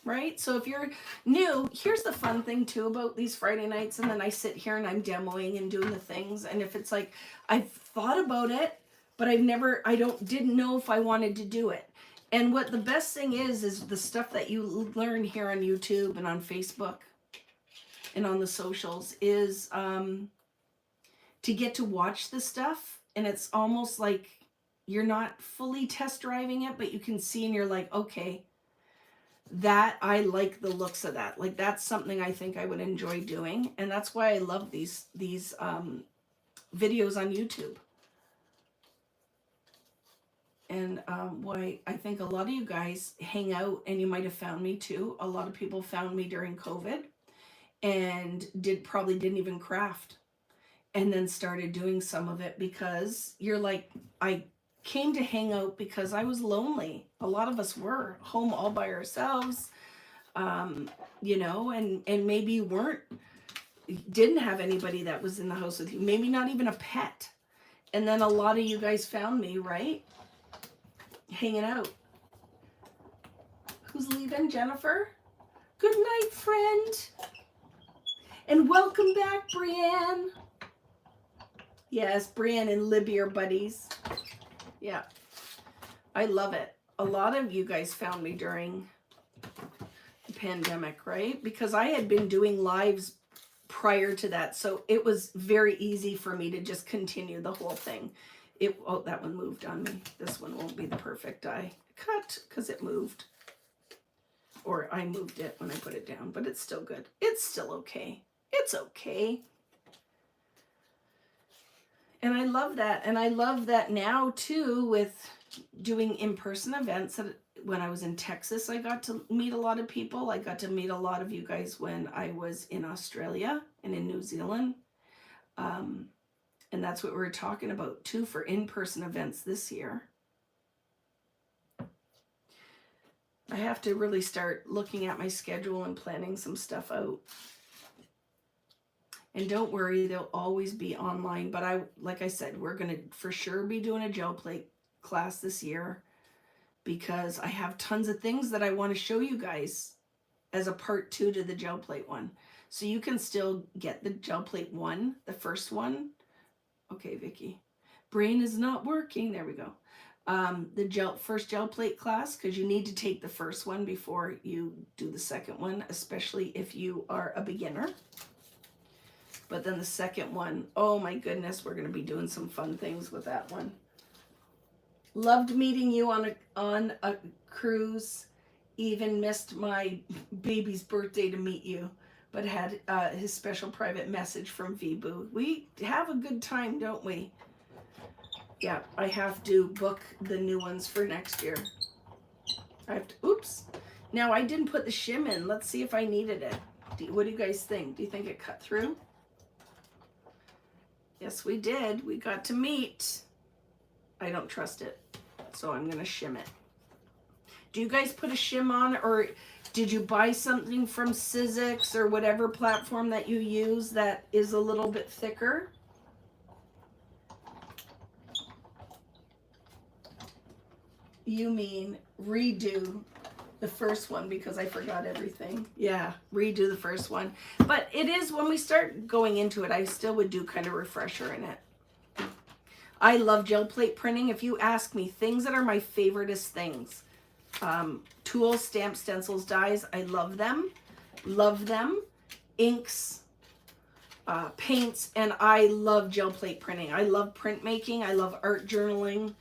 Right? So if you're new, here's the fun thing too about these Friday nights, and then I sit here and I'm demoing and doing the things, and if it's like, I've thought about it, but didn't know if I wanted to do it. And what the best thing is the stuff that you learn here on YouTube and on Facebook and on the socials is to get to watch the stuff, and it's almost like you're not fully test driving it, but you can see and you're like, okay, that I like the looks of that. Like that's something I think I would enjoy doing, and that's why I love these videos on YouTube. And why I think a lot of you guys hang out, and you might have found me too. A lot of people found me during COVID and probably didn't even craft, and then started doing some of it because you're like, I came to hang out because I was lonely. A lot of us were home all by ourselves, you know, and maybe you didn't have anybody that was in the house with you, maybe not even a pet. And then a lot of you guys found me, right? Hanging out. Who's leaving? Jennifer? Good night, friend. And welcome back, Brienne. Yes, Brienne and Libby are buddies. Yeah, I love it. A lot of you guys found me during the pandemic, right? Because I had been doing lives prior to that, so it was very easy for me to just continue the whole thing. Oh, that one moved on me. This one won't be the perfect die cut because it moved. Or I moved it when I put it down, but it's still good. It's still okay. It's okay. And I love that. And I love that now too with doing in-person events. When I was in Texas, I got to meet a lot of people. I got to meet a lot of you guys when I was in Australia and in New Zealand. And that's what we were talking about too for in-person events this year. I have to really start looking at my schedule and planning some stuff out. And don't worry, they'll always be online. But like I said, we're going to for sure be doing a gel plate class this year because I have tons of things that I want to show you guys as a part 2 to the gel plate one. So you can still get the gel plate one, the first one. Okay, Vicki. Brain is not working. There we go. The first gel plate class, because you need to take the first one before you do the second one, especially if you are a beginner. But then the second one, oh my goodness, we're going to be doing some fun things with that one. Loved meeting you on a cruise. Even missed my baby's birthday to meet you, but had his special private message from Vibu. We have a good time, don't we? Yeah, I have to book the new ones for next year. I have to, oops. Now I didn't put the shim in. Let's see if I needed it. What do you guys think? Do you think it cut through? Yes, we did. We got to meet. I don't trust it, so I'm gonna shim it. Do you guys put a shim on, or did you buy something from Sizzix or whatever platform that you use that is a little bit thicker? You mean redo the first one because I forgot everything. Yeah, redo the first one. But it is, when we start going into it, I still would do kind of refresher in it. I love gel plate printing. If you ask me, things that are my favoriteest things. Tools, stamps, stencils, dies. I love them. Love them. Inks, paints, and I love gel plate printing. I love printmaking. I love art journaling.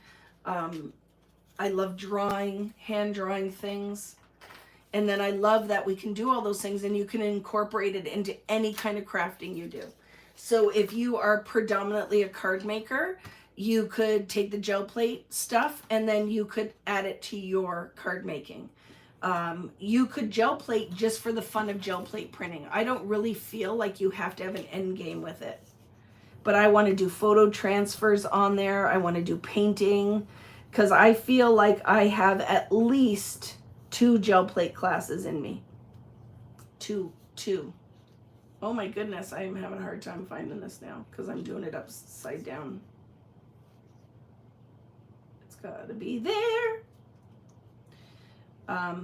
I love drawing, hand drawing things. And then I love that we can do all those things and you can incorporate it into any kind of crafting you do. So if you are predominantly a card maker, you could take the gel plate stuff and then you could add it to your card making. You could gel plate just for the fun of gel plate printing. I don't really feel like you have to have an end game with it. But I want to do photo transfers on there. I want to do painting. Because I feel like I have at least 2 gel plate classes in me. Two. Oh my goodness, I am having a hard time finding this now because I'm doing it upside down. It's got to be there. I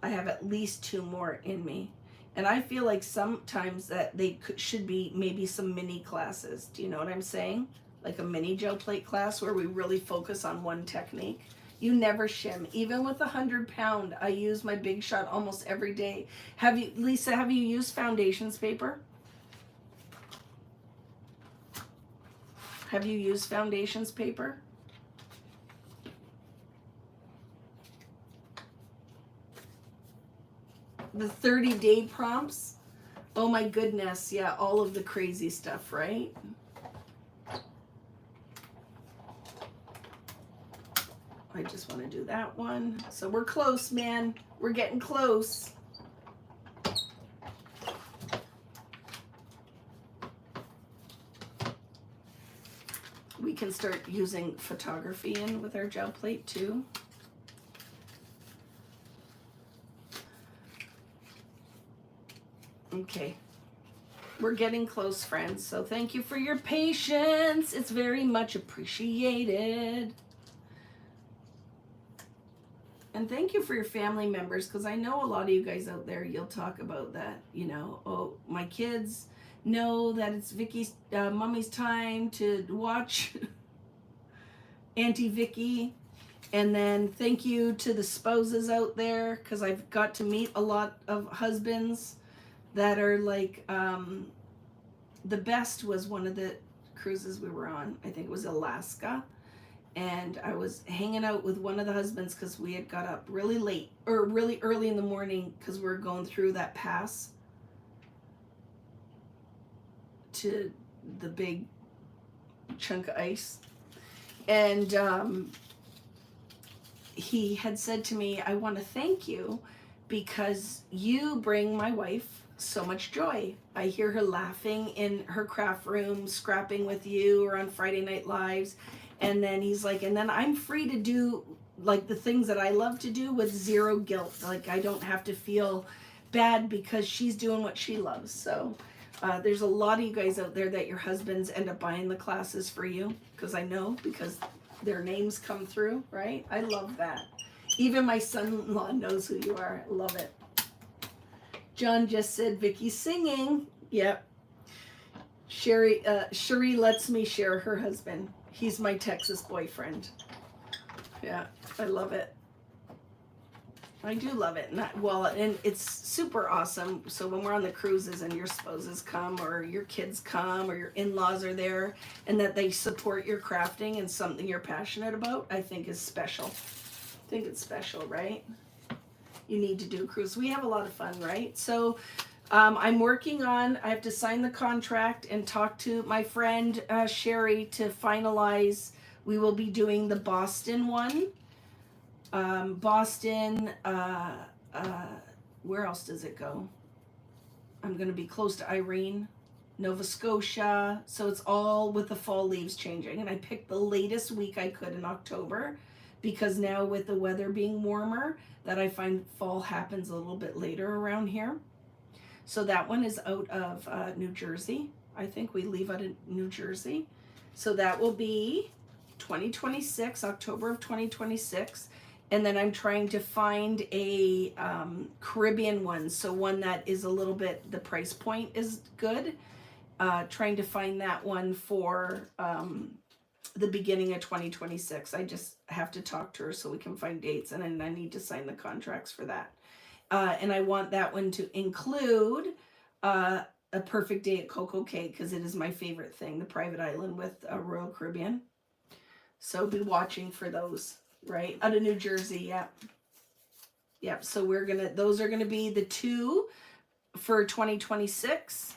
have at least 2 more in me. And I feel like sometimes that they should be maybe some mini classes. Do you know what I'm saying? Like a mini gel plate class where we really focus on one technique. You never shim. Even with 100 pound, I use my Big Shot almost every day. Lisa, have you used foundations paper? Have you used foundations paper? The 30-day prompts. Oh my goodness. Yeah, all of the crazy stuff, right? I just want to do that one. So we're close, man. We're getting close. We can start using photography in with our gel plate too. Okay. We're getting close, friends. So thank you for your patience. It's very much appreciated. And thank you for your family members, because I know a lot of you guys out there, you'll talk about that, you know, oh, my kids know that it's Vicky's, mommy's time to watch Auntie Vicki. And then thank you to the spouses out there, because I've got to meet a lot of husbands that are like, the best was one of the cruises we were on. I think it was Alaska. And I was hanging out with one of the husbands because we had got up really late or really early in the morning because we were going through that pass to the big chunk of ice. And he had said to me, I want to thank you because you bring my wife so much joy. I hear her laughing in her craft room, scrapping with you, or on Friday Night Lives. And then he's like, and then I'm free to do like the things that I love to do with zero guilt. Like I don't have to feel bad because she's doing what she loves. So there's a lot of you guys out there that your husbands end up buying the classes for you, because I know, because their names come through, right? I love that. Even my son-in-law knows who you are. I love it. John just said Vicky's singing. Yep. Cherie lets me share her husband. He's my Texas boyfriend. Yeah, I love it. I do love it. And it's super awesome. So when we're on the cruises and your spouses come or your kids come or your in-laws are there and that they support your crafting and something you're passionate about, I think is special. I think it's special, right? You need to do a cruise. We have a lot of fun, right? So I'm working on, I have to sign the contract and talk to my friend Sherry to finalize. We will be doing the Boston one. Boston, where else does it go? I'm going to be close to Irene, Nova Scotia. So it's all with the fall leaves changing. And I picked the latest week I could in October because now with the weather being warmer, that I find fall happens a little bit later around here. So that one is out of New Jersey. I think we leave out of New Jersey. So that will be 2026, October of 2026. And then I'm trying to find a Caribbean one. So one that is a little bit, the price point is good. Trying to find that one for the beginning of 2026. I just have to talk to her so we can find dates. And then I need to sign the contracts for that. And I want that one to include a perfect day at Coco Cay because it is my favorite thing, the private island with Royal Caribbean. So be watching for those, right? Out of New Jersey, yep. Yep, so those are gonna be the two for 2026.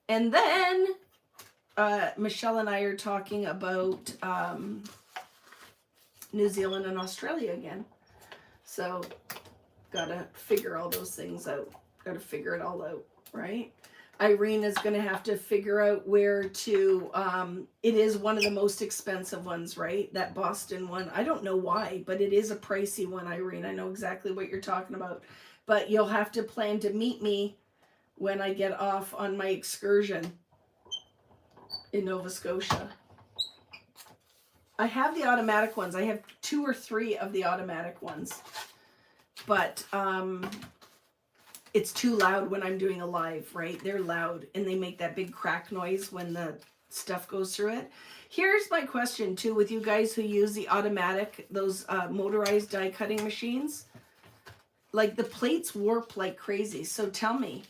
And then Michelle and I are talking about New Zealand and Australia again. So gotta figure all those things out. Gotta figure it all out, right? Irene is gonna have to figure out where to, it is one of the most expensive ones, right? That Boston one. I don't know why, but it is a pricey one, Irene. I know exactly what you're talking about. But you'll have to plan to meet me when I get off on my excursion in Nova Scotia. I have the automatic ones. I have 2 or 3 of the automatic ones. But it's too loud when I'm doing a live, right? They're loud and they make that big crack noise when the stuff goes through it. Here's my question too with you guys who use the automatic, those motorized die cutting machines. Like the plates warp like crazy. So tell me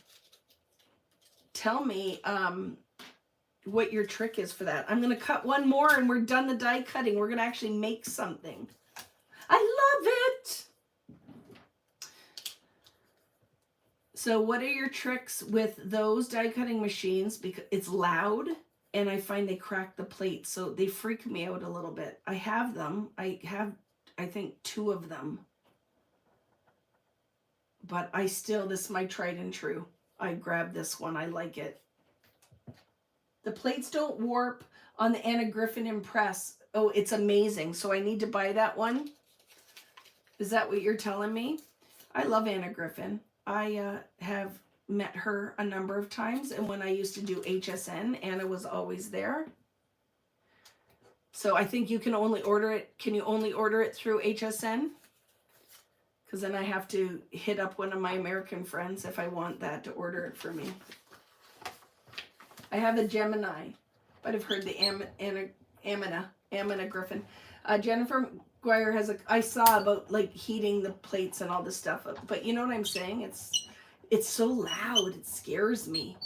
what your trick is for that. I'm going to cut one more and we're done the die cutting. We're going to actually make something. I love it. So what are your tricks with those die cutting machines? Because it's loud and I find they crack the plate. So they freak me out a little bit. I have them. I think 2 of them. But this is my tried and true. I grabbed this one. I like it. The plates don't warp on the Anna Griffin Impress. Oh, it's amazing. So I need to buy that one. Is that what you're telling me? I love Anna Griffin. I have met her a number of times, and when I used to do HSN, Anna was always there. So I think you can only order it. Can you only order it through HSN? Because then I have to hit up one of my American friends if I want that to order it for me. I have a Gemini, but I've heard the Amina Griffin. Jennifer Guire has I saw about like heating the plates and all this stuff, but you know what I'm saying? It's so loud, it scares me.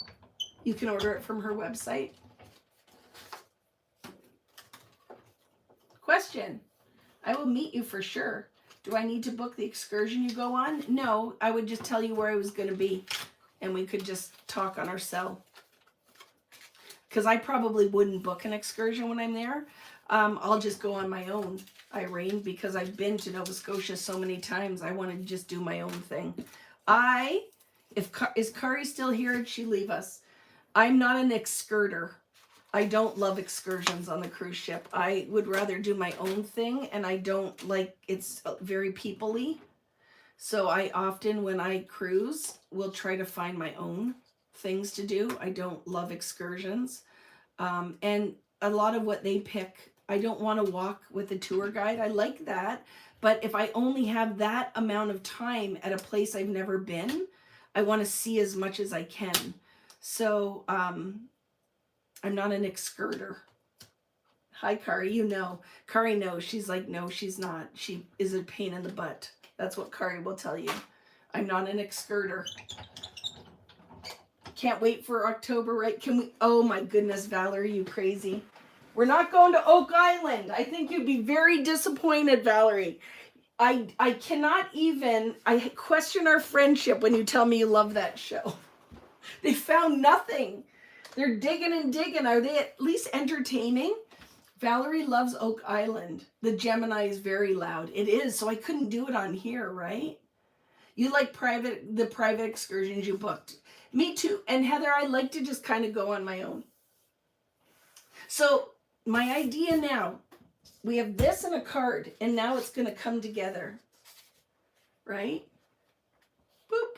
You can order it from her website. Question. I will meet you for sure. Do I need to book the excursion you go on? No, I would just tell you where I was going to be and we could just talk on our cell. Because I probably wouldn't book an excursion when I'm there. I'll just go on my own, Irene, because I've been to Nova Scotia so many times. I want to just do my own thing. Is Kari still here? Did she leave us? I'm not an excurter. I don't love excursions on the cruise ship. I would rather do my own thing, and I don't like, it's very people-y. So I often, when I cruise, will try to find my own things to do. I don't love excursions. And a lot of what they pick, I don't want to walk with a tour guide. I like that. But if I only have that amount of time at a place I've never been, I want to see as much as I can. So I'm not an excurter. Hi, Kari. You know. Kari knows. She's like, no, she's not. She is a pain in the butt. That's what Kari will tell you. I'm not an excurter. Can't wait for October, right? Can we? Oh my goodness, Valerie, you crazy. We're not going to Oak Island. I think you'd be very disappointed, Valerie. I cannot even, I question our friendship when you tell me you love that show. They found nothing. They're digging and digging. Are they at least entertaining? Valerie loves Oak Island. The Gemini is very loud. It is, so I couldn't do it on here, right? You like the private excursions you booked. Me too. And Heather, I like to just kind of go on my own. So my idea now, we have this and a card, and now it's going to come together, right? Boop.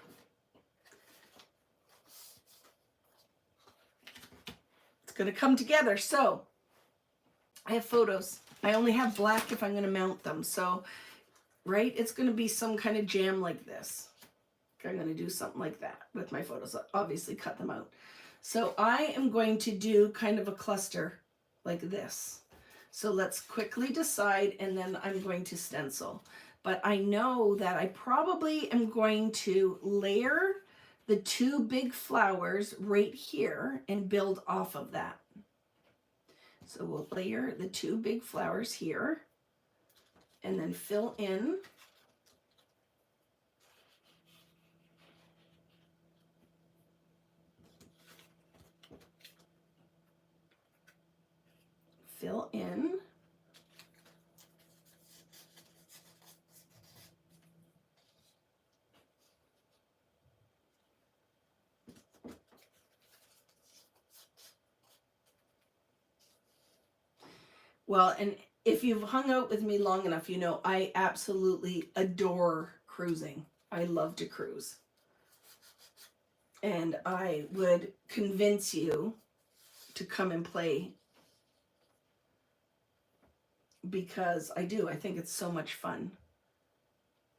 It's going to come together. So I have photos. I only have black if I'm going to mount them. So, right, it's going to be some kind of jam like this. I'm going to do something like that with my photos. I'll obviously cut them out. So I am going to do kind of a cluster like this. So let's quickly decide, and then I'm going to stencil. But I know that I probably am going to layer the two big flowers right here and build off of that. So we'll layer the two big flowers here and then fill in. Fill in. Well, and if you've hung out with me long enough, you know I absolutely adore cruising. I love to cruise. And I would convince you to come and play because I do. I think it's so much fun.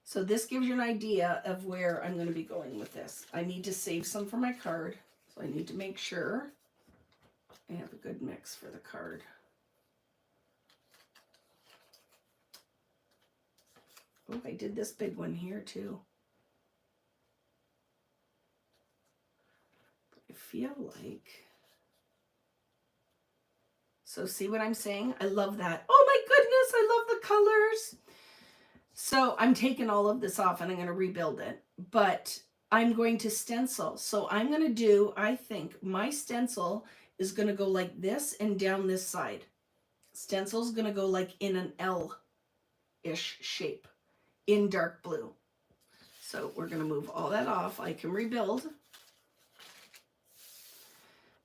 So this gives you an idea of where I'm going to be going with this. I need to save some for my card. So I need to make sure I have a good mix for the card. Oh, I did this big one here too. I feel like... So see what I'm saying? I love that. Oh my goodness, I love the colors. So I'm taking all of this off and I'm going to rebuild it. But I'm going to stencil. So I'm going to do, I think, my stencil is going to go like this and down this side. Stencil's going to go like in an L-ish shape in dark blue. So we're going to move all that off. I can rebuild.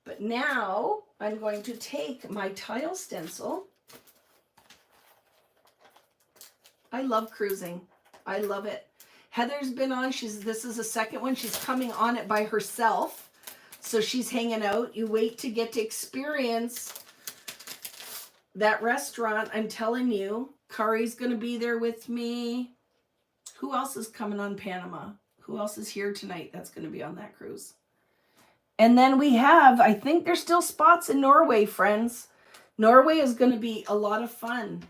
But now I'm going to take my tile stencil. I love cruising. I love it. Heather's been on. This is the second one. She's coming on it by herself. So she's hanging out. You wait to get to experience that restaurant. I'm telling you, Kari's going to be there with me. Who else is coming on Panama? Who else is here tonight that's going to be on that cruise? And then we have, I think there's still spots in Norway, friends. Norway is going to be a lot of fun.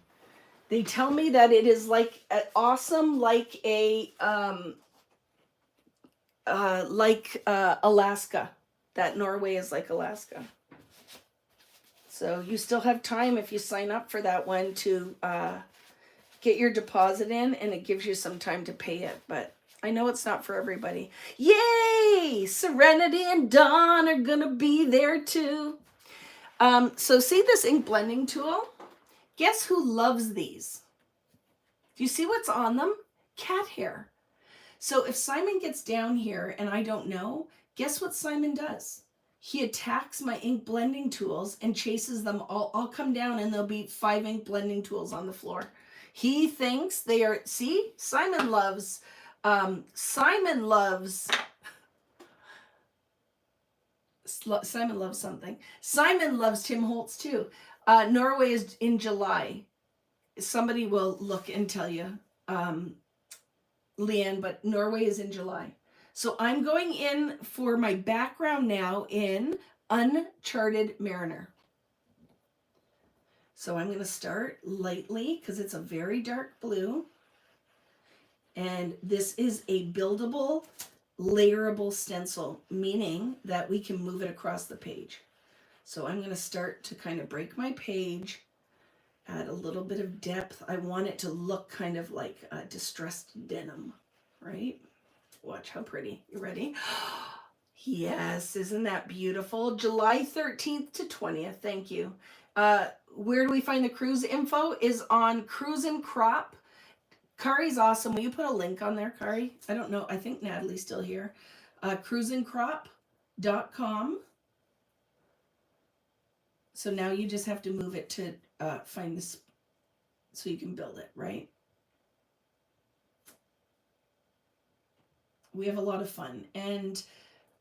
They tell me that it is like awesome, like Alaska. That Norway is like Alaska. So you still have time if you sign up for that one to get your deposit in, and it gives you some time to pay it. But I know it's not for everybody. Yay! Serenity and Dawn are going to be there too. So see this ink blending tool? Guess who loves these? Do you see what's on them? Cat hair. So if Simon gets down here and I don't know, guess what Simon does? He attacks my ink blending tools and chases them all. I'll come down and there'll be 5 ink blending tools on the floor. He thinks they are, see, Simon loves something. Simon loves Tim Holtz too. Norway is in July. Somebody will look and tell you, Leanne, but Norway is in July. So I'm going in for my background now in Uncharted Mariner. So I'm going to start lightly because it's a very dark blue. And this is a buildable, layerable stencil, meaning that we can move it across the page. So I'm going to start to kind of break my page, add a little bit of depth. I want it to look kind of like a distressed denim, right? Watch how pretty. You ready? Yes, isn't that beautiful? July 13th to 20th. Thank you. Where do we find the cruise info? Is on Cruise and Crop. Kari's awesome. Will you put a link on there, Kari? I don't know. I think Natalie's still here. cruiseandcrop.com. So now you just have to move it to find this so you can build it, right? We have a lot of fun. And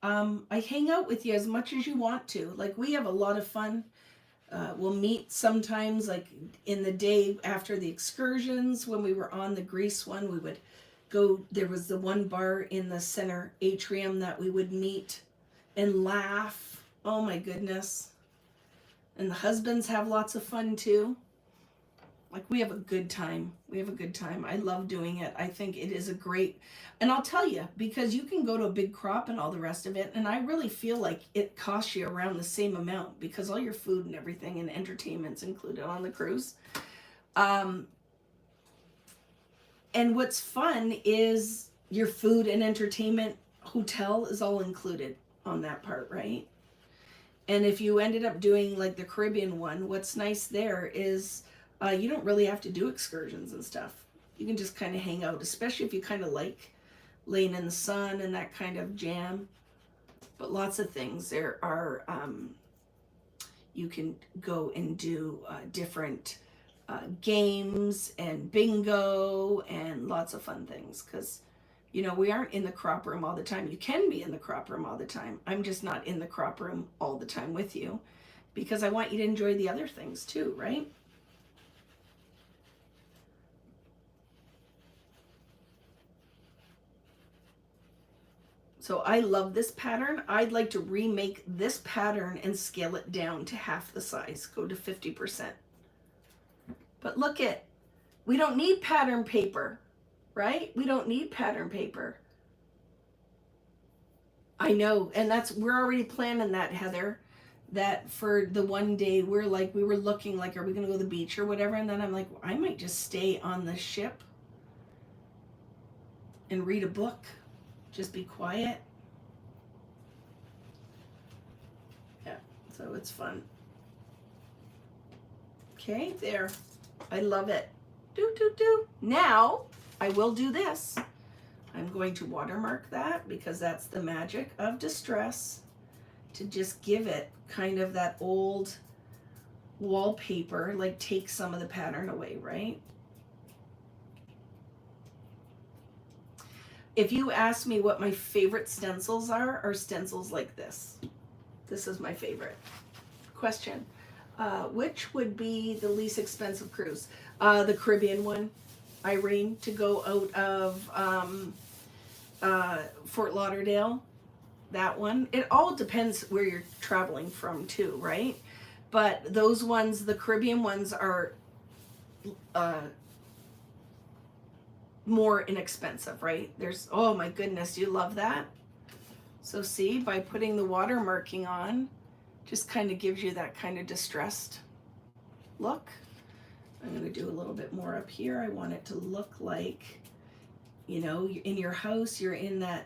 I hang out with you as much as you want to. Like, we have a lot of fun. We'll meet sometimes, like in the day after the excursions. When we were on the Greece one, we would go. There was the one bar in the center atrium that we would meet and laugh. Oh my goodness. And the husbands have lots of fun too. Like, we have a good time. We have a good time. I love doing it. I think it is a great, and I'll tell you, because you can go to a big crop and all the rest of it, and I really feel like it costs you around the same amount because all your food and everything and entertainment's included on the cruise. And what's fun is your food and entertainment, hotel is all included on that part, right? And if you ended up doing like the Caribbean one, what's nice there is you don't really have to do excursions and stuff. You can just kind of hang out, especially if you kind of like laying in the sun and that kind of jam. But lots of things. There are, you can go and do different games and bingo and lots of fun things because, you know, we aren't in the crop room all the time. You can be in the crop room all the time. I'm just not in the crop room all the time with you because I want you to enjoy the other things too, right? So I love this pattern. I'd like to remake this pattern and scale it down to half the size, go to 50%. But look at, we don't need pattern paper, right? We don't need pattern paper. I know, and we're already planning that, Heather, that for the one day we were looking like, are we gonna go to the beach or whatever? And then I'm like, I might just stay on the ship and read a book. Just be quiet. Yeah, so it's fun. Okay, there. I love it. Do. Now, I will do this. I'm going to watermark that because that's the magic of distress, to just give it kind of that old wallpaper, like take some of the pattern away, right? If you ask me what my favorite stencils are stencils like this. This is my favorite. Question. Which would be the least expensive cruise? The Caribbean one, Irene, to go out of Fort Lauderdale. That one. It all depends where you're traveling from too, right? But those ones, the Caribbean ones, are more inexpensive, right? There's, oh my goodness, you love that? So see, by putting the watermarking on, just kind of gives you that kind of distressed look. I'm going to do a little bit more up here. I want it to look like, you know, in your house, you're in that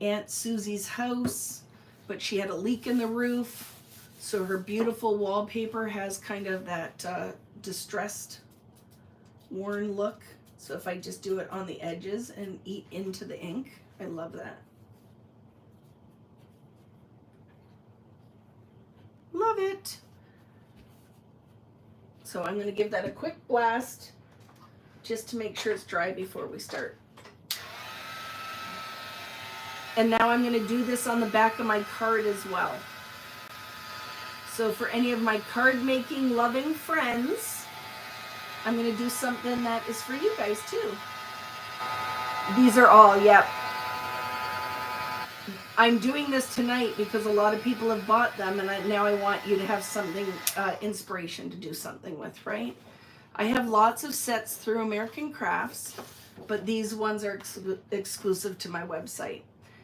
Aunt Susie's house, but she had a leak in the roof. So her beautiful wallpaper has kind of that distressed, worn look. So if I just do it on the edges and eat into the ink, I love that. Love it. So I'm going to give that a quick blast just to make sure it's dry before we start. And now I'm going to do this on the back of my card as well. So for any of my card making loving friends, I'm going to do something that is for you guys too. These are all, yep. I'm doing this tonight because a lot of people have bought them, and now I want you to have something, inspiration to do something with, right? I have lots of sets through American Crafts, but these ones are exclusive to my website.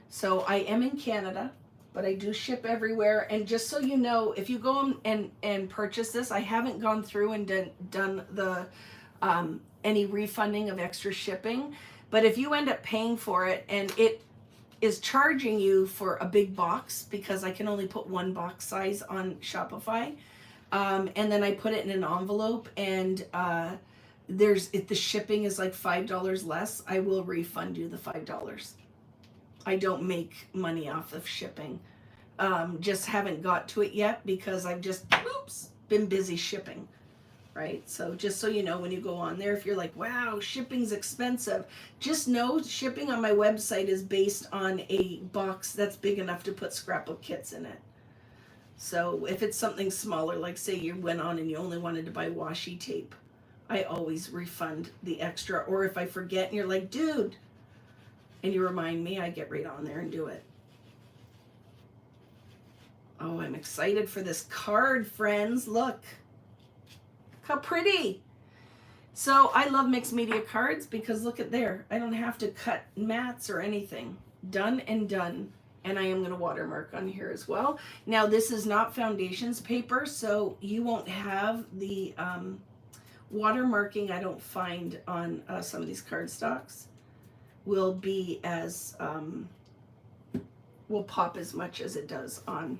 So I am in Canada, but I do ship everywhere. And just so you know, if you go and purchase this, I haven't gone through and done the any refunding of extra shipping. But if you end up paying for it and it is charging you for a big box, because I can only put one box size on Shopify, and then I put it in an envelope, and the shipping is like $5 less, I will refund you the $5. I don't make money off of shipping. Just haven't got to it yet because I've just been busy shipping. Right? So just so you know, when you go on there, if you're like, wow, shipping's expensive, just know shipping on my website is based on a box that's big enough to put scrapbook kits in it. So if it's something smaller, like say you went on and you only wanted to buy washi tape, I always refund the extra. Or if I forget and you're like, dude, and you remind me, I get right on there and do it. Oh, I'm excited for this card, friends. Look. How pretty. So I love mixed media cards because look at there. I don't have to cut mats or anything. Done and done. And I am going to watermark on here as well. Now this is not foundations paper, so you won't have the watermarking I don't find on some of these cardstocks. Will be as, will pop as much as it does on.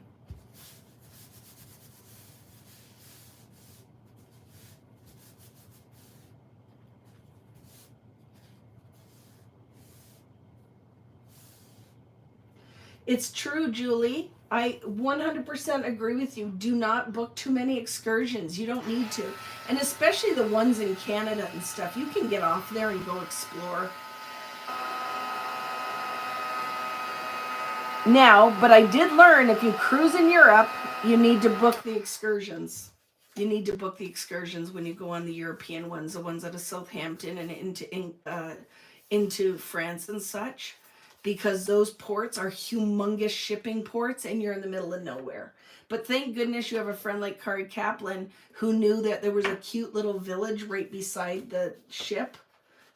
It's true, Julie. I 100% agree with you. Do not book too many excursions. You don't need to. And especially the ones in Canada and stuff. You can get off there and go explore. Now, but I did learn if you cruise in Europe, you need to book the excursions. You need to book the excursions when you go on the European ones, the ones out of Southampton and into France and such. Because those ports are humongous shipping ports and you're in the middle of nowhere. But thank goodness you have a friend like Kari Kaplan who knew that there was a cute little village right beside the ship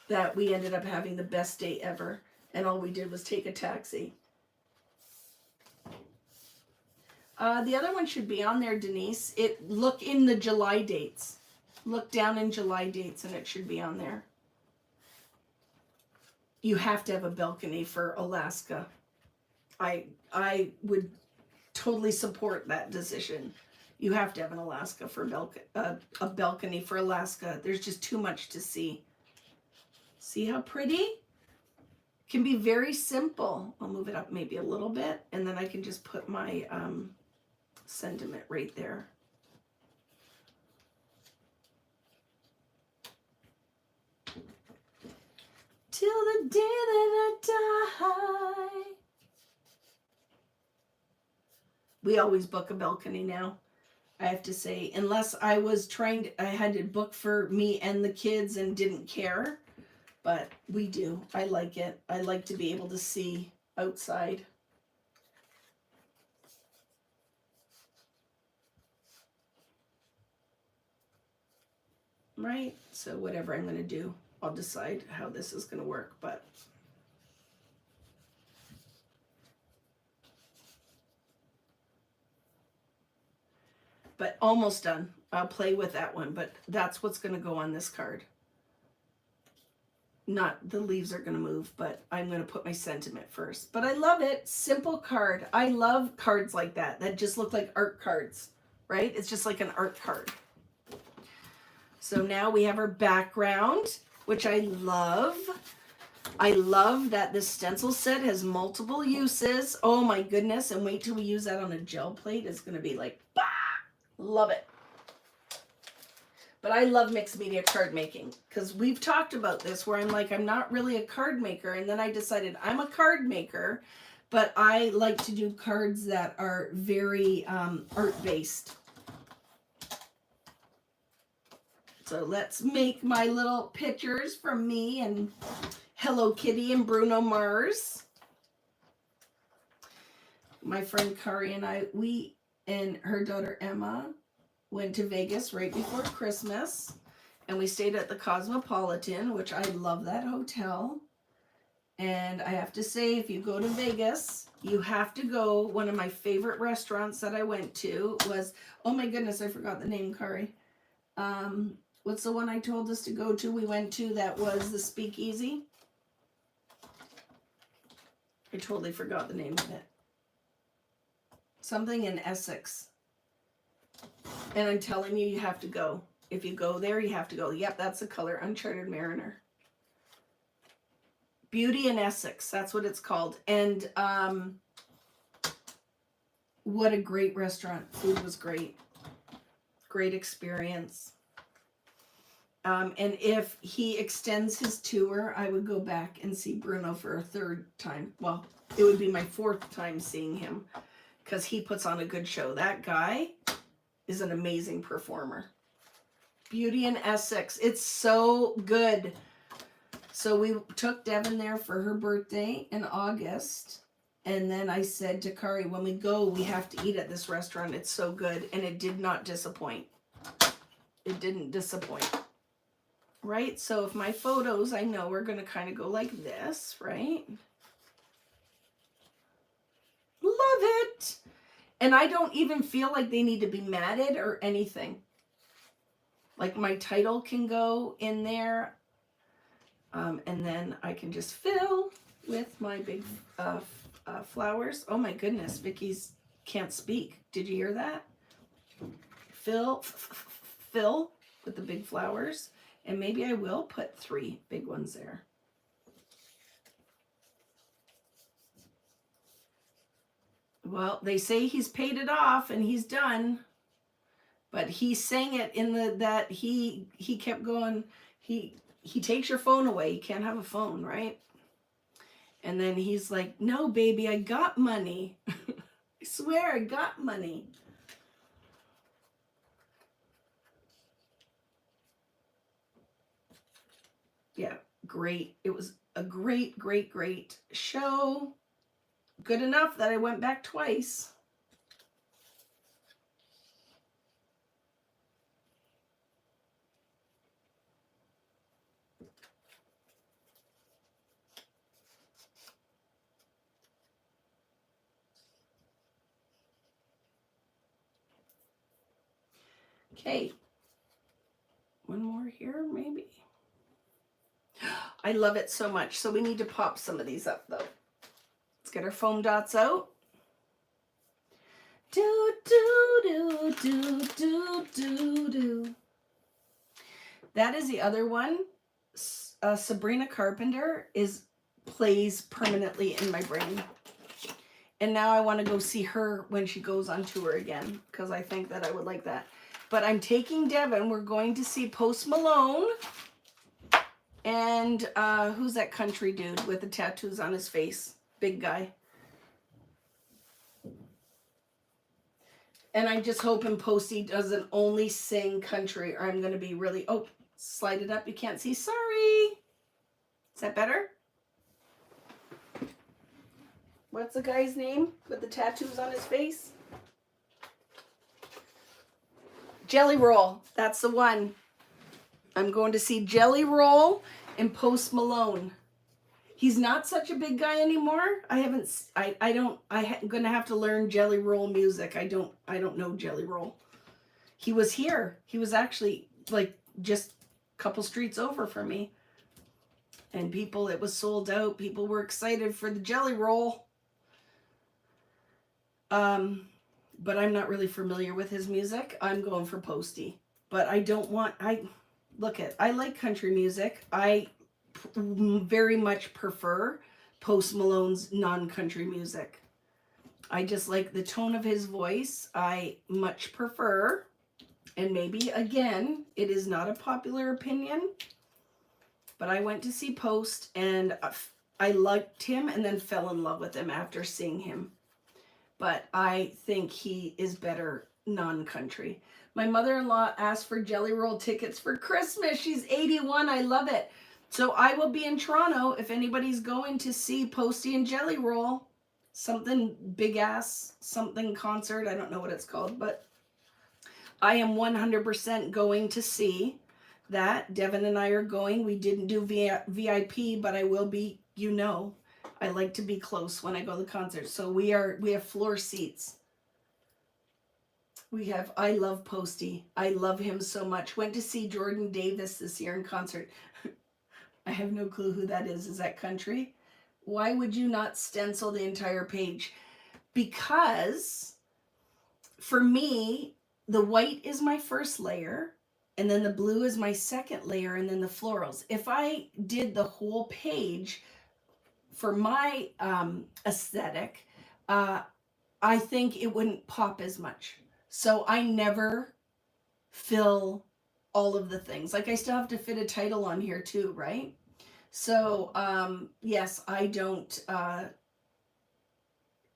that we ended up having the best day ever. And all we did was take a taxi. The other one should be on there, Denise. Look in the July dates. Look down in July dates and it should be on there. You have to have a balcony for Alaska. I would totally support that decision. You have to have an Alaska for a balcony for Alaska. There's just too much to see. See how pretty? Can be very simple. I'll move it up maybe a little bit, and then I can just put my sentiment right there. Till the day that I die. We always book a balcony now. I have to say, unless I was I had to book for me and the kids and didn't care. But we do. I like it. I like to be able to see outside. Right? So whatever I'm going to do, I'll decide how this is going to work, but almost done. I'll play with that one, but that's what's going to go on this card. Not the leaves are going to move, but I'm going to put my sentiment first. But I love it. Simple card. I love cards like that just look like art cards, right? It's just like an art card. So now we have our background, which I love. I love that this stencil set has multiple uses. Oh my goodness. And wait till we use that on a gel plate. It's going to be like, bah! Love it. But I love mixed media card making because we've talked about this where I'm like, I'm not really a card maker. And then I decided I'm a card maker, but I like to do cards that are very art-based. So let's make my little pictures from me and Hello Kitty and Bruno Mars. My friend Kari and I, we and her daughter Emma went to Vegas right before Christmas, and we stayed at the Cosmopolitan, which I love that hotel. And I have to say, if you go to Vegas, you have to go. One of my favorite restaurants that I went to was, oh my goodness, I forgot the name, Kari. What's the one I told us to go to? We went to that was the Speakeasy. I totally forgot the name of it. Something in Essex. And I'm telling you, you have to go. If you go there, you have to go. Yep, that's the color, Uncharted Mariner. Beauty in Essex, that's what it's called. And what a great restaurant. Food was great. Great experience. And if he extends his tour, I would go back and see Bruno for a third time. Well, it would be my fourth time seeing him, because he puts on a good show. That guy is an amazing performer. Beauty in Essex. It's so good. So we took Devin there for her birthday in August. And then I said to Kari, when we go, we have to eat at this restaurant. It's so good. And it did not disappoint. It didn't disappoint. Right? So if my photos, I know, are going to kind of go like this, right? Love it. And I don't even feel like they need to be matted or anything. Like my title can go in there. And then I can just fill with my big flowers. Oh my goodness, Vicki's can't speak. Did you hear that? Fill with the big flowers. And maybe I will put 3 big ones there. Well, they say he's paid it off and he's done. But he sang it in that he kept going. He takes your phone away. You can't have a phone, right? And then he's like, no, baby, I got money. I swear I got money. Yeah, great. It was a great, great, great show. Good enough that I went back twice. Okay. One more here, maybe. I love it so much. So we need to pop some of these up, though. Let's get our foam dots out. Do, do, do, do, do, do, do. That is the other one. Sabrina Carpenter plays permanently in my brain. And now I want to go see her when she goes on tour again, because I think that I would like that. But I'm taking Devin. We're going to see Post Malone. And who's that country dude with the tattoos on his face? Big guy. And I'm just hoping Posty doesn't only sing country, or I'm going to be really... Oh, slide it up. You can't see. Sorry. Is that better? What's the guy's name with the tattoos on his face? Jelly Roll. That's the one. I'm going to see Jelly Roll and Post Malone. He's not such a big guy anymore. I'm going to have to learn Jelly Roll music. I don't know Jelly Roll. He was here. He was actually like just a couple streets over from me. And it was sold out. People were excited for the Jelly Roll. But I'm not really familiar with his music. I'm going for Posty. But I like country music. I very much prefer Post Malone's non-country music. I just like the tone of his voice. I much prefer, and maybe again, it is not a popular opinion, but I went to see Post and I liked him and then fell in love with him after seeing him. But I think he is better non-country. My mother-in-law asked for Jelly Roll tickets for Christmas. She's 81. I love it. So I will be in Toronto if anybody's going to see Posty and Jelly Roll. something big ass, something concert. I don't know what it's called, but I am 100% going to see that. Devin and I are going. We didn't do VIP, but I will be, you know, I like to be close when I go to the concert. So we have floor seats. I love Posty. I love him so much. Went to see Jordan Davis this year in concert. I have no clue who that is. Is that country? Why would you not stencil the entire page? Because for me, the white is my first layer, and then the blue is my second layer, and then the florals. If I did the whole page for my aesthetic, I think it wouldn't pop as much. So I never fill all of the things. Like I still have to fit a title on here too, right? So yes, I don't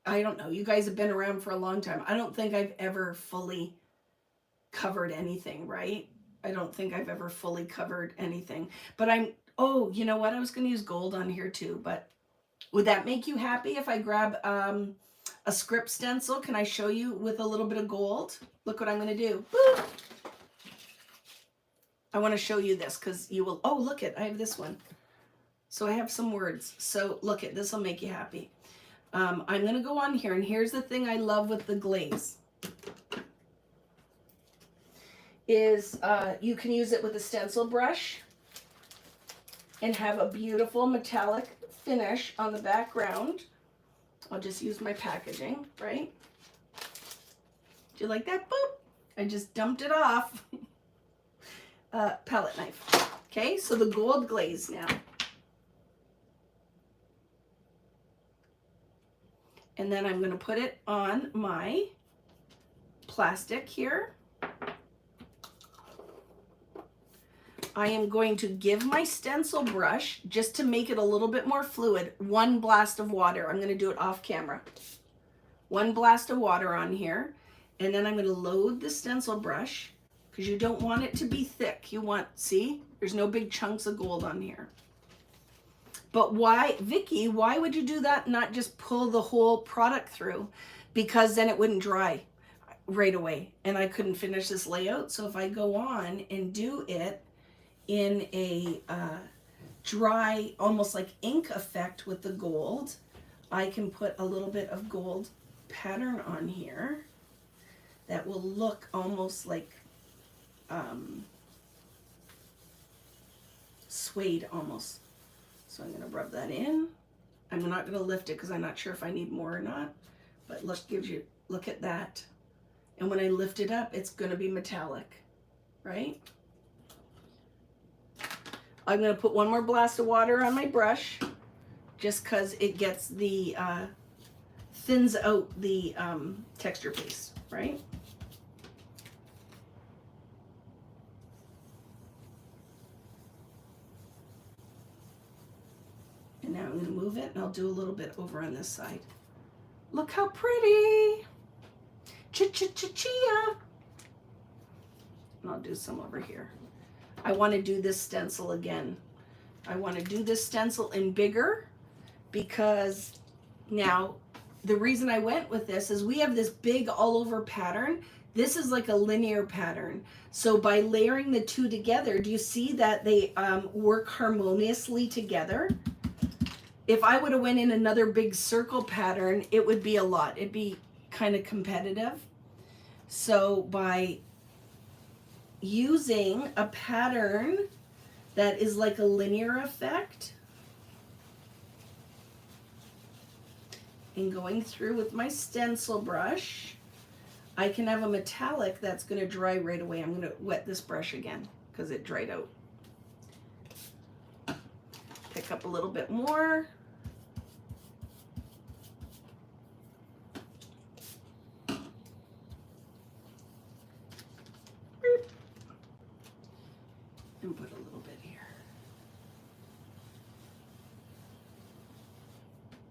know. You guys have been around for a long time. I don't think I've ever fully covered anything, right? I don't think I've ever fully covered anything. But oh, you know what? I was going to use gold on here too, but would that make you happy if I grab a script stencil? Can I show you with a little bit of gold? Look what I'm going to do. Boop. I want to show you this because you will, oh, look it, I have this one. So I have some words. So look it, this will make you happy. I'm going to go on here, and here's the thing I love with the glaze. Is you can use it with a stencil brush and have a beautiful metallic finish on the background. I'll just use my packaging, right? Do you like that? Boop! I just dumped it off. Palette knife. Okay, so the gold glaze now. And then I'm going to put it on my plastic here. I am going to give my stencil brush, just to make it a little bit more fluid, one blast of water. I'm going to do it off camera. One blast of water on here. And then I'm going to load the stencil brush, because you don't want it to be thick. You want, see, there's no big chunks of gold on here. But why, Vicki, why would you do that and not just pull the whole product through? Because then it wouldn't dry right away and I couldn't finish this layout. So if I go on and do it in a dry, almost like ink effect with the gold, I can put a little bit of gold pattern on here that will look almost like suede almost. So I'm going to rub that in. I'm not going to lift it because I'm not sure if I need more or not. But look at that. And when I lift it up, it's going to be metallic, right? I'm going to put one more blast of water on my brush just because it gets the, thins out the texture paste, right? And now I'm going to move it, and I'll do a little bit over on this side. Look how pretty! Chia! And I'll do some over here. I want to do this stencil again. I want to do this stencil in bigger because now the reason I went with this is we have this big all over pattern. This is like a linear pattern. So by layering the two together, do you see that they work harmoniously together? If I would have went in another big circle pattern, it would be a lot. It'd be kind of competitive. So by using a pattern that is like a linear effect and going through with my stencil brush, I can have a metallic that's going to dry right away. I'm going to wet this brush again because it dried out. Pick up a little bit more. And put a little bit here.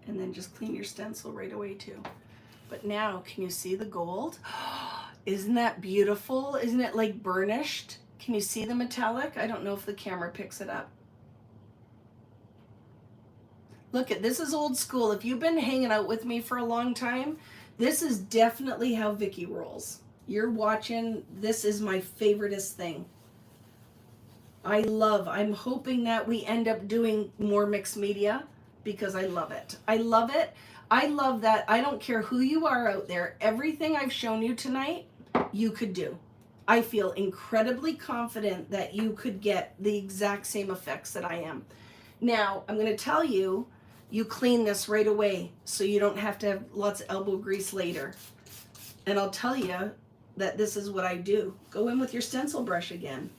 And then just clean your stencil right away too. But now, can you see the gold? Isn't that beautiful? Isn't it like burnished? Can you see the metallic? I don't know if the camera picks it up. Look at this is old school. If you've been hanging out with me for a long time, this is definitely how Vicki rolls. You're watching. This is my favoriteest thing. I'm hoping that we end up doing more mixed media because I love it. I love it. I love that. I don't care who you are out there. Everything I've shown you tonight, you could do. I feel incredibly confident that you could get the exact same effects that I am. Now, I'm going to tell you, you clean this right away so you don't have to have lots of elbow grease later. And I'll tell you that this is what I do. Go in with your stencil brush again,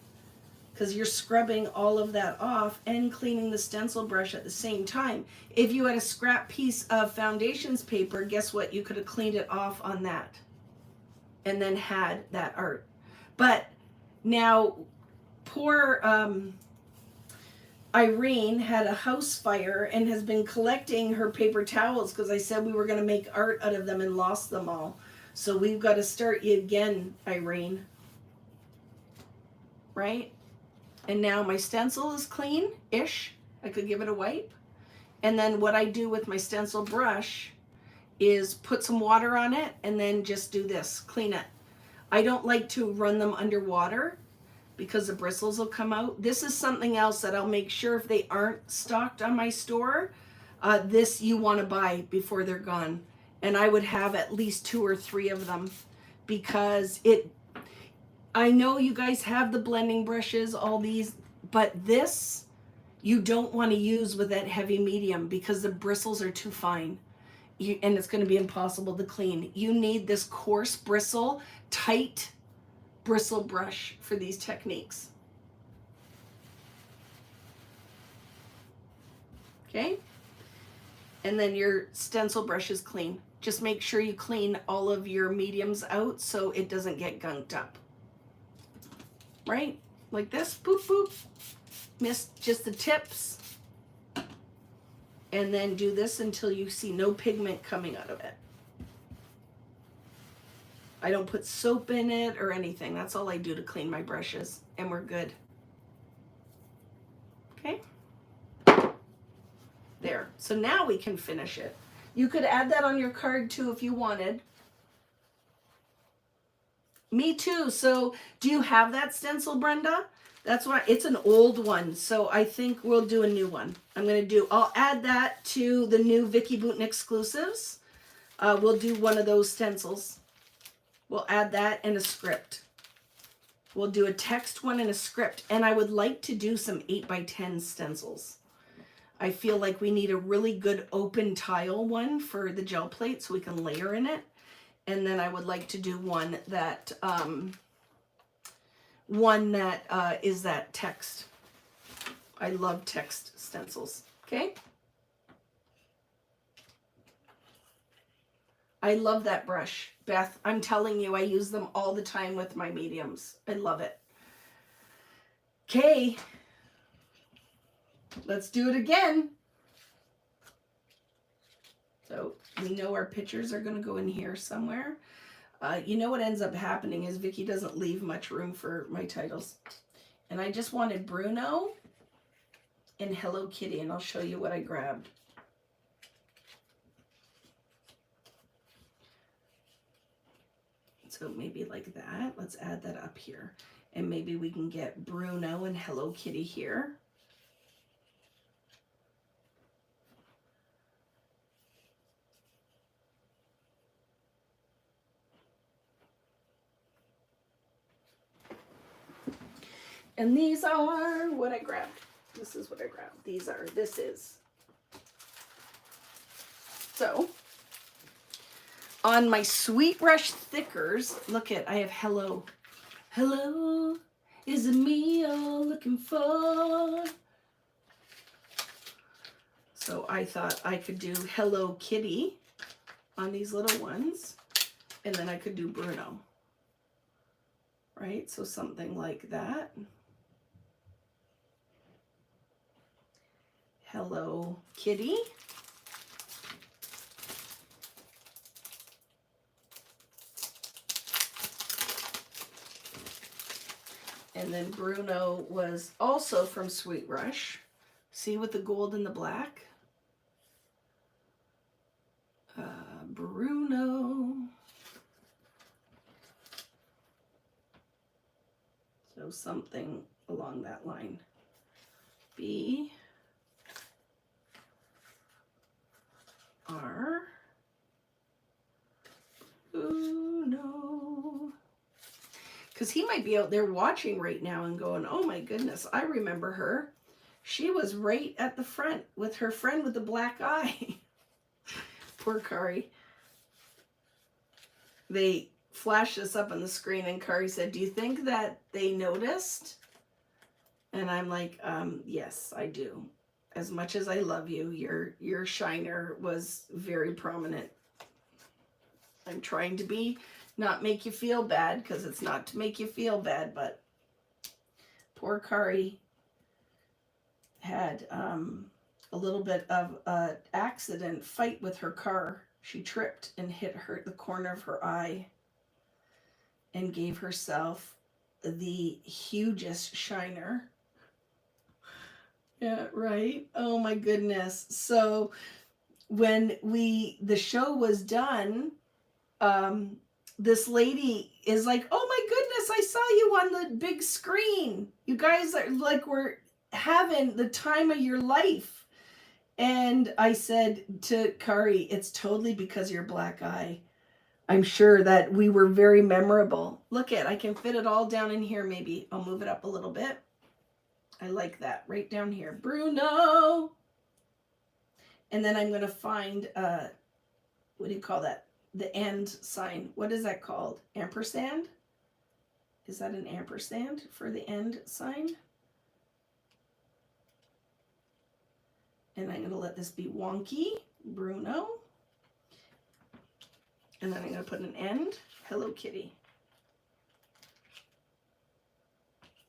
because you're scrubbing all of that off and cleaning the stencil brush at the same time. If you had a scrap piece of foundations paper, guess what? You could have cleaned it off on that and then had that art. But now, poor Irene had a house fire and has been collecting her paper towels because I said we were going to make art out of them and lost them all. So we've got to start you again, Irene. Right? And now my stencil is clean-ish. I could give it a wipe. And then what I do with my stencil brush is put some water on it and then just do this, clean it. I don't like to run them underwater because the bristles will come out. This is something else that I'll make sure if they aren't stocked on my store, this you want to buy before they're gone. And I would have at least 2 or 3 of them because I know you guys have the blending brushes, all these, but this you don't want to use with that heavy medium because the bristles are too fine. And it's going to be impossible to clean. You need this coarse bristle, tight bristle brush for these techniques. Okay? And then your stencil brush is clean. Just make sure you clean all of your mediums out so it doesn't get gunked up. Right? Like this, boop, boop. Miss just the tips. And then do this until you see no pigment coming out of it. I don't put soap in it or anything. That's all I do to clean my brushes. And we're good. Okay? There. So now we can finish it. You could add that on your card too if you wanted. Me too. So do you have that stencil, Brenda? That's why it's an old one. So I think we'll do a new one. I'll add that to the new Vicki Boutin exclusives. We'll do one of those stencils. We'll add that and a script. We'll do a text one and a script. And I would like to do some 8x10 stencils. I feel like we need a really good open tile one for the gel plate so we can layer in it. And then I would like to do one that is that text. I love text stencils. Okay. I love that brush, Beth. I'm telling you, I use them all the time with my mediums. I love it. Okay. Let's do it again. So we know our pictures are going to go in here somewhere. You know what ends up happening is Vicki doesn't leave much room for my titles. And I just wanted Bruno and Hello Kitty, and I'll show you what I grabbed. So maybe like that. Let's add that up here. And maybe we can get Bruno and Hello Kitty here. And these are what I grabbed. This is what I grabbed. This is. So, on my Sweet Brush Thickers, look at, I have Hello. Hello, is it me you're looking for? So I thought I could do Hello Kitty on these little ones. And then I could do Bruno. Right, so something like that. Hello Kitty. And then Bruno was also from Sweet Rush. See with the gold and the black? Bruno. So something along that line. B R Bruno. Because he might be out there watching right now and going, oh my goodness, I remember her. She was right at the front with her friend with the black eye. Poor Kari. They flashed this up on the screen and Kari said, do you think that they noticed? And I'm like, yes, I do. As much as I love you, your shiner was very prominent. I'm trying to not make you feel bad, because it's not to make you feel bad, but poor Kari had a little bit of an accident fight with her car. She tripped and hit the corner of her eye and gave herself the hugest shiner. Yeah, right. Oh my goodness. So when the show was done, this lady is like, oh my goodness, I saw you on the big screen. You guys are like, we're having the time of your life. And I said to Kari, it's totally because of your black eye. I'm sure that we were very memorable. Look I can fit it all down in here. Maybe I'll move it up a little bit. I like that right down here. Bruno. And then I'm going to find, what do you call that? The end sign. What is that called? Ampersand? Is that an ampersand for the end sign? And I'm going to let this be wonky. Bruno. And then I'm going to put an end. Hello Kitty.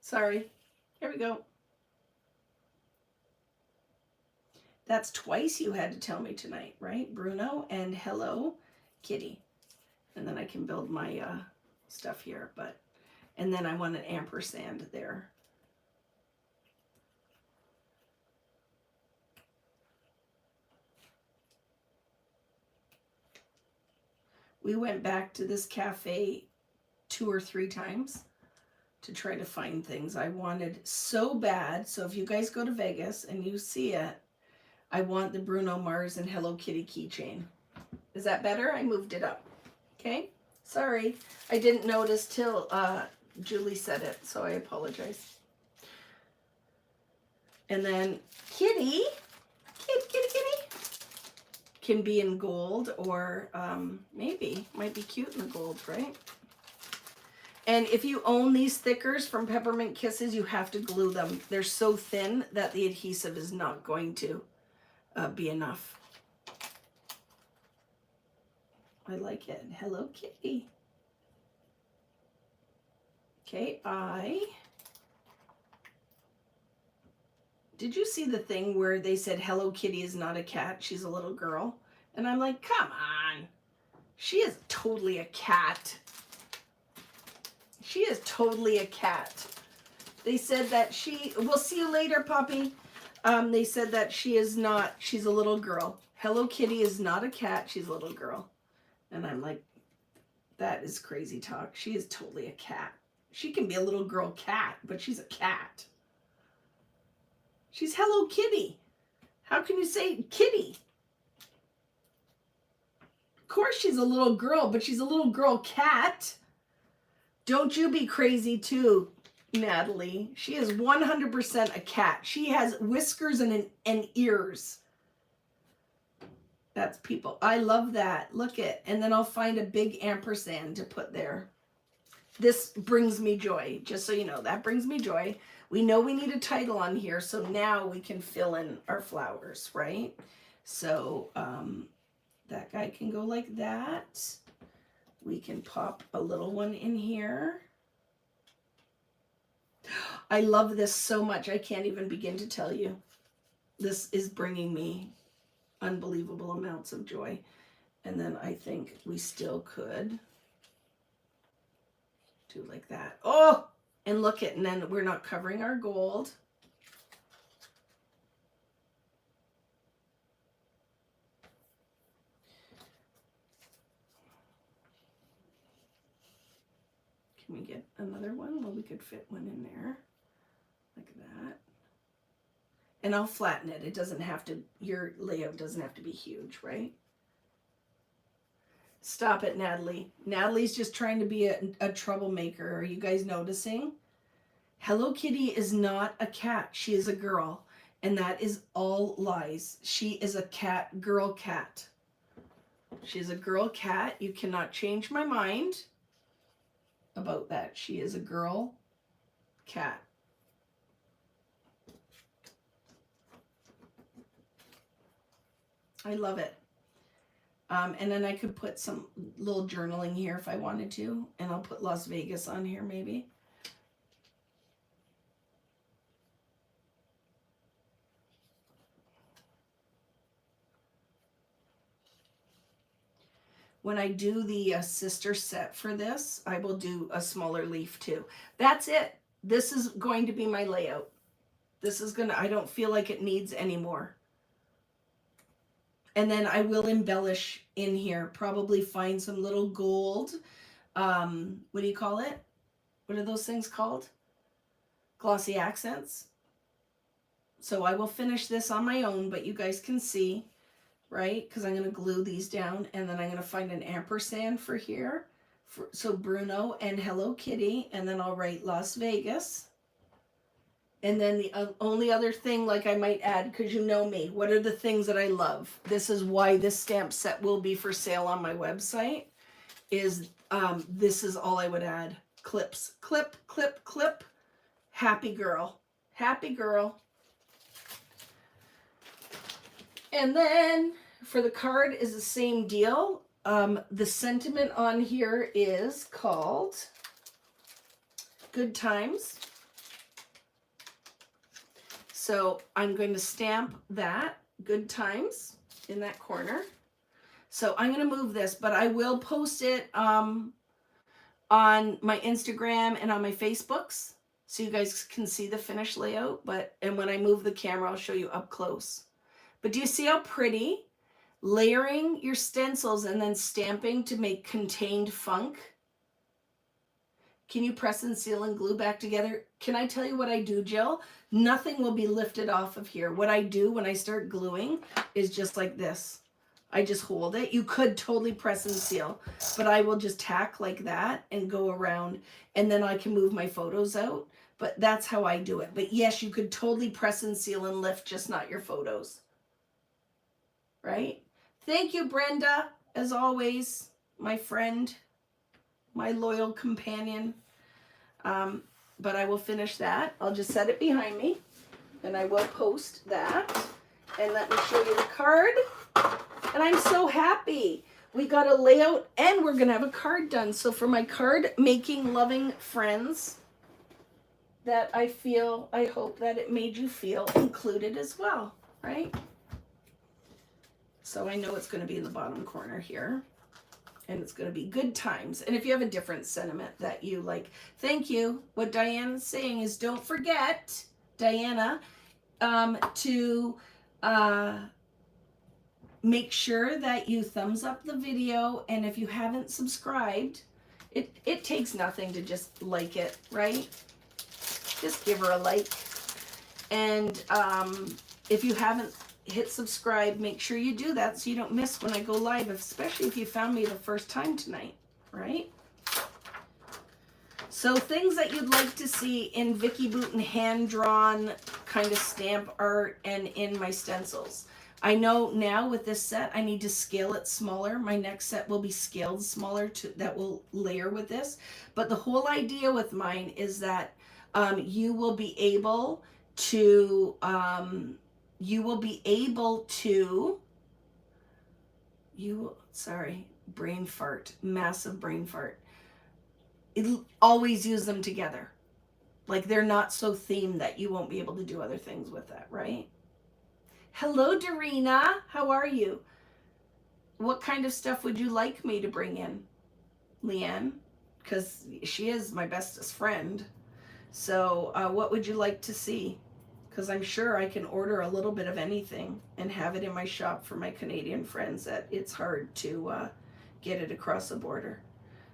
Sorry. Here we go. That's twice you had to tell me tonight, right? Bruno and Hello Kitty. And then I can build my stuff here. And then I want an ampersand there. We went back to this cafe 2 or 3 times to try to find things I wanted so bad. So if you guys go to Vegas and you see it, I want the Bruno Mars and Hello Kitty keychain. Is that better? I moved it up. Okay? Sorry. I didn't notice till Julie said it, so I apologize. And then Kitty, kitty, can be in gold, or maybe might be cute in the gold, right? And if you own these thickers from Peppermint Kisses, you have to glue them. They're so thin that the adhesive is not going to be enough. I like it. Hello Kitty. Okay, did you see the thing where they said Hello Kitty is not a cat, she's a little girl? And I'm like, come on. She is totally a cat. She is totally a cat. They said that we'll see you later, Poppy. They said that she's a little girl. Hello Kitty is not a cat, she's a little girl. And I'm like, that is crazy talk. She is totally a cat. She can be a little girl cat, but she's a cat. She's Hello Kitty. How can you say kitty? Of course she's a little girl, but she's a little girl cat. Don't you be crazy too, Natalie. She is 100% a cat. She has whiskers and ears. That's people. I love that. Look it. And then I'll find a big ampersand to put there. This brings me joy. Just so you know, that brings me joy. We know we need a title on here, so now we can fill in our flowers, right? So that guy can go like that. We can pop a little one in here. I love this so much. I can't even begin to tell you. This is bringing me unbelievable amounts of joy. And then I think we still could do like that. Oh, and look it. And then we're not covering our gold. me get another one. Well, we could fit one in there like that. And I'll flatten it. It doesn't have to, your layout doesn't have to be huge, right? Stop it, Natalie. Natalie's just trying to be a troublemaker. Are you guys noticing? Hello Kitty is not a cat. She is a girl. And that is all lies. She is a cat, girl cat. She's a girl cat. You cannot change my mind about that. She is a girl cat. I love it. And then I could put some little journaling here if I wanted to. And I'll put Las Vegas on here maybe. When I do the sister set for this, I will do a smaller leaf too. That's it. This is going to be my layout. This is gonna, I don't feel like it needs any more. And then I will embellish in here, probably find some little gold, what do you call it? What are those things called? Glossy accents. So I will finish this on my own, but you guys can see, right? Because I'm going to glue these down, and then I'm going to find an ampersand for here. So Bruno and Hello Kitty, and then I'll write Las Vegas. And then the only other thing, like I might add, because you know me, what are the things that I love? This is why this stamp set will be for sale on my website, is this is all I would add. Clips. Clip, clip, clip. Happy girl. Happy girl. And then for the card is the same deal. The sentiment on here is called Good Times. So I'm going to stamp that, Good Times, in that corner. So I'm going to move this, but I will post it on my Instagram and on my Facebooks, so you guys can see the finished layout. And when I move the camera, I'll show you up close. But do you see how pretty? Layering your stencils and then stamping to make contained funk. Can you press and seal and glue back together? Can I tell you what I do, Jill? Nothing will be lifted off of here. What I do when I start gluing is just like this. I just hold it. You could totally press and seal, but I will just tack like that and go around, and then I can move my photos out. But that's how I do it. But yes, you could totally press and seal and lift, just not your photos. Right? Thank you, Brenda, as always, my friend, my loyal companion. But I will finish that. I'll just set it behind me, and I will post that. And let me show you the card. And I'm so happy. We got a layout, and we're going to have a card done. So for my card making loving friends, that I hope that it made you feel included as well, right? So I know it's going to be in the bottom corner here. And it's going to be Good Times. And if you have a different sentiment that you like, thank you. What Diana's saying is, don't forget, Diana, to make sure that you thumbs up the video. And if you haven't subscribed, it takes nothing to just like it, right? Just give her a like. And if you haven't hit subscribe, make sure you do that so you don't miss when I go live, especially if you found me the first time tonight, right? So things that you'd like to see in Vicki Boutin hand-drawn kind of stamp art and in my stencils. I know now with this set, I need to scale it smaller. My next set will be scaled smaller that will layer with this. But the whole idea with mine is that you will be able to brain fart, massive brain fart. Always use them together. Like they're not so themed that you won't be able to do other things with that, right? Hello, Darina. How are you? What kind of stuff would you like me to bring in, Leanne? Because she is my bestest friend. So what would you like to see? Because I'm sure I can order a little bit of anything and have it in my shop for my Canadian friends that it's hard to get it across the border.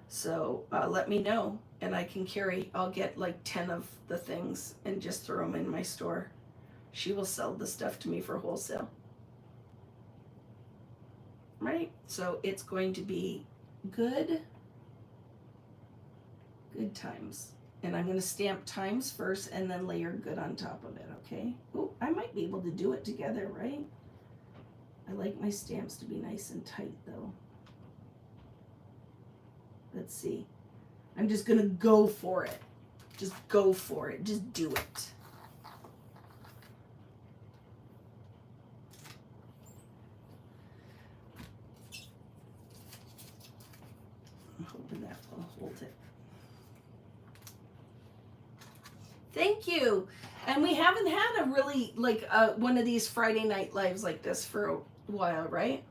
So let me know, and I can carry, I'll get like 10 of the things and just throw them in my store. She will sell the stuff to me for wholesale. Right? So it's going to be good times. And I'm going to stamp times first and then layer good on top of it, okay? Oh, I might be able to do it together, right? I like my stamps to be nice and tight though. Let's see. I'm just going to go for it. Just go for it. Just do it. I'm hoping that will hold it. Thank you. And we haven't had a really, like, one of these Friday night lives like this for a while, right?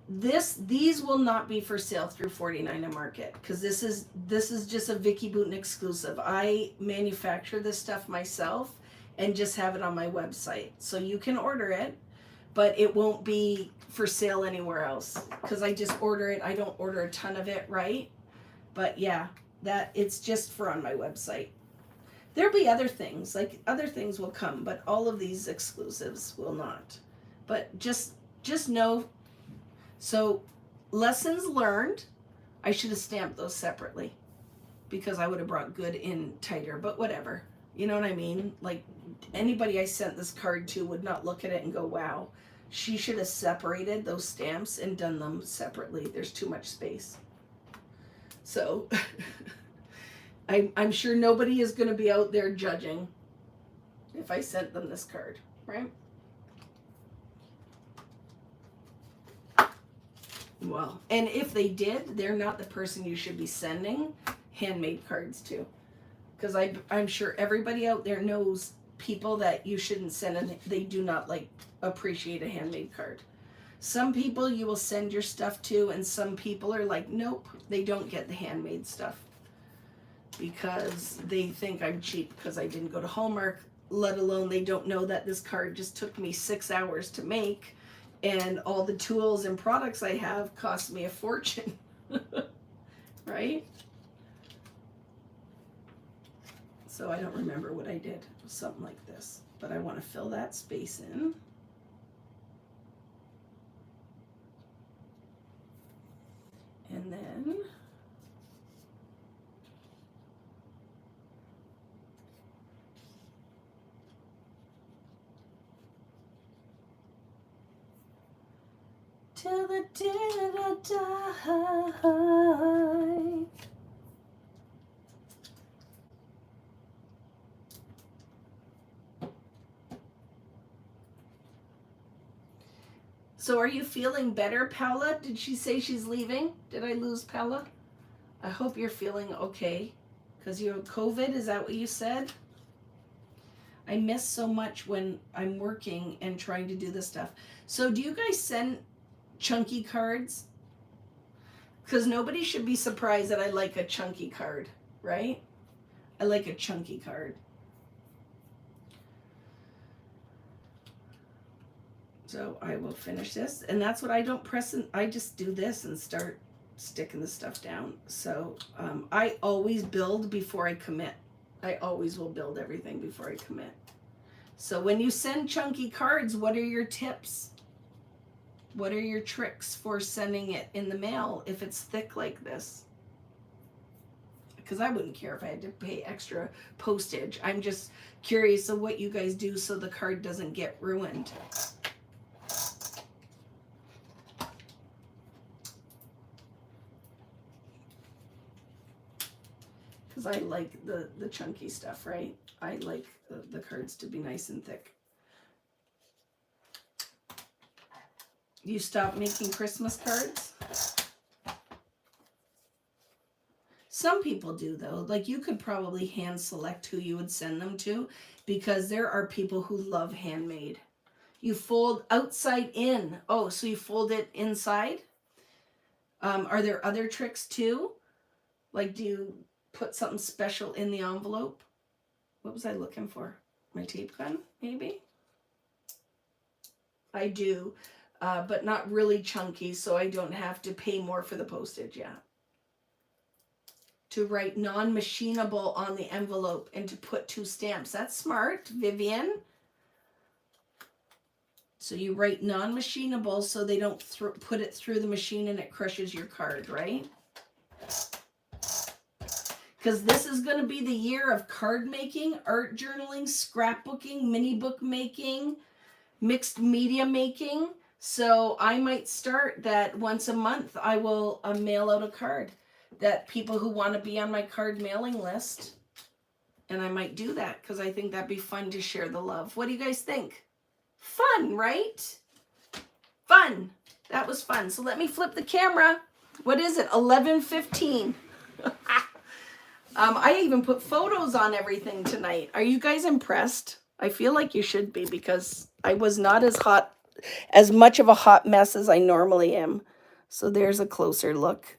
These will not be for sale through 49 and Market, because this is just a Vicki Booten exclusive. I manufacture this stuff myself and just have it on my website. So you can order it, but it won't be for sale anywhere else, because I just order it. I don't order a ton of it, right? But yeah, that it's just for on my website. There'll be other things, like other things will come, but all of these exclusives will not. But just know, so lessons learned, I should have stamped those separately because I would have brought good in tighter, but whatever. You know what I mean? Like anybody I sent this card to would not look at it and go, wow. She should have separated those stamps and done them separately. There's too much space. So I'm sure nobody is going to be out there judging if I sent them this card, right? Well, and if they did, they're not the person you should be sending handmade cards to. Because I'm sure everybody out there knows people that you shouldn't send, and they do not like appreciate a handmade card. Some people you will send your stuff to, and some people are like, nope, they don't get the handmade stuff. Because they think I'm cheap because I didn't go to Hallmark, let alone they don't know that this card just took me 6 hours to make, and all the tools and products I have cost me a fortune. Right? So I don't remember what I did. It was something like this. But I want to fill that space in. And then till the day that I die. So are you feeling better, Paula? Did she say she's leaving? Did I lose Paula? I hope you're feeling okay. Because you have COVID, is that what you said? I miss so much when I'm working and trying to do this stuff. So do you guys send chunky cards? Because nobody should be surprised that I like a chunky card, right? I like a chunky card. So I will finish this, and that's what I don't press, and I just do this and start sticking the stuff down. So I always build before I commit. I always will build everything before I commit. So when you send chunky cards, what are your tips? What are your tricks for sending it in the mail if it's thick like this? Because I wouldn't care if I had to pay extra postage. I'm just curious of what you guys do so the card doesn't get ruined. Because I like the chunky stuff, right? I like the cards to be nice and thick. You stop making Christmas cards? Some people do, though. Like, you could probably hand select who you would send them to, because there are people who love handmade. You fold outside in. Oh, so you fold it inside? Are there other tricks too? Like, do you put something special in the envelope? What was I looking for? My tape gun, maybe? I do, but not really chunky, so I don't have to pay more for the postage, yeah. to write non-machinable on the envelope and to put 2 stamps. That's smart, Vivian. So you write non-machinable so they don't put it through the machine and it crushes your card, right? Because this is going to be the year of card making, art journaling, scrapbooking, mini book making, mixed media making. So I might start that once a month I will mail out a card that people who want to be on my card mailing list. And I might do that because I think that'd be fun to share the love. What do you guys think? Fun, right? Fun. That was fun. So let me flip the camera. What is it? 11:15. I even put photos on everything tonight. Are you guys impressed? I feel like you should be because I was not as much of a hot mess as I normally am. So there's a closer look.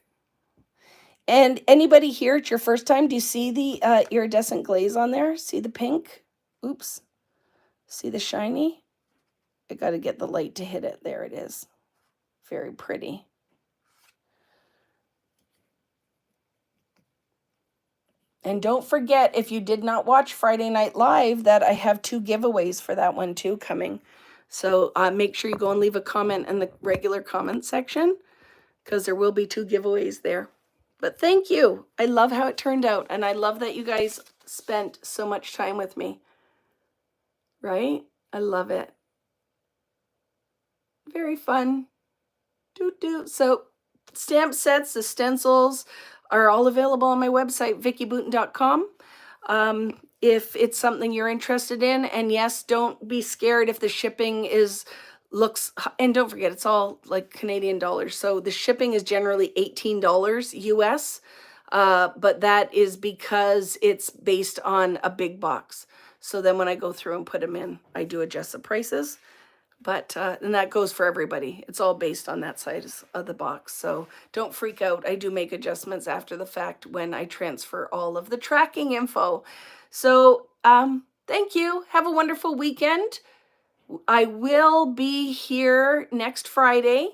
And anybody here, it's your first time, do you see the iridescent glaze on there? See the pink? Oops. See the shiny? I got to get the light to hit it. There it is. Very pretty. And don't forget, if you did not watch Friday Night Live, that I have 2 giveaways for that one too coming. So make sure you go and leave a comment in the regular comment section because there will be 2 giveaways there. But thank you. I love how it turned out. And I love that you guys spent so much time with me. Right? I love it. Very fun. So stamp sets, the stencils are all available on my website, vickybooten.com. If it's something you're interested in, and yes, don't be scared if the shipping looks, and don't forget, it's all like Canadian dollars. So the shipping is generally $18 US, but that is because it's based on a big box. So then when I go through and put them in, I do adjust the prices. But, and that goes for everybody. It's all based on that size of the box. So don't freak out. I do make adjustments after the fact when I transfer all of the tracking info. So, thank you. Have a wonderful weekend. I will be here next Friday.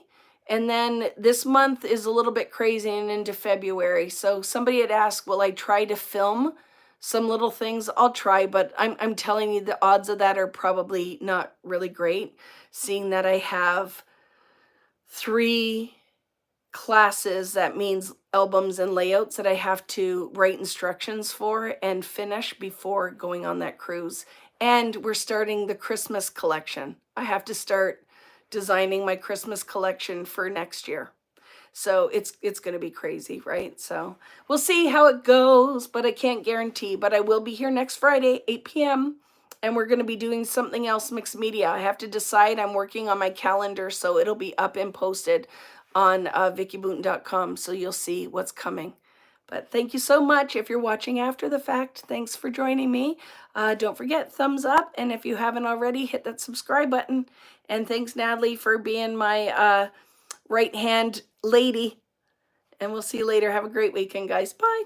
And then this month is a little bit crazy and into February. So somebody had asked, will I try to film some little things? I'll try, but I'm telling you the odds of that are probably not really great, seeing that I have 3 classes, that means albums and layouts that I have to write instructions for and finish before going on that cruise. And we're starting the Christmas collection. I have to start designing my Christmas collection for next year. So it's going to be crazy, right? So we'll see how it goes, but I can't guarantee. But I will be here next Friday, 8 p.m. And we're going to be doing something else mixed media. I have to decide. I'm working on my calendar, so it'll be up and posted on vickybooten.com. So you'll see what's coming. But thank you so much. If you're watching after the fact, thanks for joining me. Don't forget, thumbs up. And if you haven't already, hit that subscribe button. And thanks, Natalie, for being my right-hand lady. And we'll see you later. Have a great weekend, guys. Bye.